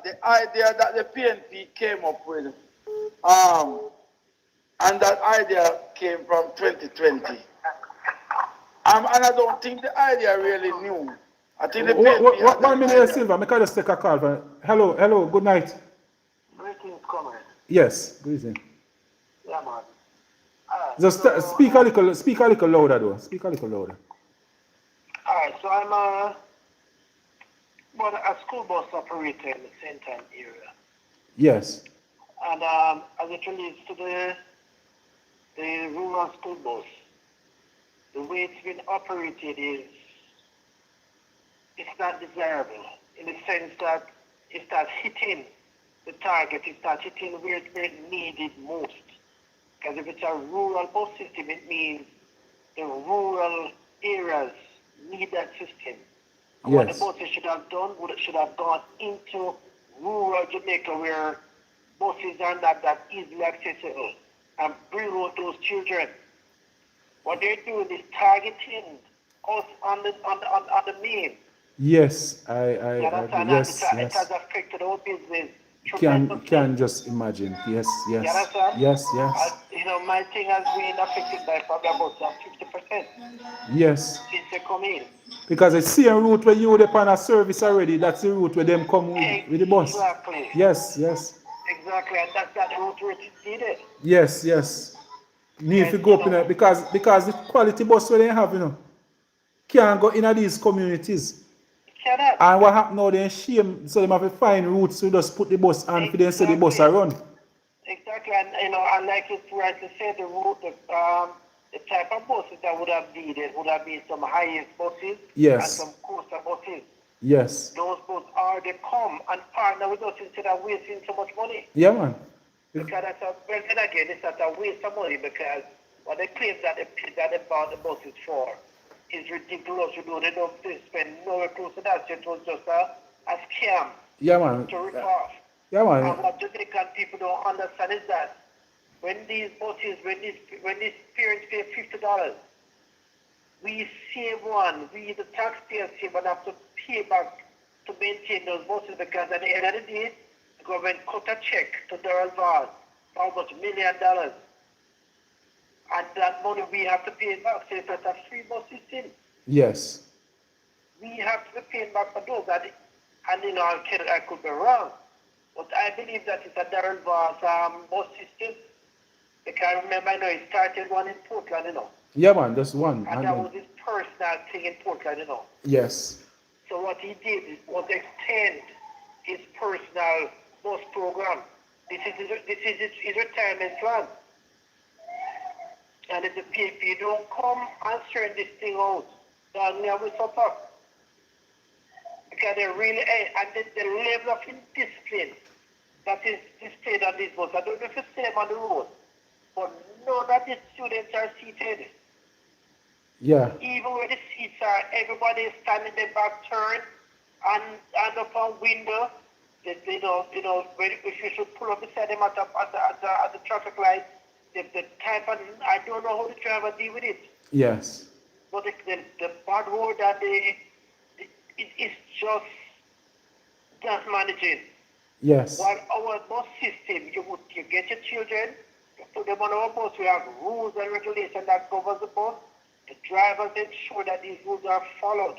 that the PNP came up with, and that idea came from 2020. And I don't think the idea really new. I think the PNP. 1 minute, Silva. I can just take a call. Hello, good night. Greetings, comrade. Yes, good evening. Yeah, man. Just speak a little louder, though. Speak a little louder. Alright, so I'm a school bus operator in the St. Anne area. Yes. And as it relates to the rural school bus, the way it's been operated it's not desirable in the sense that it starts hitting the target, it starts hitting where it's needed most. Because if it's a rural bus system, it means the rural areas need that system. And what the buses should have done, should have gone into rural Jamaica where buses are not that easily accessible and bring out those children. What they're doing is targeting us on the main. Yes, Yes. It has affected our business tremendously. Can just imagine. Yes. My thing has been affected by probably about 50%. Yes. Since they come in. Because the same route where you upon a service already, that's the route where them come with the bus. Exactly. Yes. Exactly, and that's that route where it's needed. Yes. Need to go up in it because the quality bus where they have, can't go in these communities. Cannot. And what happened now, they shame, so they have to find routes to just put the bus on for them so the bus are run. Exactly, and like you rightly said, the type of buses that would have needed would have been some highest buses and some coaster buses. Yes. Those buses they come and partner with us instead of wasting so much money. Yeah, man. Because it's not a waste of money because what they claim that they bought the buses for is ridiculous. They don't spend nowhere close to that. It was just a scam. Yeah, man. To rip off. Yeah, man. And what Jamaican people don't understand is that when these buses, when these parents pay $50, we save one. We, the taxpayers, save and have to pay back to maintain those buses because at the end of the day, the government cut a check to Daryl Vaz for almost $1 million. And that money we have to pay back. So it's not a free bus system. Yes. We have to be paying back for those. And I could be wrong. But I believe that it's a Daryl Vaz bus system. Because I remember, he started one in Portland, Yeah, man, that's one. And that was his personal thing in Portland, Yes. So what he did was extend his personal bus program. This is his retirement plan. And if the PNP don't come and straighten this thing out, then we will suffer. Because they really, and the level of indiscipline that is displayed on this bus, I don't know if it's the same on the road, but none of the students are seated. Yeah. Even where the seats are, everybody is standing their back turn and up on window. If you should pull up beside them at the traffic light, the type of, I don't know how the driver deal with it. Yes. but the bad road that it is just not managing. Yes. While our bus system, you get your children, you put them on our bus, we have rules and regulations that covers the bus. The drivers ensure that these rules are followed.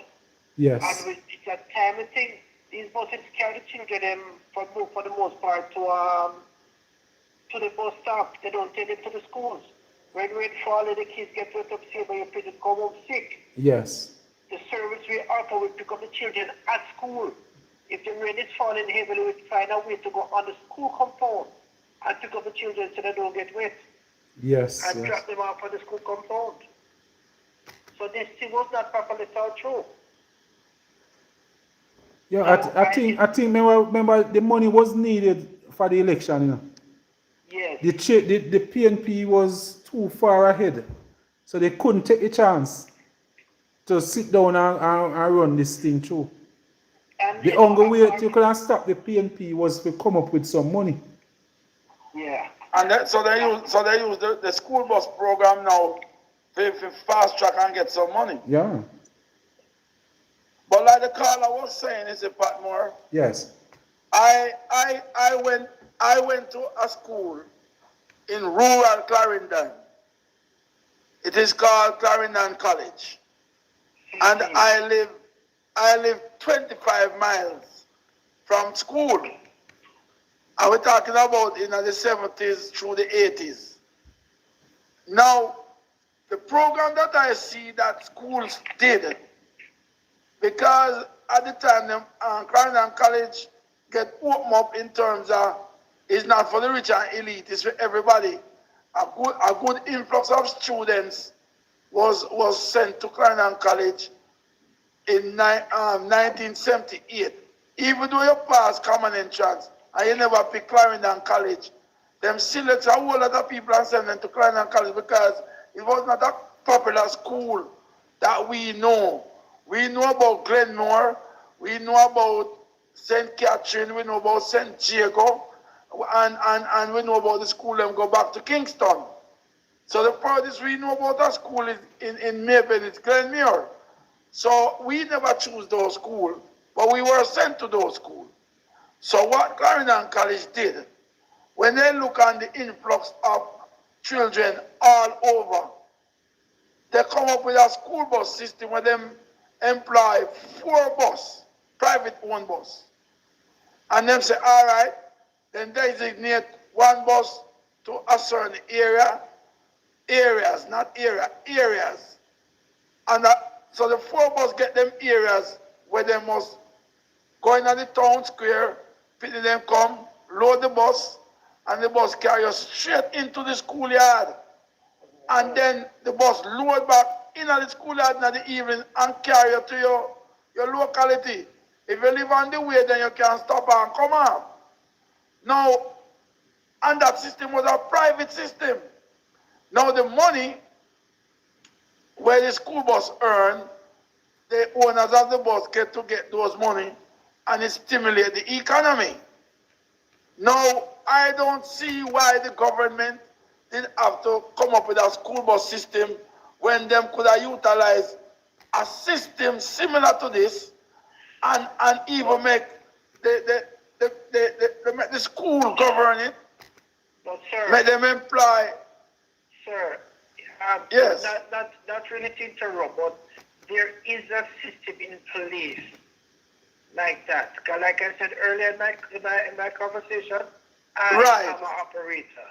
Yes. And it's a timely thing. These buses carry the children for the most part to the bus stop. They don't take them to the schools. When rain fall, the kids get wet up, say, but you have to come home sick. Yes. The service we offer will pick up the children at school. If the rain is falling heavily, we find a way to go on the school compound and pick up the children so they don't get wet. Yes. And Yes. drop them off at the school compound. So this thing was not properly thought through. Yeah, So I think remember the money was needed for the election, you know. yes. The PNP was too far ahead. So they couldn't take a chance to sit down and run this thing through. And The only way you could stop the PNP was to come up with some money. yeah. And so they use the school bus program now to fast track and get some money. Yeah. But like the caller was saying, is it Patmore? Yes. I went to a school in rural Clarendon. It is called Clarendon College. And I live 25 miles from school. And we're talking about in the 70s through the 80s. Now, the program that I see that schools did, because at the time, Clarendon College get opened up in terms of, it's not for the rich and elite, it's for everybody. A good influx of students was sent to Clarendon College in 1978. Even though you pass common entrance and you never pick Clarendon College, them select a whole lot of people and send them to Clarendon College because it was not a popular school that we know. We know about Glenmore, we know about St. Catherine, we know about St. Jago, and we know about the school them go back to Kingston. So the furthest we know about that school is in Maypen, it's Glenmore. So we never choose those schools, but we were sent to those schools. So what Clarendon College did, when they look on the influx of children all over, they come up with a school bus system where they employ 4 bus, private owned bus. And them say, all right, then designate 1 bus to a certain areas. And so the 4 bus get them areas where they must go into the town square, people them come, load the bus, and the bus carry us straight into the schoolyard. And then the bus load back in the schoolyard in the evening and carry you to your locality. If you live on the way, then you can stop and come out. Now, and that system was a private system. Now the money where the school bus earn, the owners of the bus get those money and it stimulate the economy. Now, I don't see why the government didn't have to come up with a school bus system when them could have utilized a system similar to this and even make the school govern it, But sir, make them employ. sir, Yes. not really to interrupt, but there is a system in place like that. 'Cause like I said earlier in my conversation, I Right. am an operator.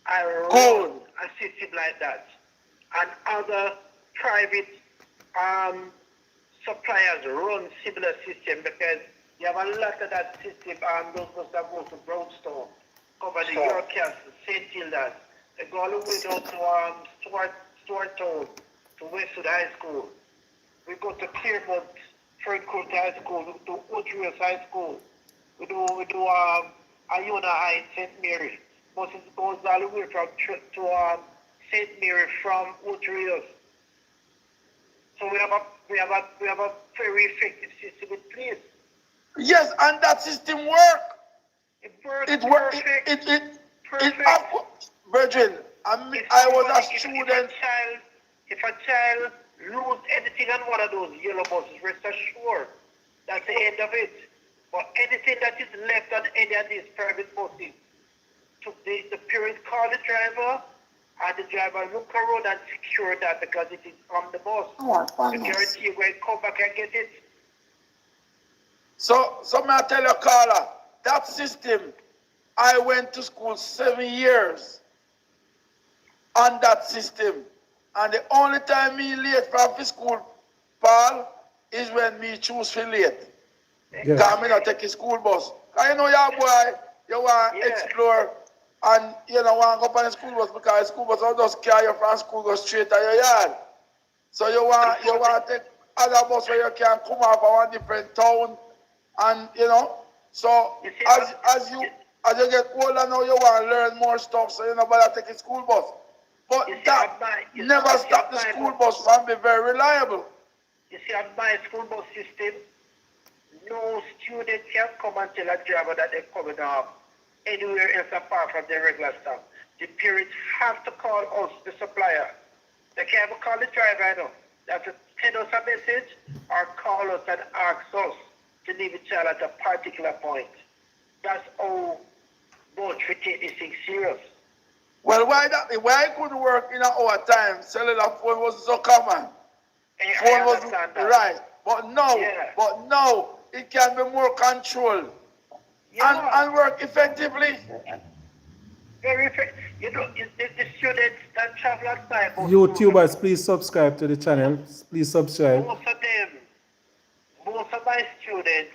I run Good. a system like that. And other private suppliers run similar system because you have a lot of that system, those must have go to Brownstone, cover the York Castle, St. Hilda's. They go all the way down to Stuart Town, to Westwood High School. We go to Claremont, Ferncourt High School, we do Otrius High School. We do Iona High, St. Mary. But it goes all the way to St. Mary from Otrius. So we have a very effective system in place. Yes, and that system work. It works It work. perfect. Virgin, I was a student. If a child lose anything on one of those yellow buses, rest assured that's the end of it. But anything that is left on any of these private buses, the parent call the driver, and the driver look around and secure that because it is on the bus. I guarantee you when come back and get it. So may I tell you, Carla, that system, I went to school 7 years on that system. And the only time me late from school, Paul, is when me choose to late. Yeah. Because me not take a school bus. Because you know your boy, you want to explore and you know want to go on the school bus because the school bus will just carry you from school go straight to your yard. So you want to take other bus where you can come off of one different town and you know. So as you get older now you want to learn more stuff so you know better take a school bus. But that never stop the school bus from being very reliable. You see, on my school bus system, no student can come and tell a driver that they're coming up anywhere else apart from the regular stop. The parents have to call us, the supplier. They can't even call the driver, I know. They have to send us a message or call us and ask us to leave the child at a particular point. That's how much we take this thing serious. Well, why it couldn't work in our time? Cellular phone was so common. Phone was right, but now it can be more controlled and work effectively. Very effective. You know, the students that travel at night. YouTubers, please subscribe to the channel. Please subscribe. Most of my students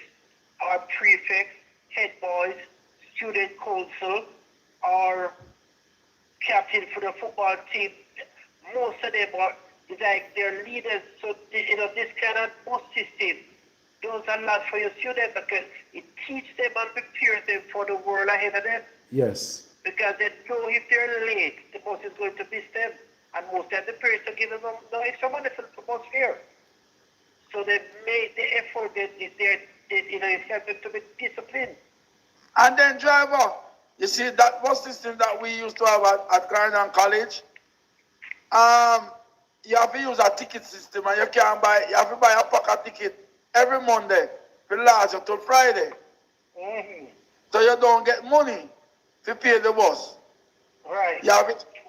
are prefects, head boys, student council, or captain for the football team. Most of them are like their leaders. So you know this kind of bus system does a lot for your students because it teaches them and prepares them for the world ahead of them. Yes. Because they know if they're late, the bus is going to miss them, and most of the parents are giving them no extra money for the bus fare. So they made the effort. It helps them to be disciplined. And then driver, you see that bus system that we used to have at Clarendon College. You have to use a ticket system, and you have to buy a pocket ticket every Monday for last until Friday. Mm-hmm. So you don't get money to pay the bus. Right.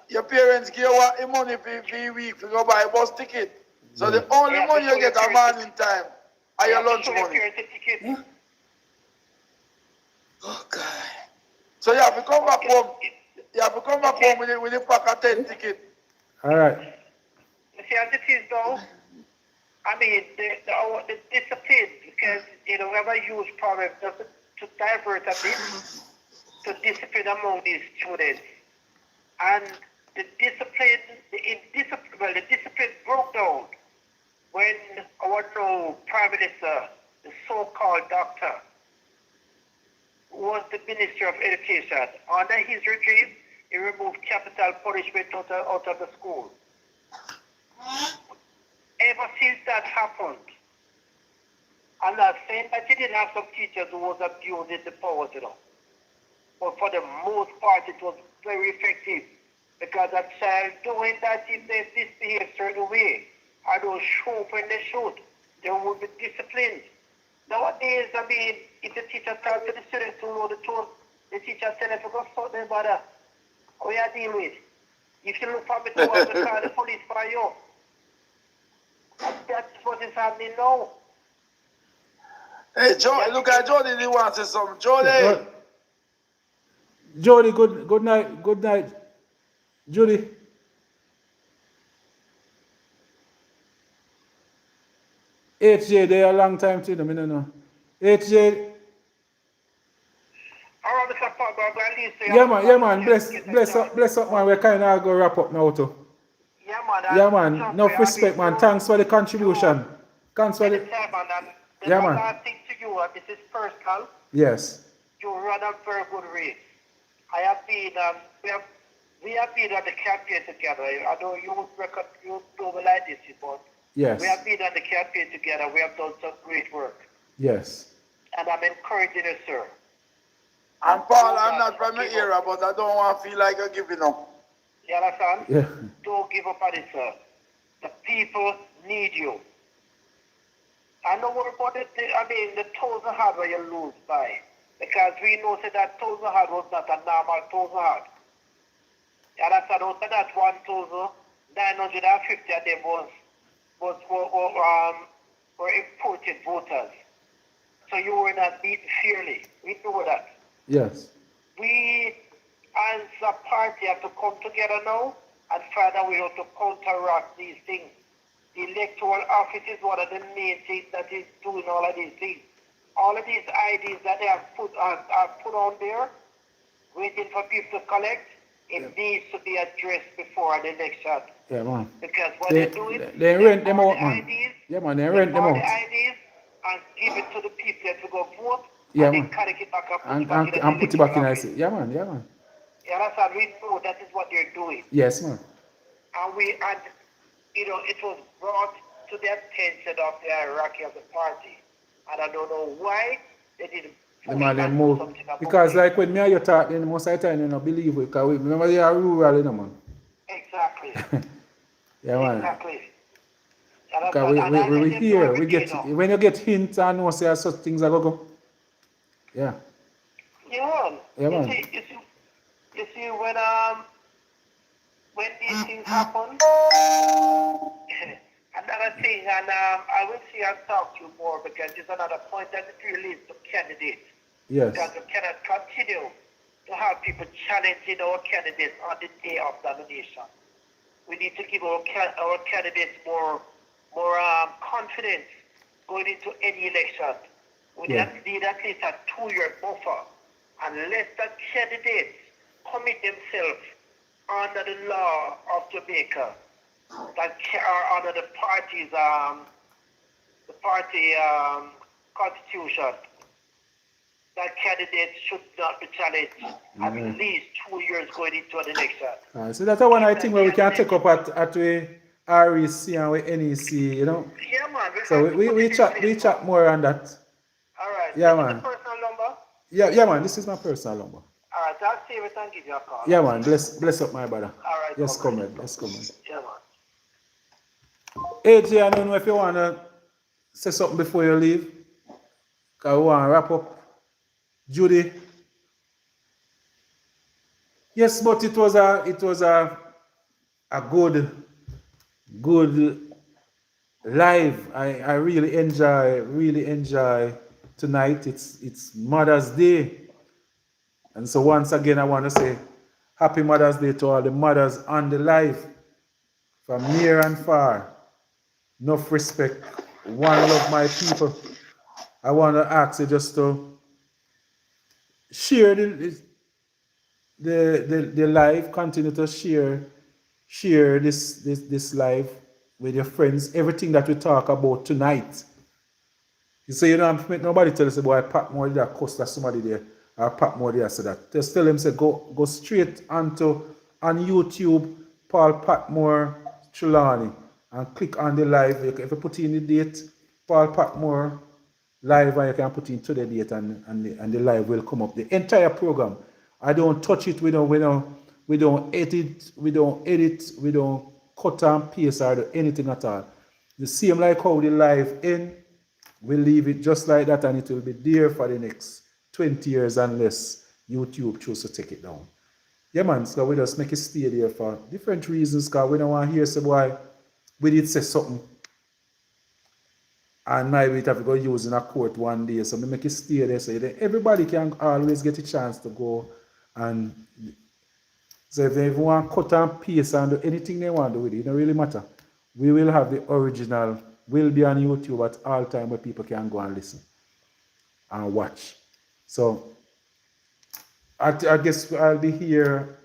Your parents give you money for week to go buy a bus ticket. So the only money you get at morning time are your lunch money. Yeah. Oh God. So you have to come back home. You have to come back home with a pocket 10 ticket. All right. You see, as it is though, I mean, the discipline, because, you know, we have a huge problem just to divert a bit to discipline among these students. And the discipline broke down when our new Prime Minister, the so-called doctor, who was the Minister of Education, under his regime, he removed capital punishment out of the school. Ever since that happened, I'm not saying that he didn't have some teachers who was abusing the powers, you know. But for the most part, it was very effective. Because a child doing that, if they misbehave a certain way, or don't show when they should, they will be disciplined. Nowadays, I mean, if the teacher talks to the students who know the tone, the teacher tells them to go sort them, brother. How you deal with? If you look for me to call the police for you. That's what is happening now. Hey, Jody, look at Jody, he wants to say something. Jody. Jody, good night. Good night. Judy. HJ, they a long time to them, I don't know. HJ. Yeah, man. Bless up, man. We're kind of going to wrap up now, too. Yeah, man. Enough respect, man. Thanks for the contribution. Thanks for the... Yeah, man. Last thing to you, this is personal. Yes. You run a very good race. I have been, we have been on the campaign together. I know you don't like this, but yes. We have been on the campaign together. We have done some great work. Yes. And I'm encouraging you, sir. And Paul, I'm not from the era, but I don't want to feel like I'm giving up. You understand? Yeah. Don't give up on it, sir. The people need you. I know what about it. I mean, the thousand hard where you lose by. Because we know that thousand hard was not a normal thousand hard. And that's out of that 1,950 of them were imported voters. So you were not beaten fairly. We know that. Yes. We as a party have to come together now and find a way how to counteract these things. The electoral office is one of the main things that is doing all of these things. All of these IDs that they have put on there, waiting for people to collect, it needs to be addressed before the election. Yeah, man. Because what They, they're doing, they rent them out, the man. IDs, Yeah, man, they rent them all out. the IDs and give it to the people to go vote, Yeah, and man. then collect it back And and put it back in the IC. Yeah, man, yeah, man. You understand? We know that is what they're doing. Yes, man. And it was brought to the attention of the hierarchy of the party. And I don't know why they didn't The man them move. Because like when me and you talk, then most of the time you don't believe it. Because remember they are rural, you know, man. Exactly. Yeah, man. Exactly. Because we hear, we get, when you get hints and know say such things are go. Yeah. Yeah, man. Yeah, man. You see when these things happen, another thing, and I will see and talk to you more because it's another point that it relates to candidates. Yes. Because we cannot continue to have people challenging our candidates on the day of nomination. We need to give our candidates more confidence going into any election. We need at least a 2-year buffer and let the candidates commit themselves under the law of Jamaica that are under the party constitution. That candidates should not be challenged at least 2 years going into an election. So that's one I think where we can take up at the REC and with NEC, you know. Yeah, man. So we chat more on that. All right. Yeah, This man. is a personal number. Yeah, man. This is my personal number. All right. I'll save it and give you a call. Yeah, man. Bless up my brother. All right. Yes, come in. Yes, come in. Yeah, man. AJ, I don't know if you want to say something before you leave. Because we want to wrap up. Judy. Yes, but it was a good live. I really enjoy tonight. It's Mother's Day. And so once again I want to say happy Mother's Day to all the mothers on the live from near and far. Enough respect. One love, my people. I want to ask you just to share the live, continue to share this live with your friends, everything that we talk about tonight. You say you don't have to make nobody tell us about Patmore did that cost somebody there, or Patmore there said that. Just tell them say go straight on YouTube, Paul Patmore Trelawney, and click on the live. If you put in the date, Paul Patmore live, and you can put in today's date and the live will come up. The entire program. I don't touch it, we don't edit, we don't cut and paste or do anything at all. The same like how the live end, we leave it just like that and it will be there for the next 20 years unless YouTube choose to take it down. Yeah, man, so we just make it stay there for different reasons because we don't want to hear say, boy, we did say something and maybe it have to go use in a court one day. So we make it stay there so that everybody can always get a chance to go and so if they want to cut and paste and do anything they want to do with it, it don't really matter. We will have the original, will be on YouTube at all time where people can go and listen and watch. So I guess I'll be here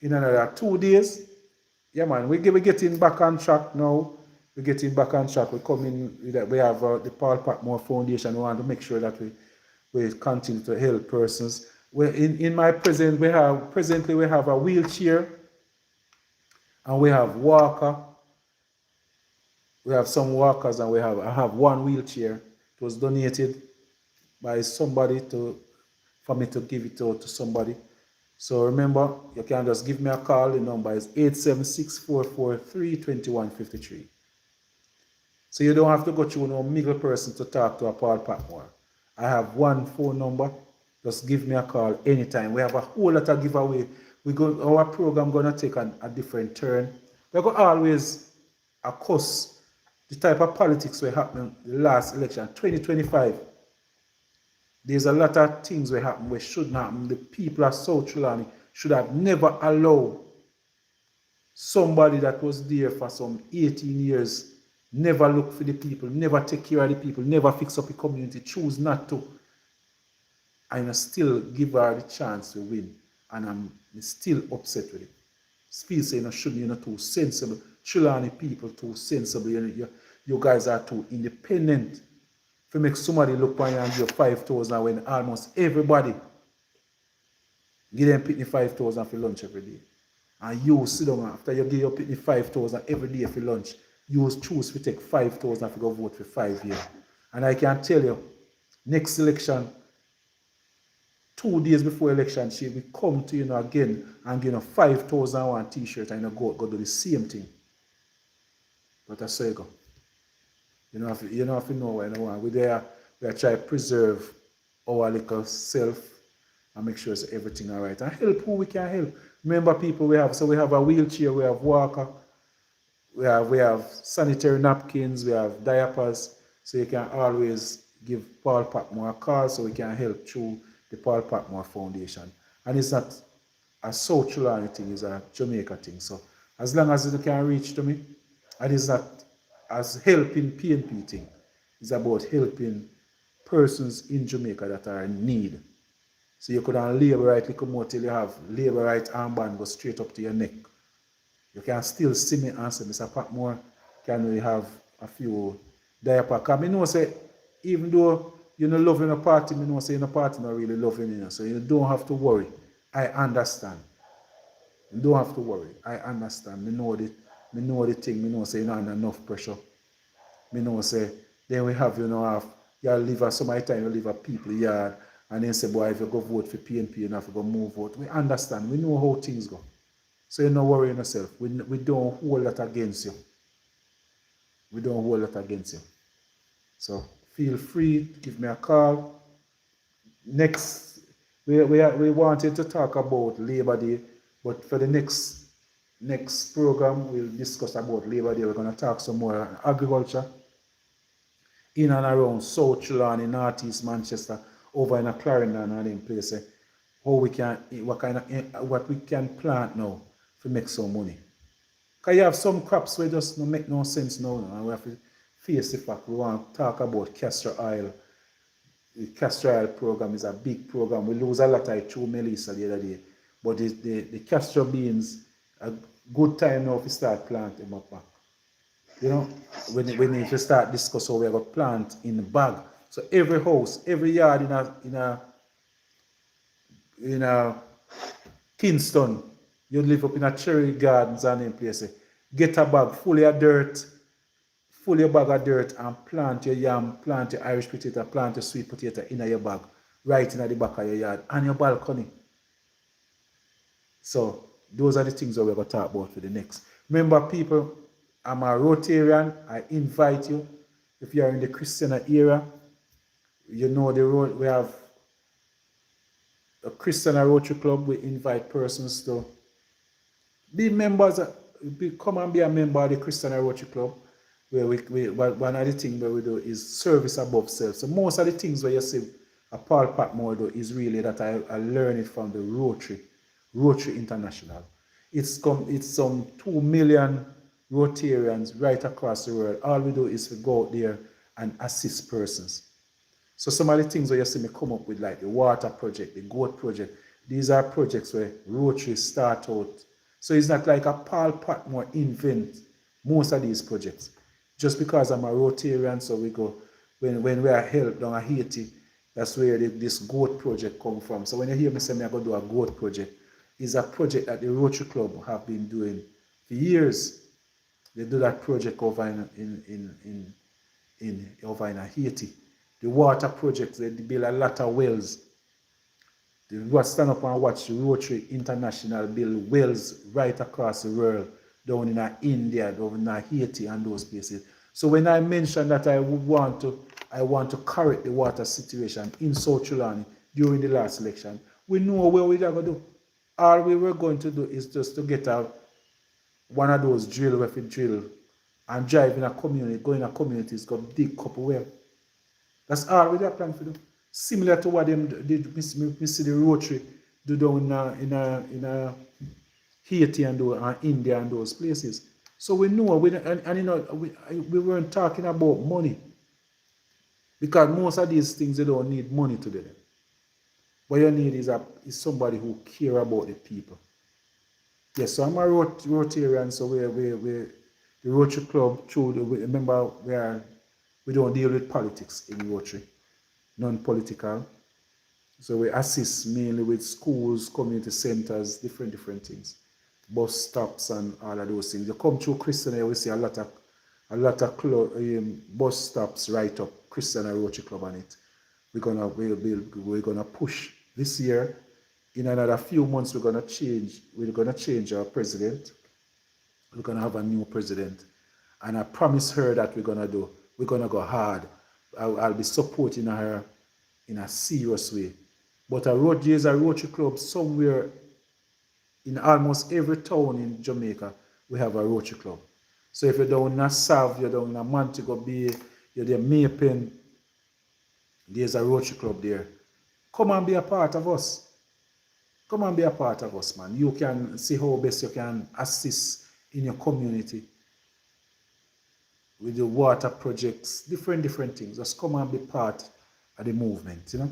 in another 2 days. Yeah, man, we're getting back on track now. We're getting back on track. We're coming, we have the Paul Patmore Foundation. We want to make sure that we continue to help persons. In my present, presently we have a wheelchair and we have walker. We have some walkers and I have one wheelchair. It was donated by somebody for me to give it to somebody. So remember, you can just give me a call. The number is 876-443-2153. So you don't have to go through no middle person to talk to a Paul Patmore. I have one phone number. Just give me a call anytime. We have a whole lot of giveaway. Our program gonna take a different turn. We're gonna always accost the type of politics we happening the last election, 2025. There's a lot of things that happen which shouldn't happen. The people of South Trelawney should have never allowed somebody that was there for some 18 years, never look for the people, never take care of the people, never fix up the community, choose not to. And I still give her the chance to win. And I'm still upset with it. Feel saying I shouldn't, you're not too sensible. Trelawney people too sensible. You guys are too independent. If you make somebody look on you and give 5,000 when almost everybody give them pitney 5,000 for lunch every day. And you sit down after you give your pitney 5,000 every day for lunch, you choose to take 5,000 to go vote for 5 years. And I can tell you, next election, 2 days before election, she will come to you again and give you 5,001 t-shirt and you go do the same thing. But that's how you go. You know, if you know what you want. We are trying to preserve our little self and make sure it's everything all right. And help who we can help. Remember people we have. So we have a wheelchair, we have walker, we have sanitary napkins, we have diapers. So you can always give Paul Patmore a call so we can help through the Paul Patmore Foundation. And it's not a South Trelawney thing, it's a Jamaica thing. So as long as you can reach to me, and it's not as helping PNP thing. It's about helping persons in Jamaica that are in need. So you could on labor right come out till you have labor right armband go straight up to your neck. You can still see me and say, Mr. Patmore, can we have a few diaper? Because I know say, even though you're not loving a party, I know say in a party not really loving you. So you don't have to worry. I understand. You don't have to worry. I understand. I know the thing. I know say you don't have enough pressure. I know say then we have you live some of the time you live at people yard and then say boy if you go vote for PNP you have to go move vote. We understand. We know how things go. So you're not worrying yourself. We don't hold that against you. We don't hold that against you. So feel free to give me a call. Next we wanted to talk about Labor Day, but for the next program, we'll discuss about Labor Day. We're going to talk some more on agriculture in and around South Trelawney, Northeast Manchester, over in a Clarendon and them places. How we can, what we can plant now to make some money. Because you have some crops where just don't make no sense now, and we have to face the fact. We want to talk about castor oil. The castor oil program is a big program. We lose a lot of it through Melissa the other day. But the castor beans, a good time now to start planting them up back. You know, we need to start discussing how we're going to plant in the bag. So every house, every yard in a Kingston, you live up in a cherry gardens and in places. Get a bag full of dirt, full your bag of dirt and plant your yam, plant your Irish potato, plant your sweet potato in your bag, right in the back of your yard and your balcony. So those are the things that we're going to talk about for the next. Remember people, I'm a Rotarian. I invite you. If you are in the Christian area, you know the road. We have a Christian Rotary Club. We invite persons to be members. Come and be a member of the Christian Rotary Club. Where one of the things that we do is service above self. So most of the things where you see a Paul Patmore do is really that I learned it from the Rotary International. It's some 2 million Rotarians right across the world. All we do is to go out there and assist persons. So some of the things where you see me come up with, like the water project, the goat project, these are projects where Rotary start out. So it's not like a Paul Patmore invent most of these projects. Just because I'm a Rotarian, so we go, when we are helped down in Haiti, that's where this goat project come from. So when you hear me say I'm going to do a goat project, it's a project that the Rotary Club have been doing for years. They do that project over in Haiti. The water project, they build a lot of wells They stand up and watch the Rotary International build wells right across the world, down in India, down in Haiti and those places. So when I mentioned that I want to correct the water situation in South Trelawney during the last election, we know what we're going to do. All we were going to do is just to get one of those drill where we drill and drive in a community, go in a communities, go dig couple well. That's all we plan to do. Similar to what them did, we see the Rotary do down in Haiti and India and those places. So we know, and you know, we weren't talking about money. Because most of these things, they don't need money to do them. What you need is somebody who care about the people. Yes, so I'm a Rotarian, so we the Rotary Club, remember, we don't deal with politics in Rotary, non-political. So we assist mainly with schools, community centers, different things, bus stops and all of those things. You come through Christian, we see a lot of bus stops right up Christian and Rotary Club on it. We're gonna push this year. In another few months, we're gonna change our president. We're gonna have a new president, and I promise her that we're gonna go hard. I'll be supporting her in a serious way. But there's a Rotary Club somewhere in almost every town in Jamaica. We have a Rotary Club. So if you're down in Nassau, you're down in Montego Bay, you're there Maypen, there's a Rotary Club there. Come and be a part of us. Come and be a part of us, man. You can see how best you can assist in your community with the water projects, different things. Just come and be part of the movement, you know?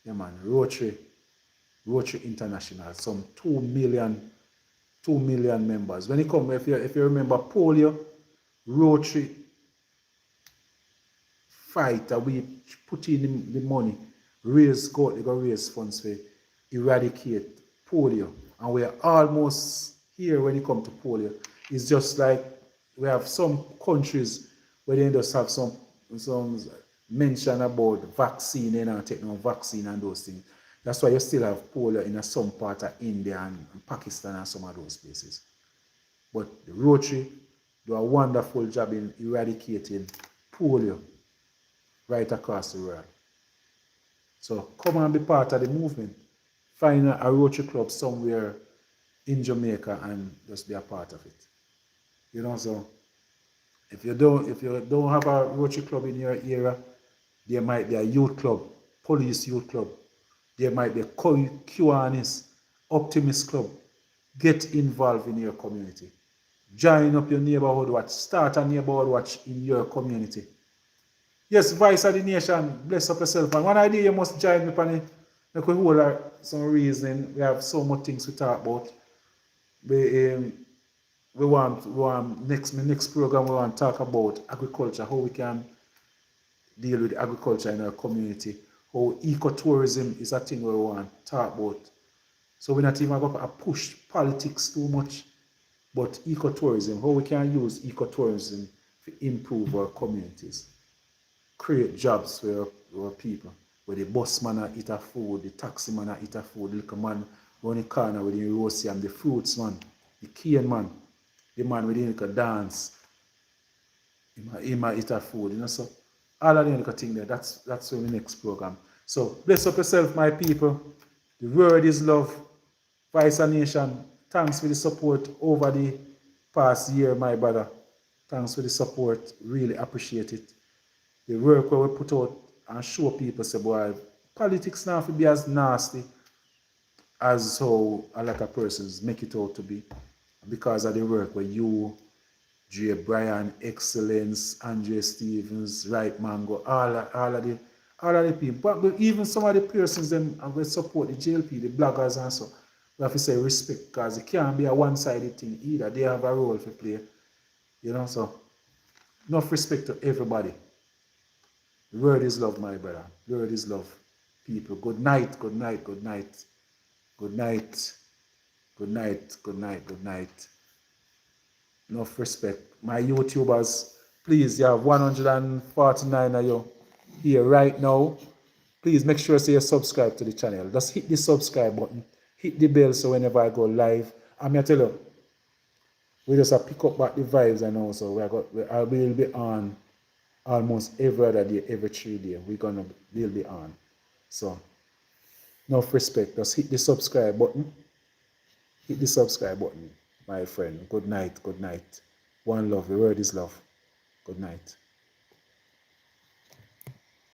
Yeah, man. Rotary International, some 2 million members. When you come, if you remember polio, Rotary fight that we put in the money, they go raise funds for eradicate polio. And we are almost here when it comes to polio. It's just like we have some countries where they just have some mention about vaccine, they don't take no vaccine and those things. That's why you still have polio in some part of India and Pakistan and some of those places. But the Rotary do a wonderful job in eradicating polio right across the world. So come and be part of the movement. Find a Rotary Club somewhere in Jamaica and just be a part of it. You know, so if you don't have a Rotary Club in your area, there might be a youth club, police youth club. There might be a Kiwanis, Optimist Club. Get involved in your community. Join up your neighborhood watch. Start a neighborhood watch in your community. Yes, Voice of the Nation, bless up yourself. And one idea you must join me on it. Like we hold some reason. We have so much things to talk about. We want next program we want to talk about agriculture, how we can deal with agriculture in our community, how ecotourism is a thing we want to talk about. So we're not even going to push politics too much, but ecotourism, how we can use ecotourism to improve our communities, create jobs for our people, where the bus man eat a food, the taxi man eat a food, the little man run the corner with the roasty and the fruits man, the cane man, the man with the little dance, he might eat a food, you know, so all of the little thing there, that's for the next program. So bless up yourself, my people. The word is love. Voice of Nation, thanks for the support over the past year, my brother. Thanks for the support, really appreciate it. The work where we put out and show people, say, boy, politics now to be as nasty as how a lot of persons make it out to be, because of the work where you, J. Bryan, Excellence, Andre Stevens, Right Mango, all of the people, but even some of the persons them are going to support the JLP, the bloggers and so. We have to say respect, because it can't be a one-sided thing either. They have a role to play, you know. So enough respect to everybody. The word is love, my brother. The word is love, people. Good night, good night, good night, good night, good night, good night, good night. Enough respect. My YouTubers, please, you have 149 of you here right now. Please make sure you subscribe to the channel. Just hit the subscribe button. Hit the bell so whenever I go live, I'm going to tell you, we just have pick up back the vibes and also I will be on almost every other day, every 3 days. We'll be on. So, enough respect. Just hit the subscribe button. Hit the subscribe button, my friend. Good night. Good night. One love. The word is love. Good night.